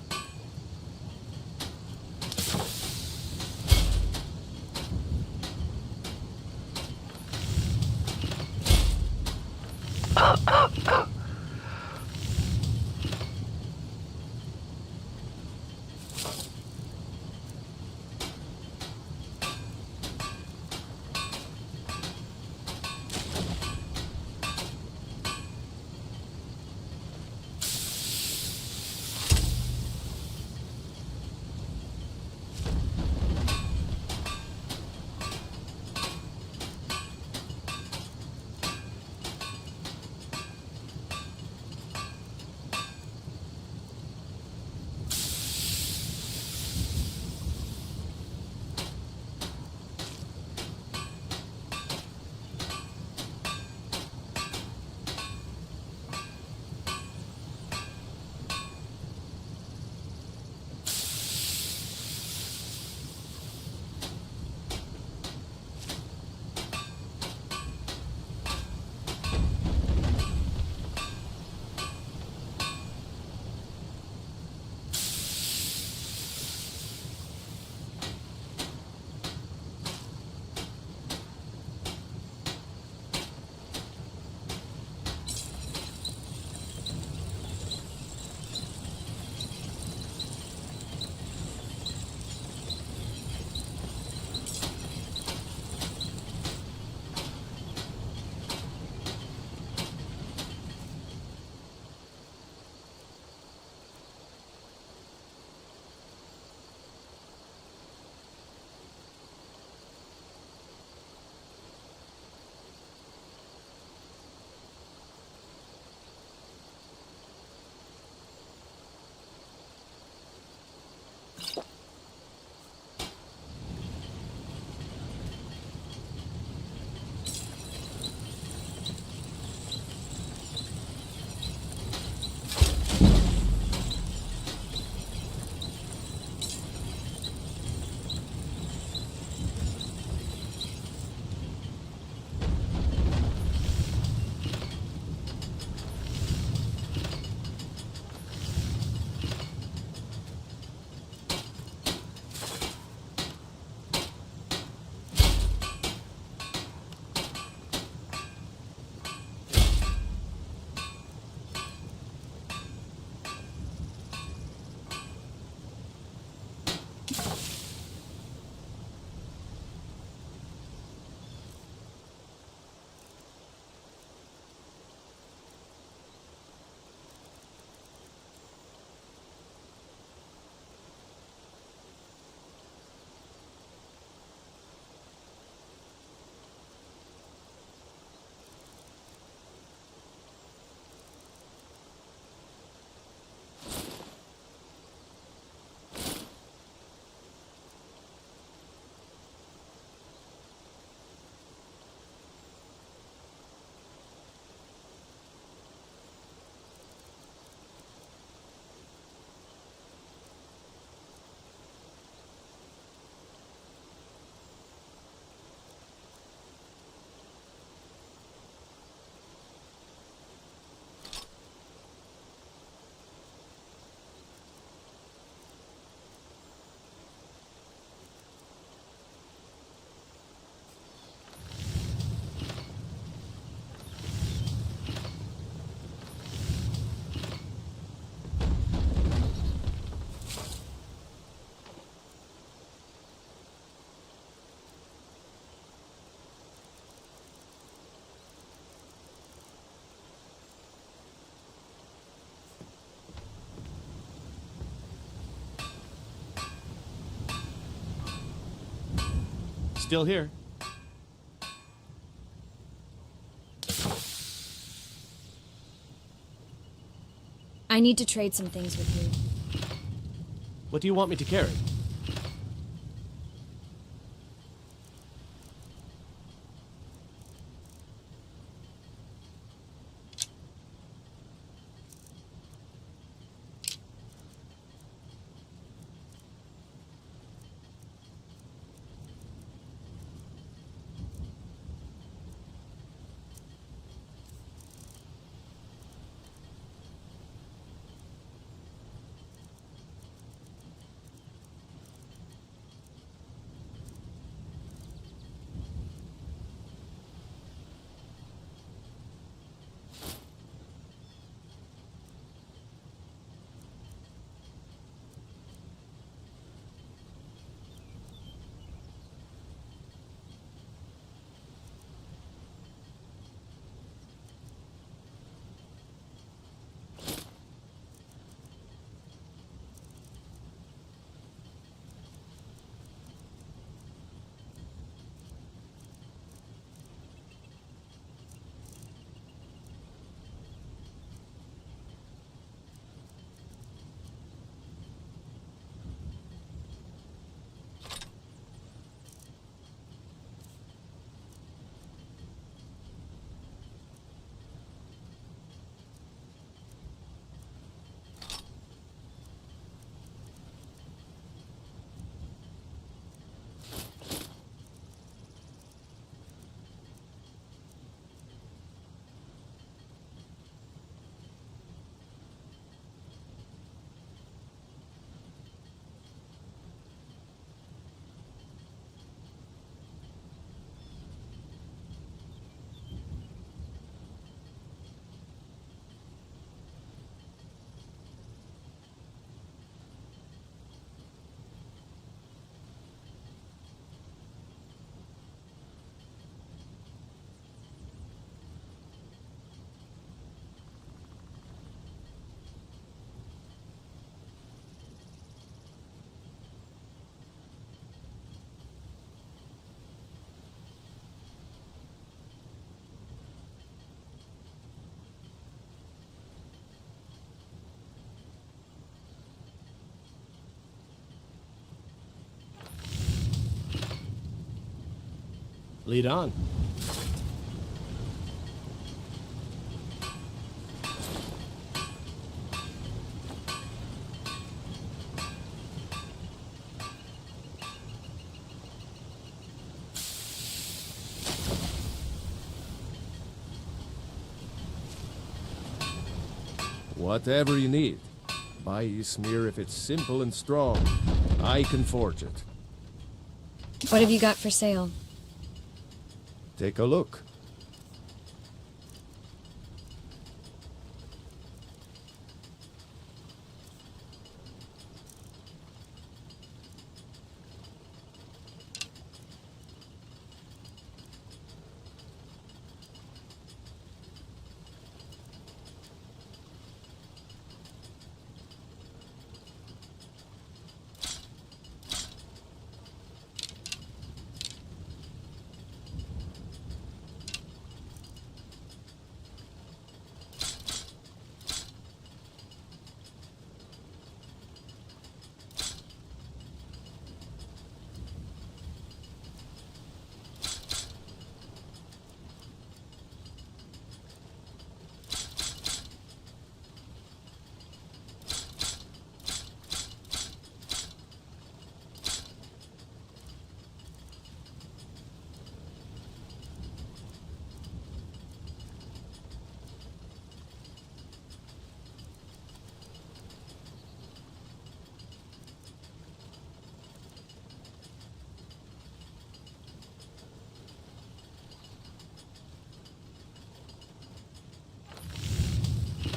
F: Still here.
E: I need to trade some things with you.
F: What do you want me to carry? Lead on.
B: Whatever you need. Buy Ysmir if it's simple and strong. I can forge it.
E: What have you got for sale?
B: Take a look.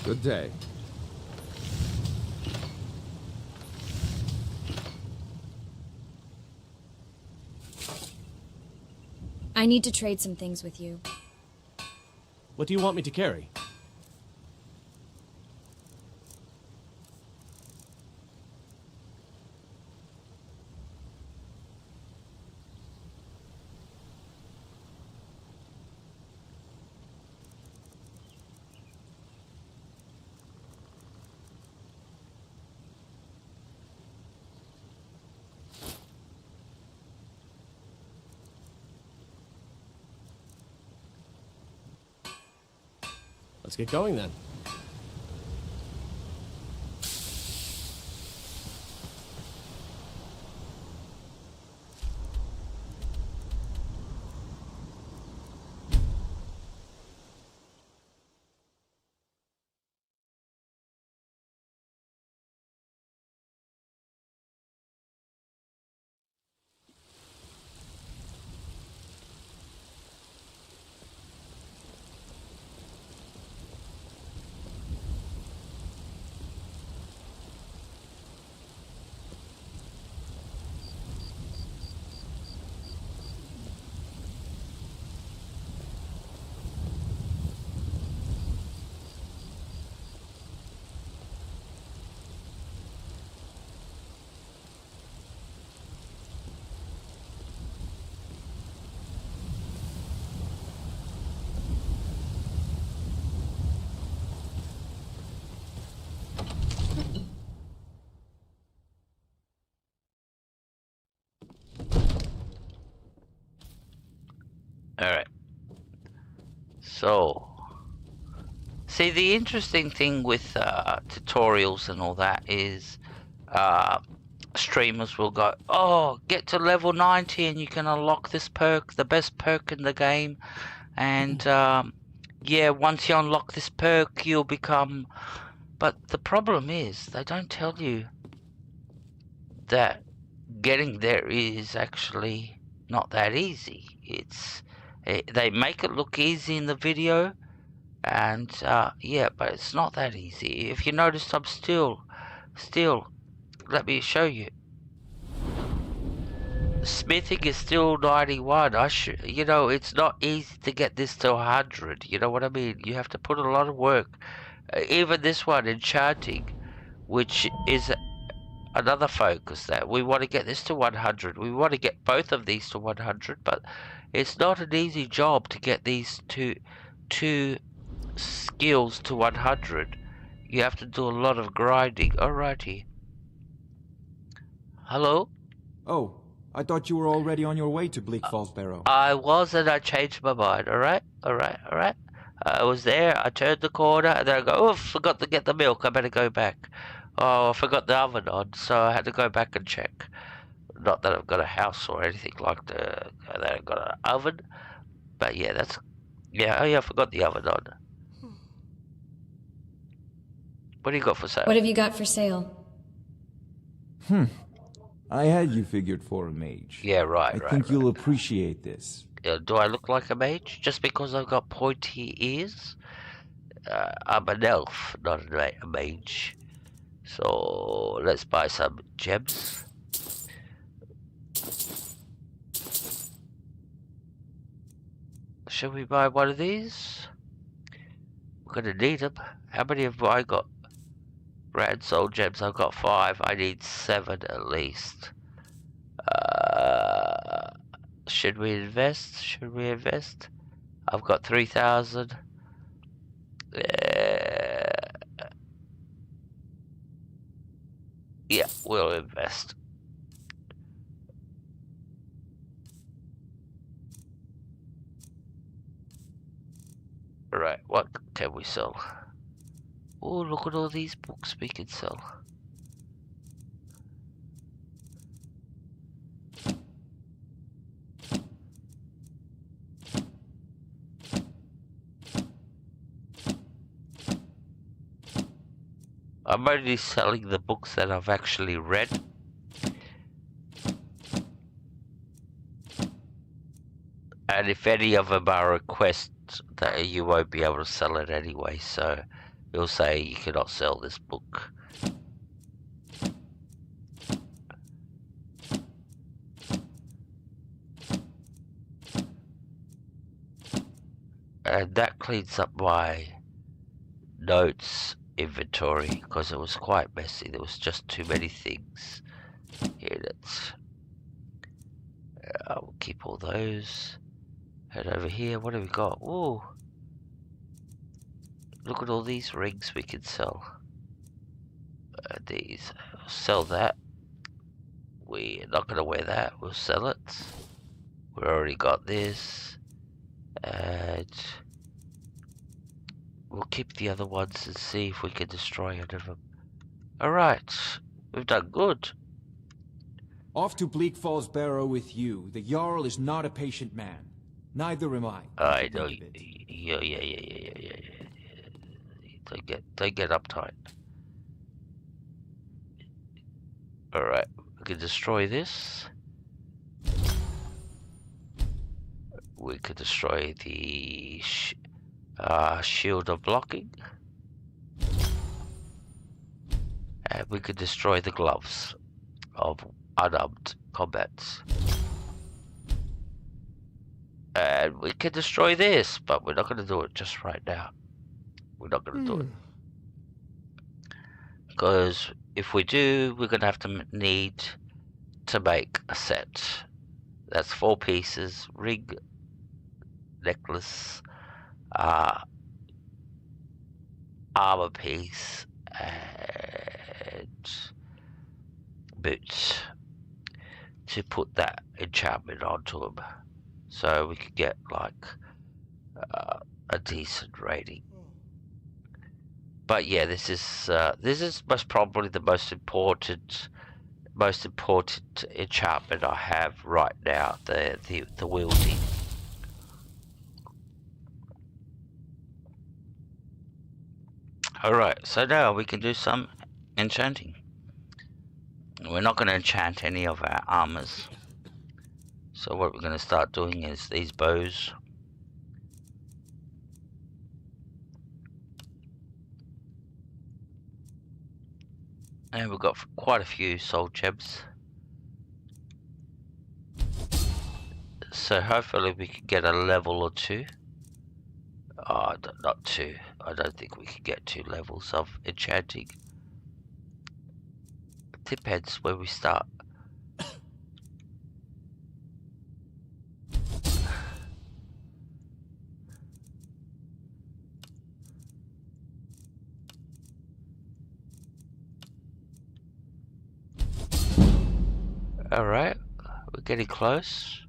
B: Good day.
E: I need to trade some things with you.
F: What do you want me to carry? Let's get going then.
A: Alright. So, see, the interesting thing with tutorials and all that is streamers will go, oh, get to level 90 and you can unlock this perk, the best perk in the game. And yeah, once you unlock this perk, you'll become... But the problem is, they don't tell you that getting there is actually not that easy. They make it look easy in the video, and yeah, but it's not that easy. If you notice, I'm still, let me show you. Smithing is still 91. You know, it's not easy to get this to 100. You know what I mean? You have to put a lot of work. Even this one, enchanting, which is another focus that we want to get this to 100. We want to get both of these to 100, but it's not an easy job to get these two skills to 100. You have to do a lot of grinding. Alrighty. Hello?
P: Oh, I thought you were already on your way to Bleak Falls Barrow.
A: I was, and I changed my mind. Alright. I was there, I turned the corner, and then I go, oh, I forgot to get the milk, I better go back. Oh, I forgot the oven on, so I had to go back and check. Not that I've got a house or anything like that I've got an oven. But yeah, oh yeah, I forgot the oven on. What do you got for sale?
E: What have you got for sale?
P: I had you figured for a mage.
A: Yeah, right.
P: I think you'll appreciate this.
A: Do I look like a mage? Just because I've got pointy ears? I'm an elf, not a mage. So, let's buy some gems. Should we buy one of these? We're gonna need them. How many have I got? Rad soul gems, I've got 5. I need 7 at least. Should we invest? I've got 3,000. Yeah, we'll invest. Right, what can we sell? Oh, look at all these books we can sell. I'm only selling the books that I've actually read. And if any of them are requests, that you won't be able to sell it anyway, so you'll say you cannot sell this book. And that cleans up my notes inventory, because it was quite messy. There was just too many things in it. I'll keep all those. And over here, what have we got? Ooh, look at all these rings we can sell. These, sell that. We're not going to wear that. We'll sell it. We already got this. And we'll keep the other ones and see if we can destroy any of them. Alright, we've done good.
P: Off to Bleak Falls Barrow with you. The Jarl is not a patient man. Neither am I.
A: I know. Yeah. Don't get uptight. Alright, we can destroy this. We could destroy the shield of blocking. And we could destroy the gloves of unarmed combats. And we could destroy this, but we're not going to do it just right now. We're not going to do it. Because if we do, we're going to have to need to make a set. That's 4 pieces, ring, necklace, armor piece, and boots to put that enchantment onto them, so we could get like a decent rating. But yeah, this is most probably the most important enchantment I have right now. The wielding. Alright, so now we can do some enchanting. We're not going to enchant any of our armors. So what we're going to start doing is these bows. And we've got quite a few soul gems. So hopefully we can get a level or 2. Oh, not 2. I don't think we can get 2 levels of enchanting. It depends where we start. Alright, we're getting close.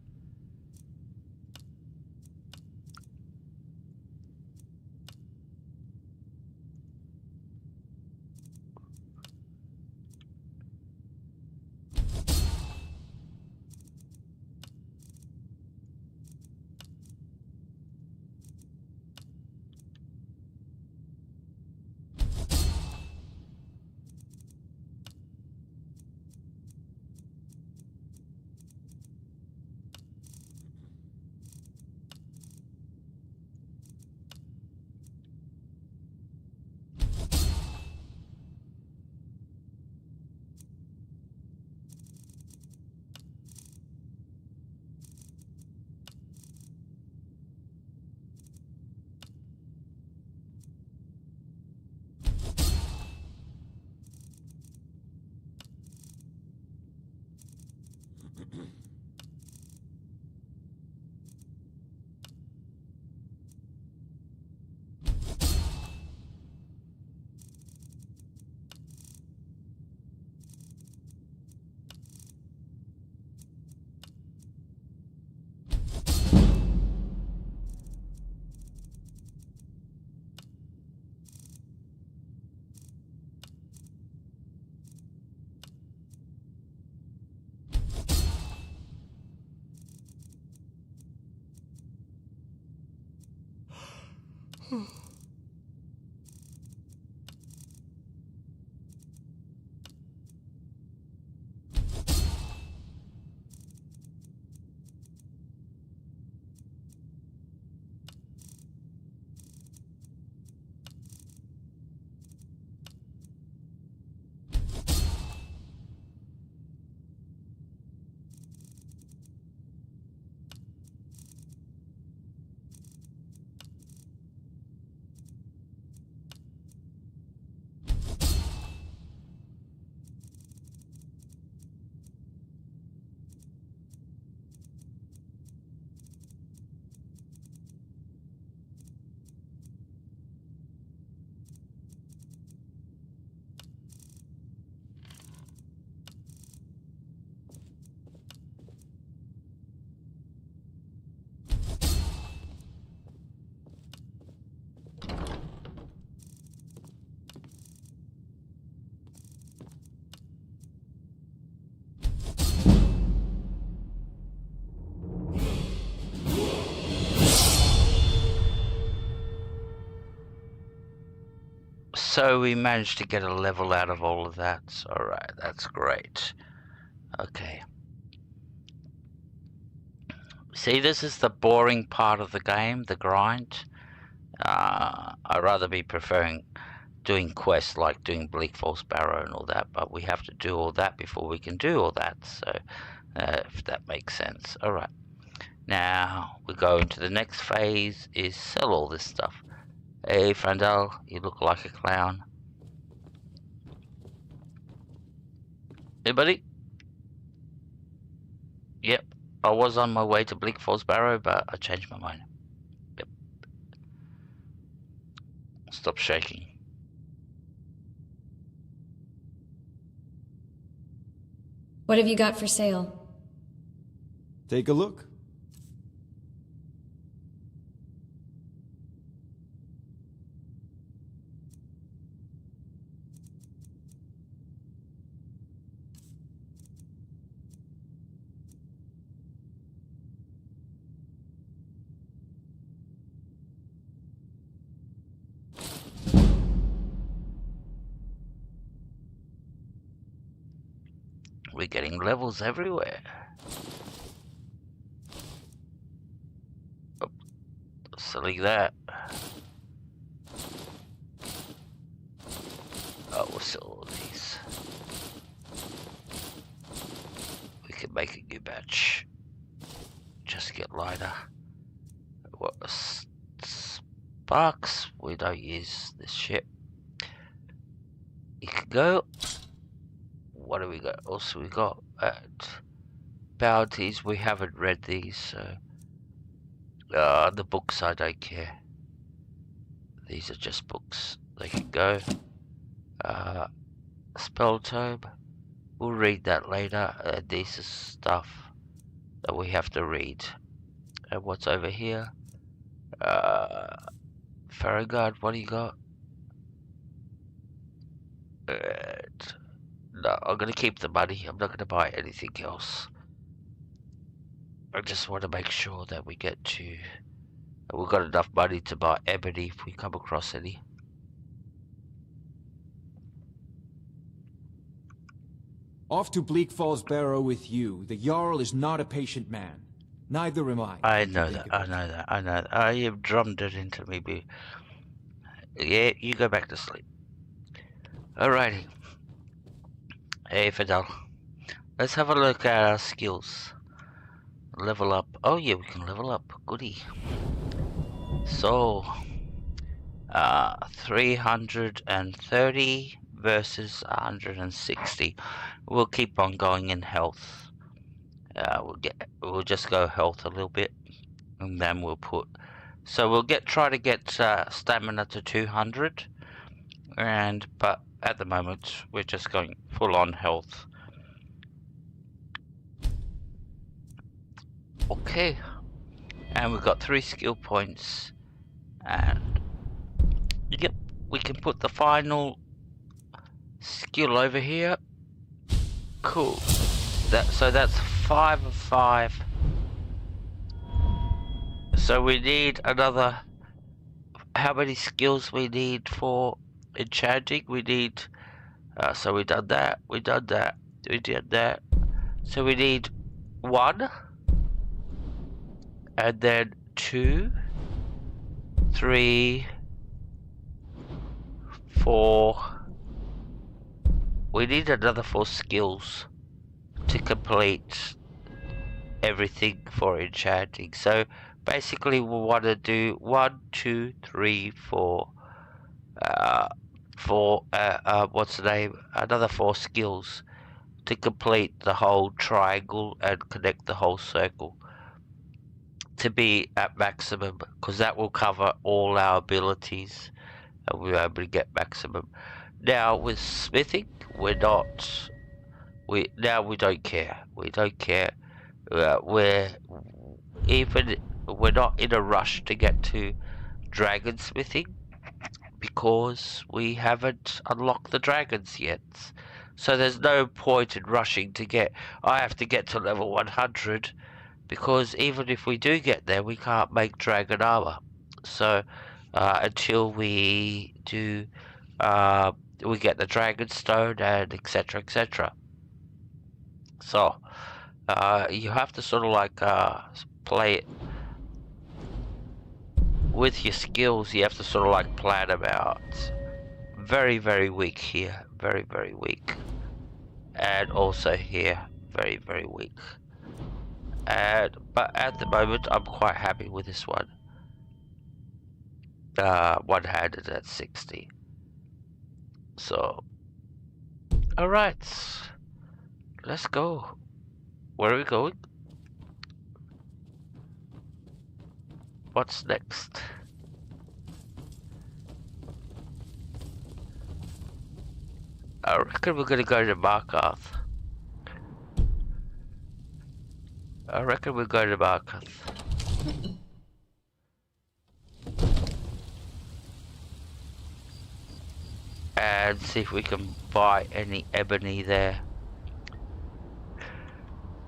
A: So we managed to get a level out of all of that. Alright, that's great. Okay. See, this is the boring part of the game, the grind. I'd rather be preferring doing quests like doing Bleak Falls Barrow and all that, but we have to do all that before we can do all that, so if that makes sense. Alright, now we go into the next phase, is sell all this stuff. Hey Frandel, you look like a clown. Hey buddy? Yep, I was on my way to Bleak Falls Barrow, but I changed my mind. Yep. Stop shaking.
E: What have you got for sale?
P: Take a look.
A: We're getting levels everywhere. Oh, silly that. Oh, we'll sell all these. We can make a new batch. Just get lighter. What sparks? We don't use this shit. You can go. What do we got? Also, we got bounties. We haven't read these, so the books I don't care. These are just books. They can go. Spell tome. We'll read that later. This is stuff that we have to read. And what's over here? Farragut, what do you got? No, I'm going to keep the money. I'm not going to buy anything else. I just want to make sure that we get to... We've got enough money to buy ebony if we come across any.
P: Off to Bleak Falls Barrow with you. The Jarl is not a patient man. Neither am I.
A: I know that. I know that. You've drummed it into me. Yeah, you go back to sleep. Alrighty. Hey Fidel, let's have a look at our skills. Level up. Oh yeah, we can level up. Goody. So, 330 versus 160. We'll keep on going in health. We'll just go health a little bit, and then we'll put. So we'll try to get stamina to 200, but at the moment we're just going full on health. Okay, and we've got 3 skill points, and yep, we can put the final skill over here. Cool. So that's 5 of 5. So we need another. How many skills we need for enchanting? We need. So we done that. We did that. So we need 1, and then 2, 3, 4. We need another 4 skills to complete everything for enchanting. So basically we want to do 1, 2, 3, 4 what's the name? Another 4 skills to complete the whole triangle and connect the whole circle to be at maximum, because that will cover all our abilities and we're able to get maximum. Now with smithing, we don't care. We're not in a rush to get to dragon smithing because we haven't unlocked the dragons yet. So there's no point in rushing to get. I have to get to level 100 because even if we do get there, we can't make dragon armor. So until we do we get the Dragon Stone and etc. etc. So you have to sort of like play it with your skills. You have to sort of like plan them out. Very, very weak here. Very, very weak. And also here, very, very weak. But at the moment, I'm quite happy with this one. One-handed at 60. So, alright. Let's go. Where are we going? What's next? I reckon we're gonna go to Markarth. And see if we can buy any ebony there.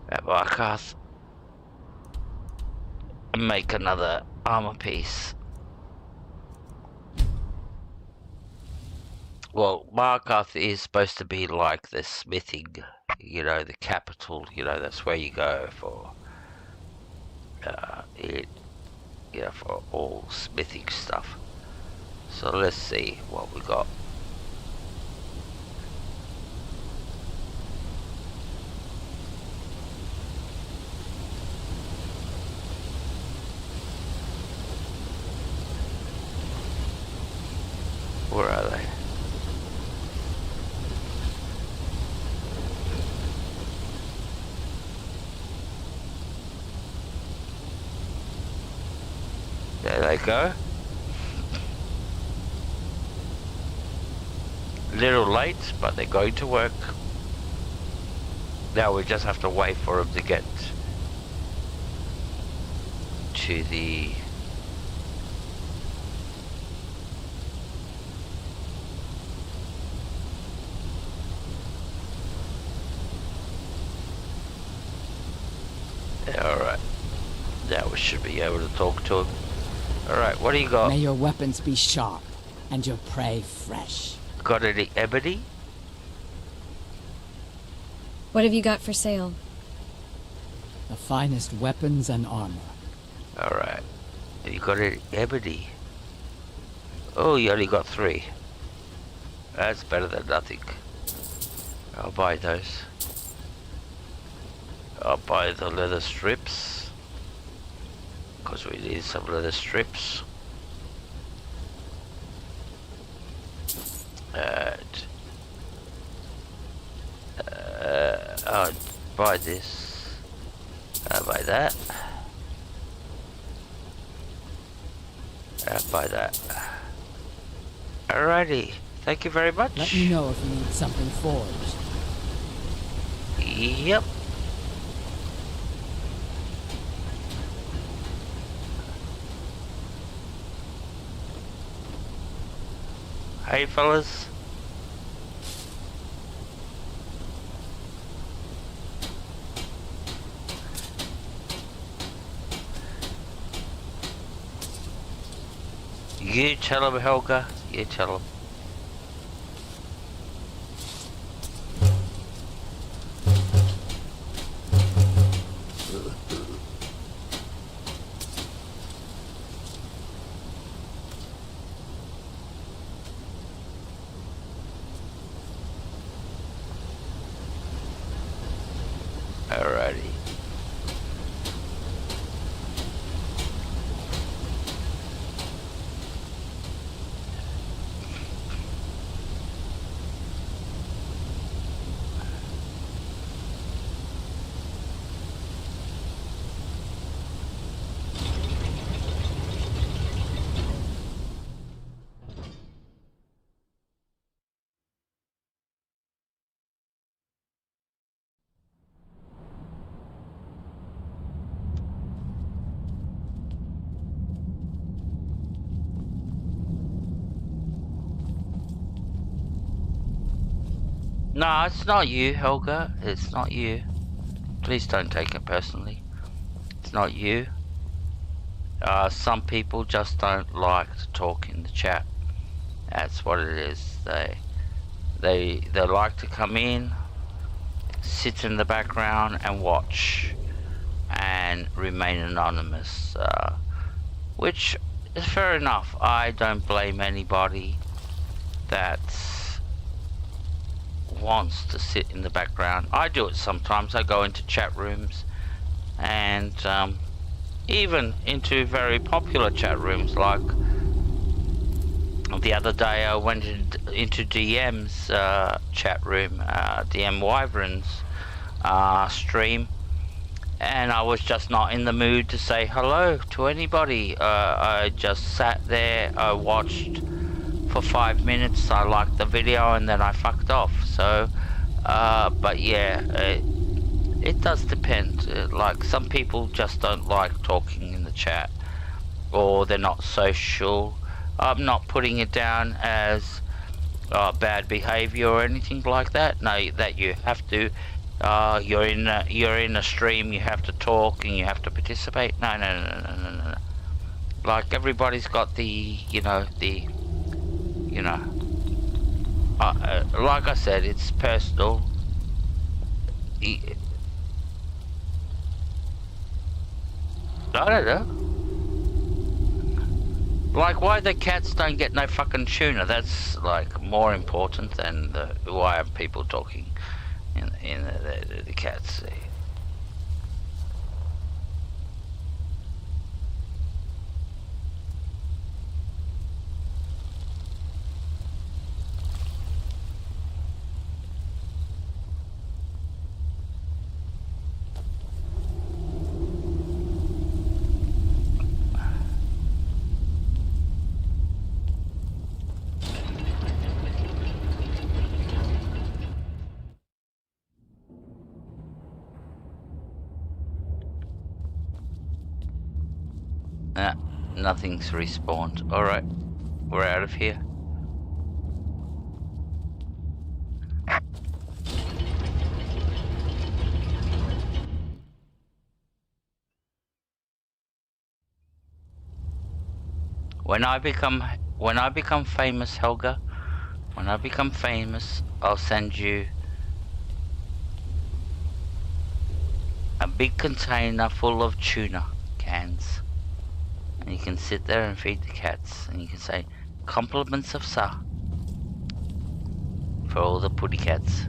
A: At Markarth. And make another armor piece. Well, Markarth is supposed to be like the smithing, you know, the capital, you know, that's where you go for, for all smithing stuff. So let's see what we got. Where are they? There they go. Little late, but they're going to work. Now we just have to wait for them to get to the alright. Now we should be able to talk to him. Alright, what do you got?
K: May your weapons be sharp and your prey fresh.
A: Got any ebony?
E: What have you got for sale?
K: The finest weapons and armor.
A: Alright. Have you got any ebony? Oh, you only got 3. That's better than nothing. I'll buy those. I'll buy the leather strips. Because we need some leather strips. And I'll buy this. I'll buy that. I'll buy that. Alrighty. Thank you very much.
K: Let me know if you need something forged.
A: Yep. Hey fellas. You tell him, Helga. You tell him. Alrighty. No, it's not you, Helga. It's not you. Please don't take it personally. It's not you. Some people just don't like to talk in the chat. That's what it is. They like to come in, sit in the background and watch and remain anonymous, which is fair enough. I don't blame anybody that wants to sit in the background. I do it sometimes. I go into chat rooms and even into very popular chat rooms. Like the other day I went into DM's chat room, DM Wyvern's stream, and I was just not in the mood to say hello to anybody. I just sat there, I watched for 5 minutes, I liked the video, and then I fucked off. So but yeah, it does depend. Like, some people just don't like talking in the chat, or they're not social. I'm not putting it down as bad behavior or anything like that. No, that you have to, you're in a stream, you have to talk and you have to participate. No. Like, everybody's got the, like I said, it's personal. I don't know. Like, why the cats don't get no fucking tuna? That's like more important than why are people talking in the cats. Nothing's respawned. Alright, we're out of here. When I become famous, Helga, when I become famous, I'll send you a big container full of tuna cans. And you can sit there and feed the cats, and you can say, compliments of Sir, for all the putty cats.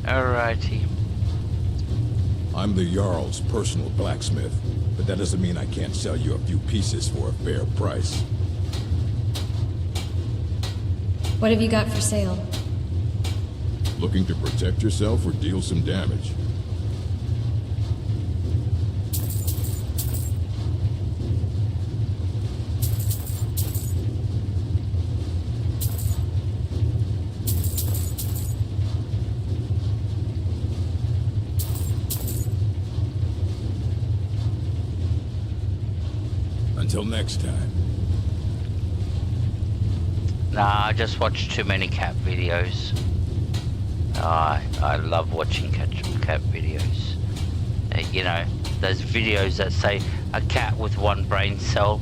A: Alrighty.
Q: I'm the Jarl's personal blacksmith, but that doesn't mean I can't sell you a few pieces for a fair price.
E: What have you got for sale?
Q: Looking to protect yourself or deal some damage? Until next time.
A: Nah, I just watch too many cat videos. I love watching cat videos. You know, those videos that say a cat with one brain cell,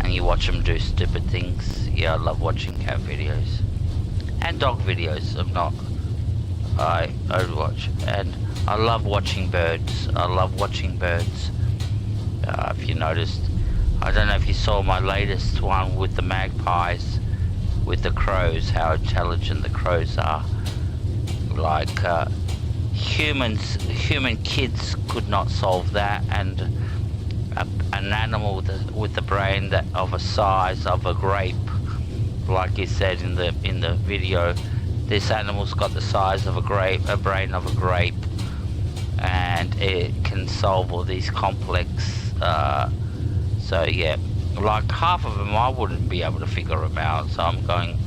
A: and you watch them do stupid things. Yeah, I love watching cat videos. And dog videos. I watch. And I love watching birds. I love watching birds. If you noticed, I don't know if you saw my latest one with the magpies, with the crows, how intelligent the crows are. Like, human kids could not solve that, and an animal with the brain of a size of a grape, like you said in the video, this animal's got the size of a grape, a brain of a grape, and it can solve all these complex. So yeah, like half of them I wouldn't be able to figure them out, so I'm going.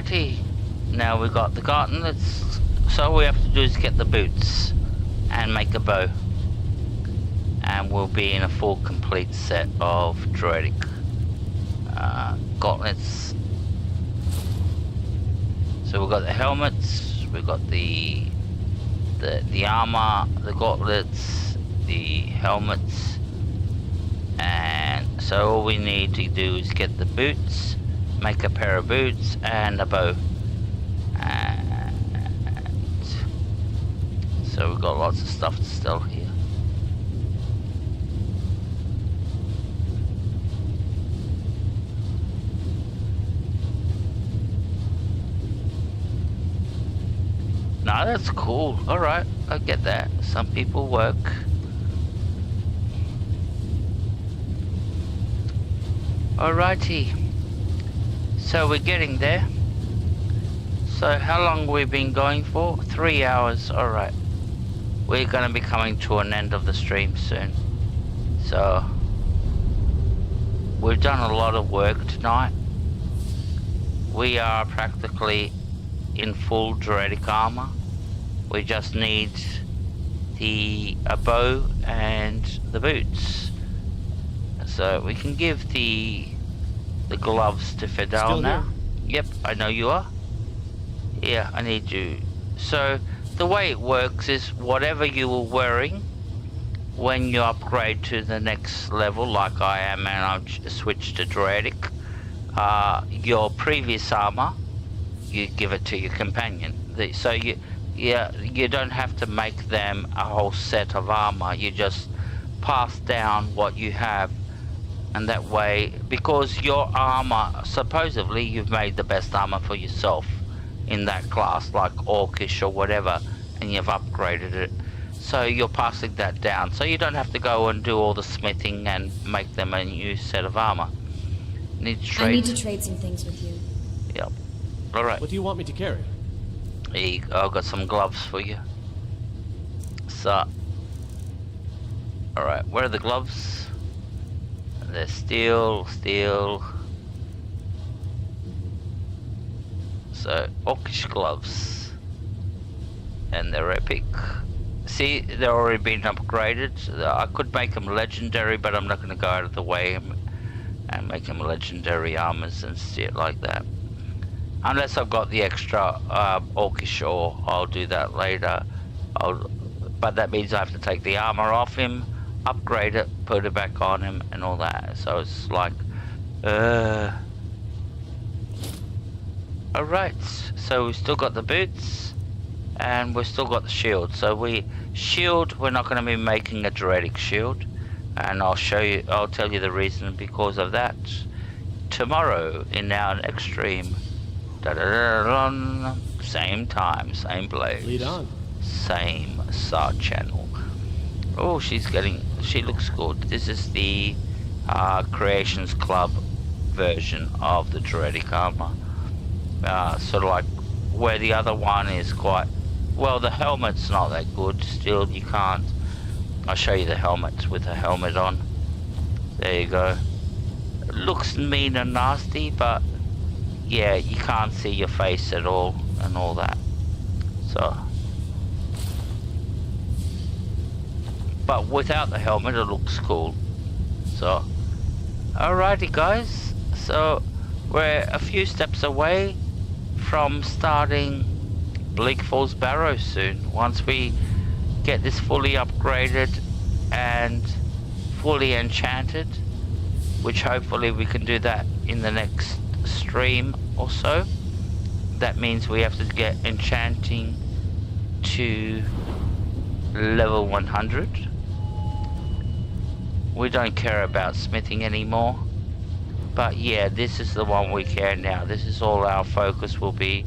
A: Alrighty. Now we got the gauntlets. So all we have to do is get the boots and make a bow. And we'll be in a full complete set of Daedric gauntlets. So we've got the helmets, we've got the armor, the gauntlets, the helmets, and so all we need to do is get the boots, make a pair of boots and a bow. And so we've got lots of stuff to sell here. No, that's cool. Alright, I get that. Some people work. Alrighty. So we're getting there. So how long we've been going for? 3 hours. Alright. We're going to be coming to an end of the stream soon. So we've done a lot of work tonight. We are practically in full Daedric armor. We just need a bow and the boots. So we can give the gloves to Fidel now. Yep, I know you are. Yeah, I need you. So the way it works is whatever you were wearing when you upgrade to the next level, like I am, and I've switched to Daedric, your previous armor, you give it to your companion. So you don't have to make them a whole set of armor. You just pass down what you have, and that way, because your armor, supposedly you've made the best armor for yourself in that class, like Orcish or whatever, and you've upgraded it. So you're passing that down. So you don't have to go and do all the smithing and make them a new set of armor.
E: I need to trade some things with you.
A: Yep. Alright.
F: What do you want me to carry?
A: Here you go, I've got some gloves for you. So. Alright, where are the gloves? They're steel. So, Orcish gloves. And they're epic. See, they're already been upgraded. I could make them legendary, but I'm not going to go out of the way and make them legendary armors and shit like that. Unless I've got the extra Orcish ore, I'll do that later. But that means I have to take the armor off him, upgrade it, put it back on him, and all that. So it's like, Alright, so we've still got the boots, and we've still got the shield. So we're not going to be making a Daedric shield, and I'll tell you the reason because of that tomorrow in our next stream. Same time, same place.
F: Lead on.
A: Same side channel. Oh, she looks good. This is the Creations Club version of the Daedric armor. Sort of like where the other one is quite... Well, the helmet's not that good. Still, you can't... I'll show you the helmet with the helmet on. There you go. It looks mean and nasty, but... Yeah, you can't see your face at all and all that. So, but without the helmet it looks cool. So, alrighty guys, so we're a few steps away from starting Bleak Falls Barrow soon. Once we get this fully upgraded and fully enchanted, which hopefully we can do that in the next stream or so. That means we have to get enchanting to level 100. We don't care about smithing anymore, but yeah, this is the one we care now. This is all our focus will be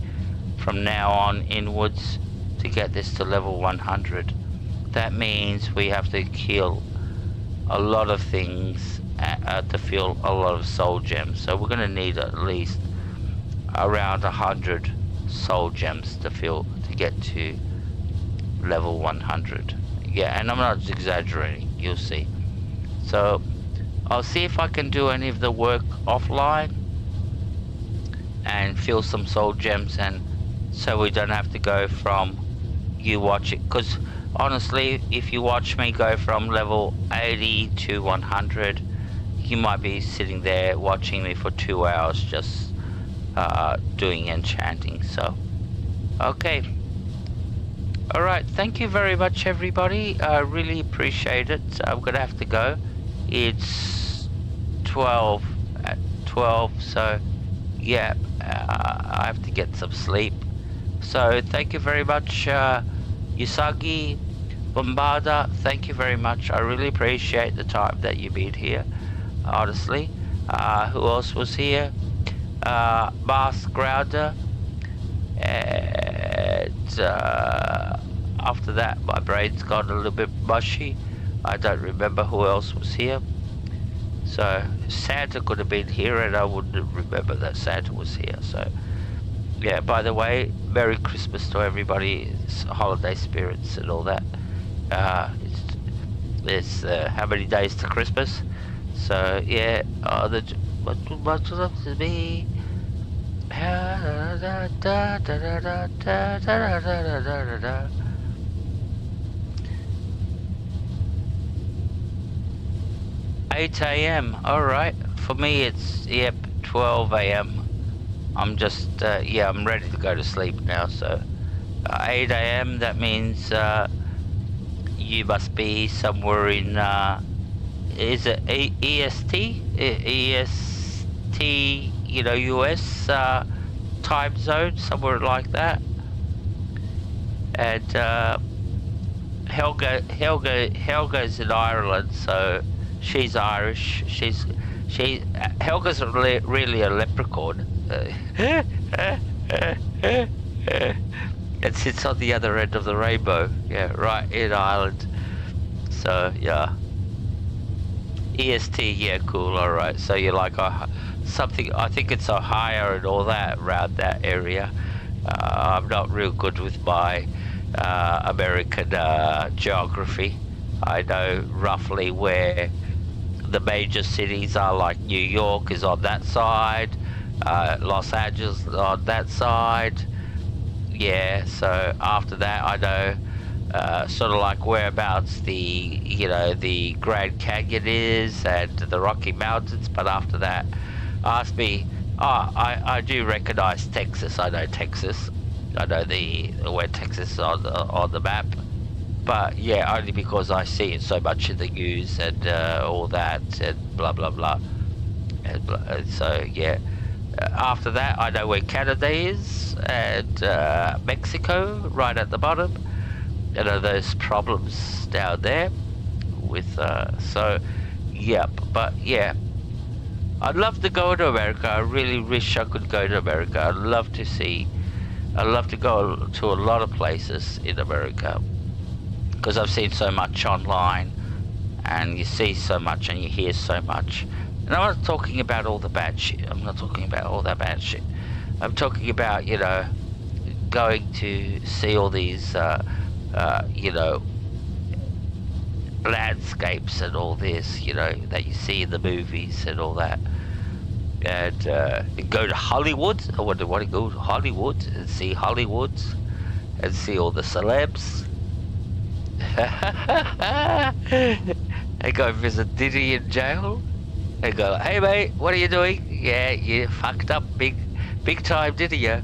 A: from now on inwards to get this to level 100. That means we have to kill a lot of things to fill a lot of soul gems. So we're going to need at least around 100 soul gems to get to level 100. Yeah, and I'm not exaggerating, you'll see. So I'll see if I can do any of the work offline, and fill some soul gems, and so we don't have to go from you watching, because honestly, if you watch me go from level 80 to 100, you might be sitting there watching me for 2 hours just doing enchanting. So okay, all right, thank you very much everybody, I really appreciate it. I'm gonna have to go. It's 12 at 12, so yeah, I have to get some sleep. So thank you very much, Usagi, Bombarda, thank you very much. I really appreciate the time that you've been here, honestly. Who else was here? Mars Grounder, and after that my brain's gone a little bit mushy. I don't remember who else was here. So Santa could have been here and I wouldn't remember that Santa was here. So yeah, by the way, Merry Christmas to everybody. It's holiday spirits and all that. It's how many days to Christmas? So yeah, what's up to me? 8 AM, alright. For me it's, yep, 12 AM. I'm just, yeah, I'm ready to go to sleep now, so 8 AM, that means you must be somewhere in, is it EST? EST, you know, US time zone, somewhere like that. And Helga's in Ireland, so she's Irish. Helga's really a leprechaun. It sits on the other end of the rainbow. Yeah, right in Ireland. So yeah. EST, yeah, cool. All right. So you're like something. I think it's Ohio and all that around that area. I'm not real good with my American geography. I know roughly where the major cities are, like New York is on that side, Los Angeles on that side. Yeah, so after that I know sort of like whereabouts the Grand Canyon is and the Rocky Mountains, but after that ask me. I do recognize Texas. I know Texas. I know where Texas is on the map. But yeah, only because I see it so much in the news and all that and blah blah blah. And so yeah, after that I know where Canada is and Mexico right at the bottom. You know those problems down there with so yep. But yeah, I'd love to go to America. I really wish I could go to America. I'd love to go to a lot of places in America, because I've seen so much online, and you see so much and you hear so much. And I'm not talking about all the bad shit. I'm not talking about all that bad shit. I'm talking about, you know, going to see all these, you know, landscapes and all this, you know, that you see in the movies and all that. And go to Hollywood. I want to go to Hollywood and see Hollywood and see all the celebs. And go visit Diddy in jail and go, hey mate, what are you doing? Yeah, you fucked up big time, didn't you?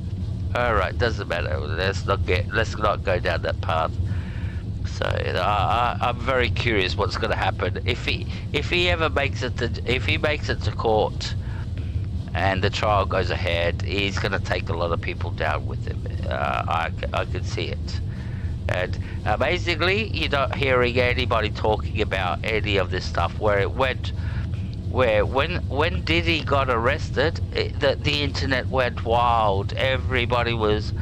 A: Alright, doesn't matter. Let's not go down that path. So I'm very curious what's going to happen if he ever makes it to court and the trial goes ahead. He's going to take a lot of people down with him. I could see it. And amazingly, you're not hearing anybody talking about any of this stuff. When Diddy got arrested, the internet went wild. Everybody was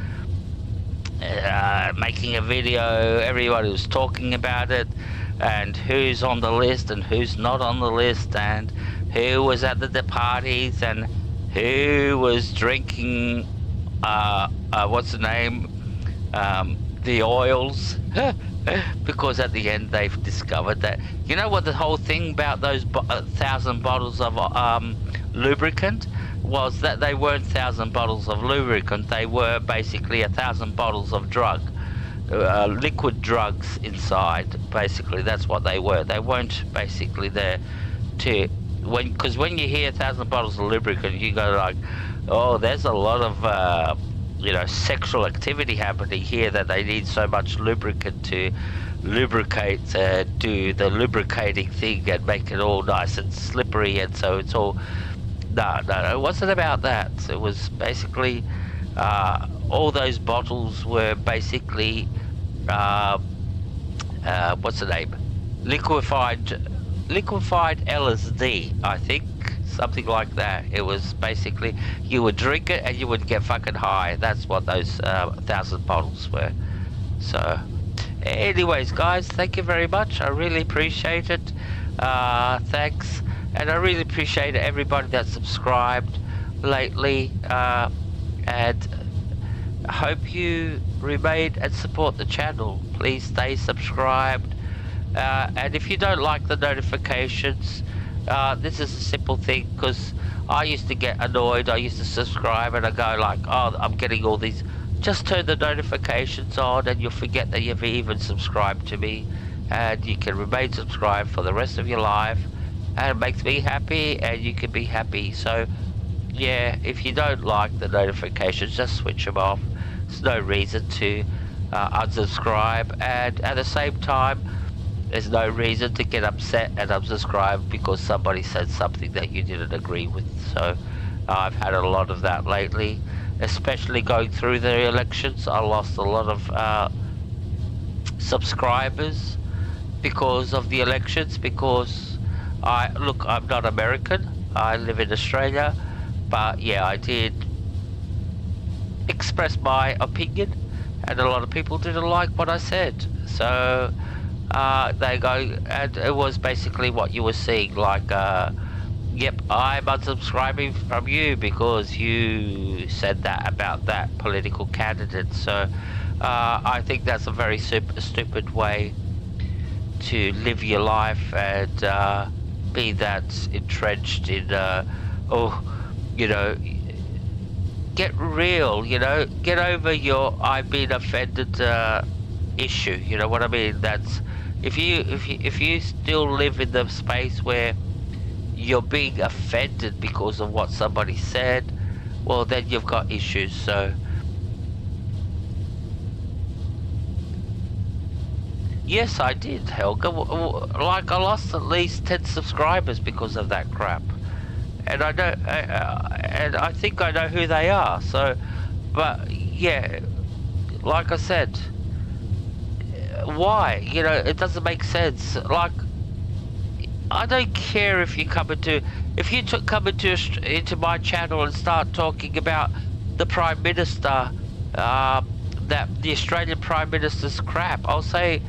A: making a video. Everybody was talking about it, and who's on the list and who's not on the list, and who was at the parties and who was drinking what's the name, the oils. Because at the end they've discovered that, you know what the whole thing about those 1,000 bottles of lubricant, was that they weren't 1,000 bottles of lubricant, they were basically 1,000 bottles of drug. Liquid drugs inside, basically. That's what they were. They weren't basically there to... Because when you hear 1,000 bottles of lubricant, you go like, oh, there's a lot of, you know, sexual activity happening here that they need so much lubricant to lubricate, do the lubricating thing and make it all nice and slippery, and so it's all... No, it wasn't about that. It was basically... all those bottles were basically... what's the name? Liquefied LSD, I think, something like that. It was basically, you would drink it and you would get fucking high. That's what those 1,000 bottles were. So, anyways, guys, thank you very much. I really appreciate it. Thanks, and I really appreciate everybody that subscribed lately. And I hope you remain and support the channel. Please stay subscribed. And if you don't like the notifications, this is a simple thing, because I used to get annoyed. I used to subscribe and I go like, oh, I'm getting all these. Just turn the notifications on and you'll forget that you've even subscribed to me, and you can remain subscribed for the rest of your life, and it makes me happy and you can be happy. So yeah, if you don't like the notifications, just switch them off. There's no reason to unsubscribe, and at the same time, there's no reason to get upset and unsubscribe because somebody said something that you didn't agree with. So I've had a lot of that lately, especially going through the elections. I lost a lot of subscribers because of the elections, because I'm not American, I live in Australia, but yeah, I did express my opinion and a lot of people didn't like what I said. So they go, and it was basically what you were seeing, like, yep, I'm unsubscribing from you because you said that about that political candidate. So I think that's a very stupid way to live your life and be that entrenched in, you know, get real, you know, get over your I've been offended issue, you know what I mean? That's, if you still live in the space where you're being offended because of what somebody said, well, then you've got issues. So yes, I did, Helga. Like, I lost at least 10 subscribers because of that crap, and I know, and I think I know who they are. So, but yeah, like I said, why? You know, it doesn't make sense. Like, I don't care if you come into my channel and start talking about the Prime Minister, that the Australian Prime Minister's crap. I'll say,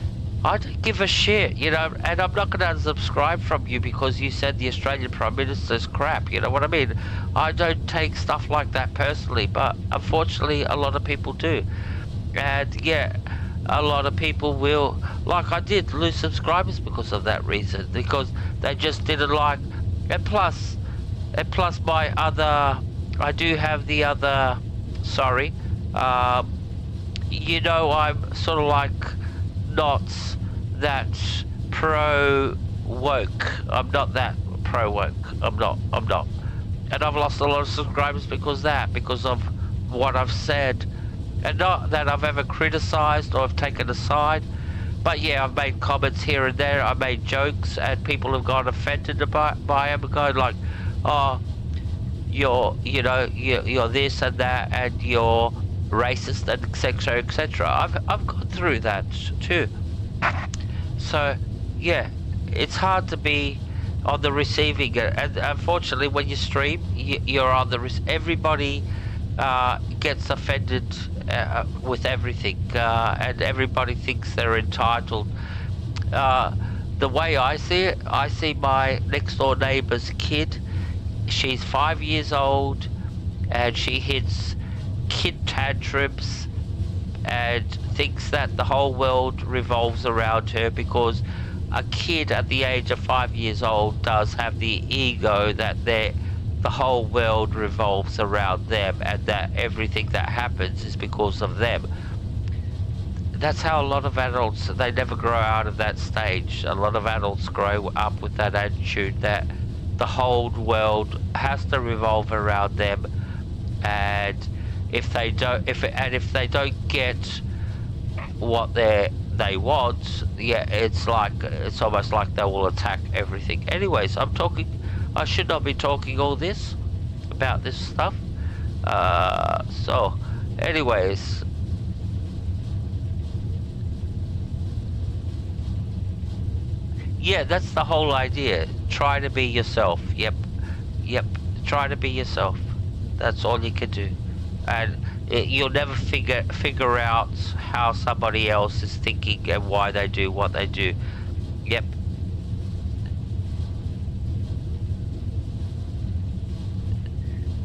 A: I don't give a shit, you know, and I'm not going to unsubscribe from you because you said the Australian Prime Minister's crap, you know what I mean? I don't take stuff like that personally, but unfortunately a lot of people do. And yeah, a lot of people will, like I did, lose subscribers because of that reason, because they just didn't like, and plus my other, I do have the other, sorry, you know, I'm sort of like not that pro-woke. I'm not that pro-woke. I'm not. And I've lost a lot of subscribers because of what I've said. And not that I've ever criticized or I've taken a side, but yeah, I've made comments here and there, I made jokes, and people have got offended by them, going like, oh, you're this and that, and you're racist, and etc, etc. I've gone through that too. So yeah, it's hard to be on the receiving end, and unfortunately when you stream, you're on the everybody gets offended with everything, and everybody thinks they're entitled. The way I see it, I see my next door neighbor's kid. She's 5 years old and she hits kid tantrums and thinks that the whole world revolves around her, because a kid at the age of 5 years old does have the ego that they're the whole world revolves around them, and that everything that happens is because of them. That's how a lot of adults, they never grow out of that stage. A lot of adults grow up with that attitude that the whole world has to revolve around them, and if they don't get what they want, yeah, it's almost like they will attack everything. Anyways, I should not be talking all this about this stuff. So anyways, yeah, that's the whole idea. Try to be yourself. Yep. Try to be yourself. That's all you can do, and you'll never figure out how somebody else is thinking and why they do what they do. Yep.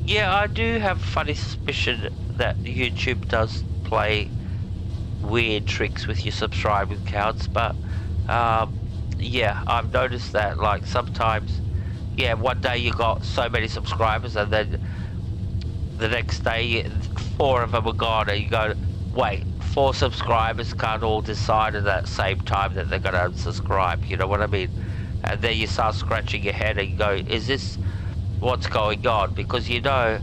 A: Yeah, I do have a funny suspicion that YouTube does play weird tricks with your subscriber counts, but yeah, I've noticed that, like, sometimes, yeah, one day you got so many subscribers and then the next day 4 of them are gone, and you go, wait, 4 subscribers can't all decide at that same time that they're gonna unsubscribe, you know what I mean? And then you start scratching your head and you go, is this what's going on? Because you know,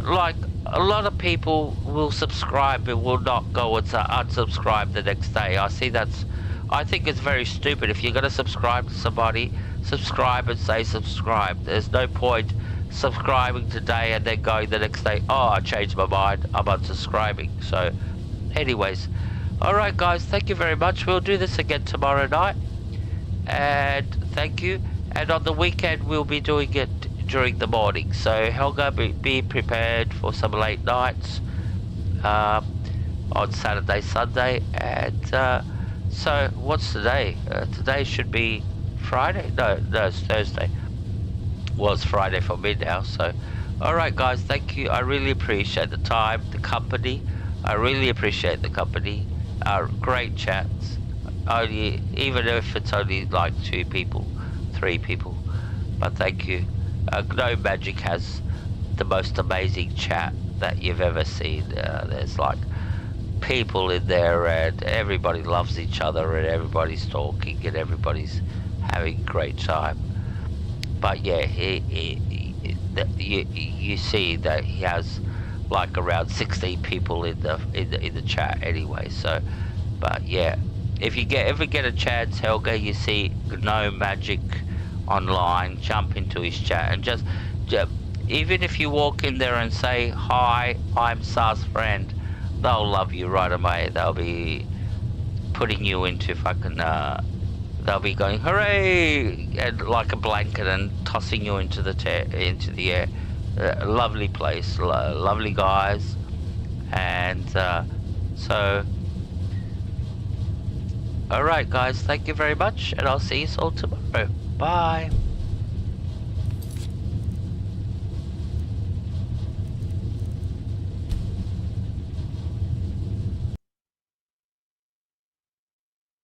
A: like, a lot of people will subscribe and will not go and unsubscribe the next day. I think it's very stupid. If you're going to subscribe to somebody, subscribe and say subscribe. There's no point subscribing today and then going the next day, oh, I changed my mind, I'm unsubscribing. So anyways, alright guys, thank you very much. We'll do this again tomorrow night, and thank you. And on the weekend we'll be doing it during the morning, so Helga, be prepared for some late nights on Saturday, Sunday. And so what's today? Today should be Friday? No, it's Thursday. Well, it's Friday for me now. So alright guys, thank you. I really appreciate the time, the company. I really appreciate the company. Great chats. Even if it's only like 2 people, 3 people, but thank you. Gnome Magic has the most amazing chat that you've ever seen. There's like people in there, and everybody loves each other, and everybody's talking, and everybody's having a great time. But yeah, you see that he has like around 16 people in the chat anyway. So, but yeah, if you ever get a chance, Helga, you see Gnome Magic online, jump into his chat and just even if you walk in there and say, hi, I'm Sar's friend, they'll love you right away. They'll be putting you into fucking they'll be going hooray and like a blanket and tossing you into the air. Lovely place, lovely guys. And so alright guys, thank you very much, and I'll see you all tomorrow. Bye.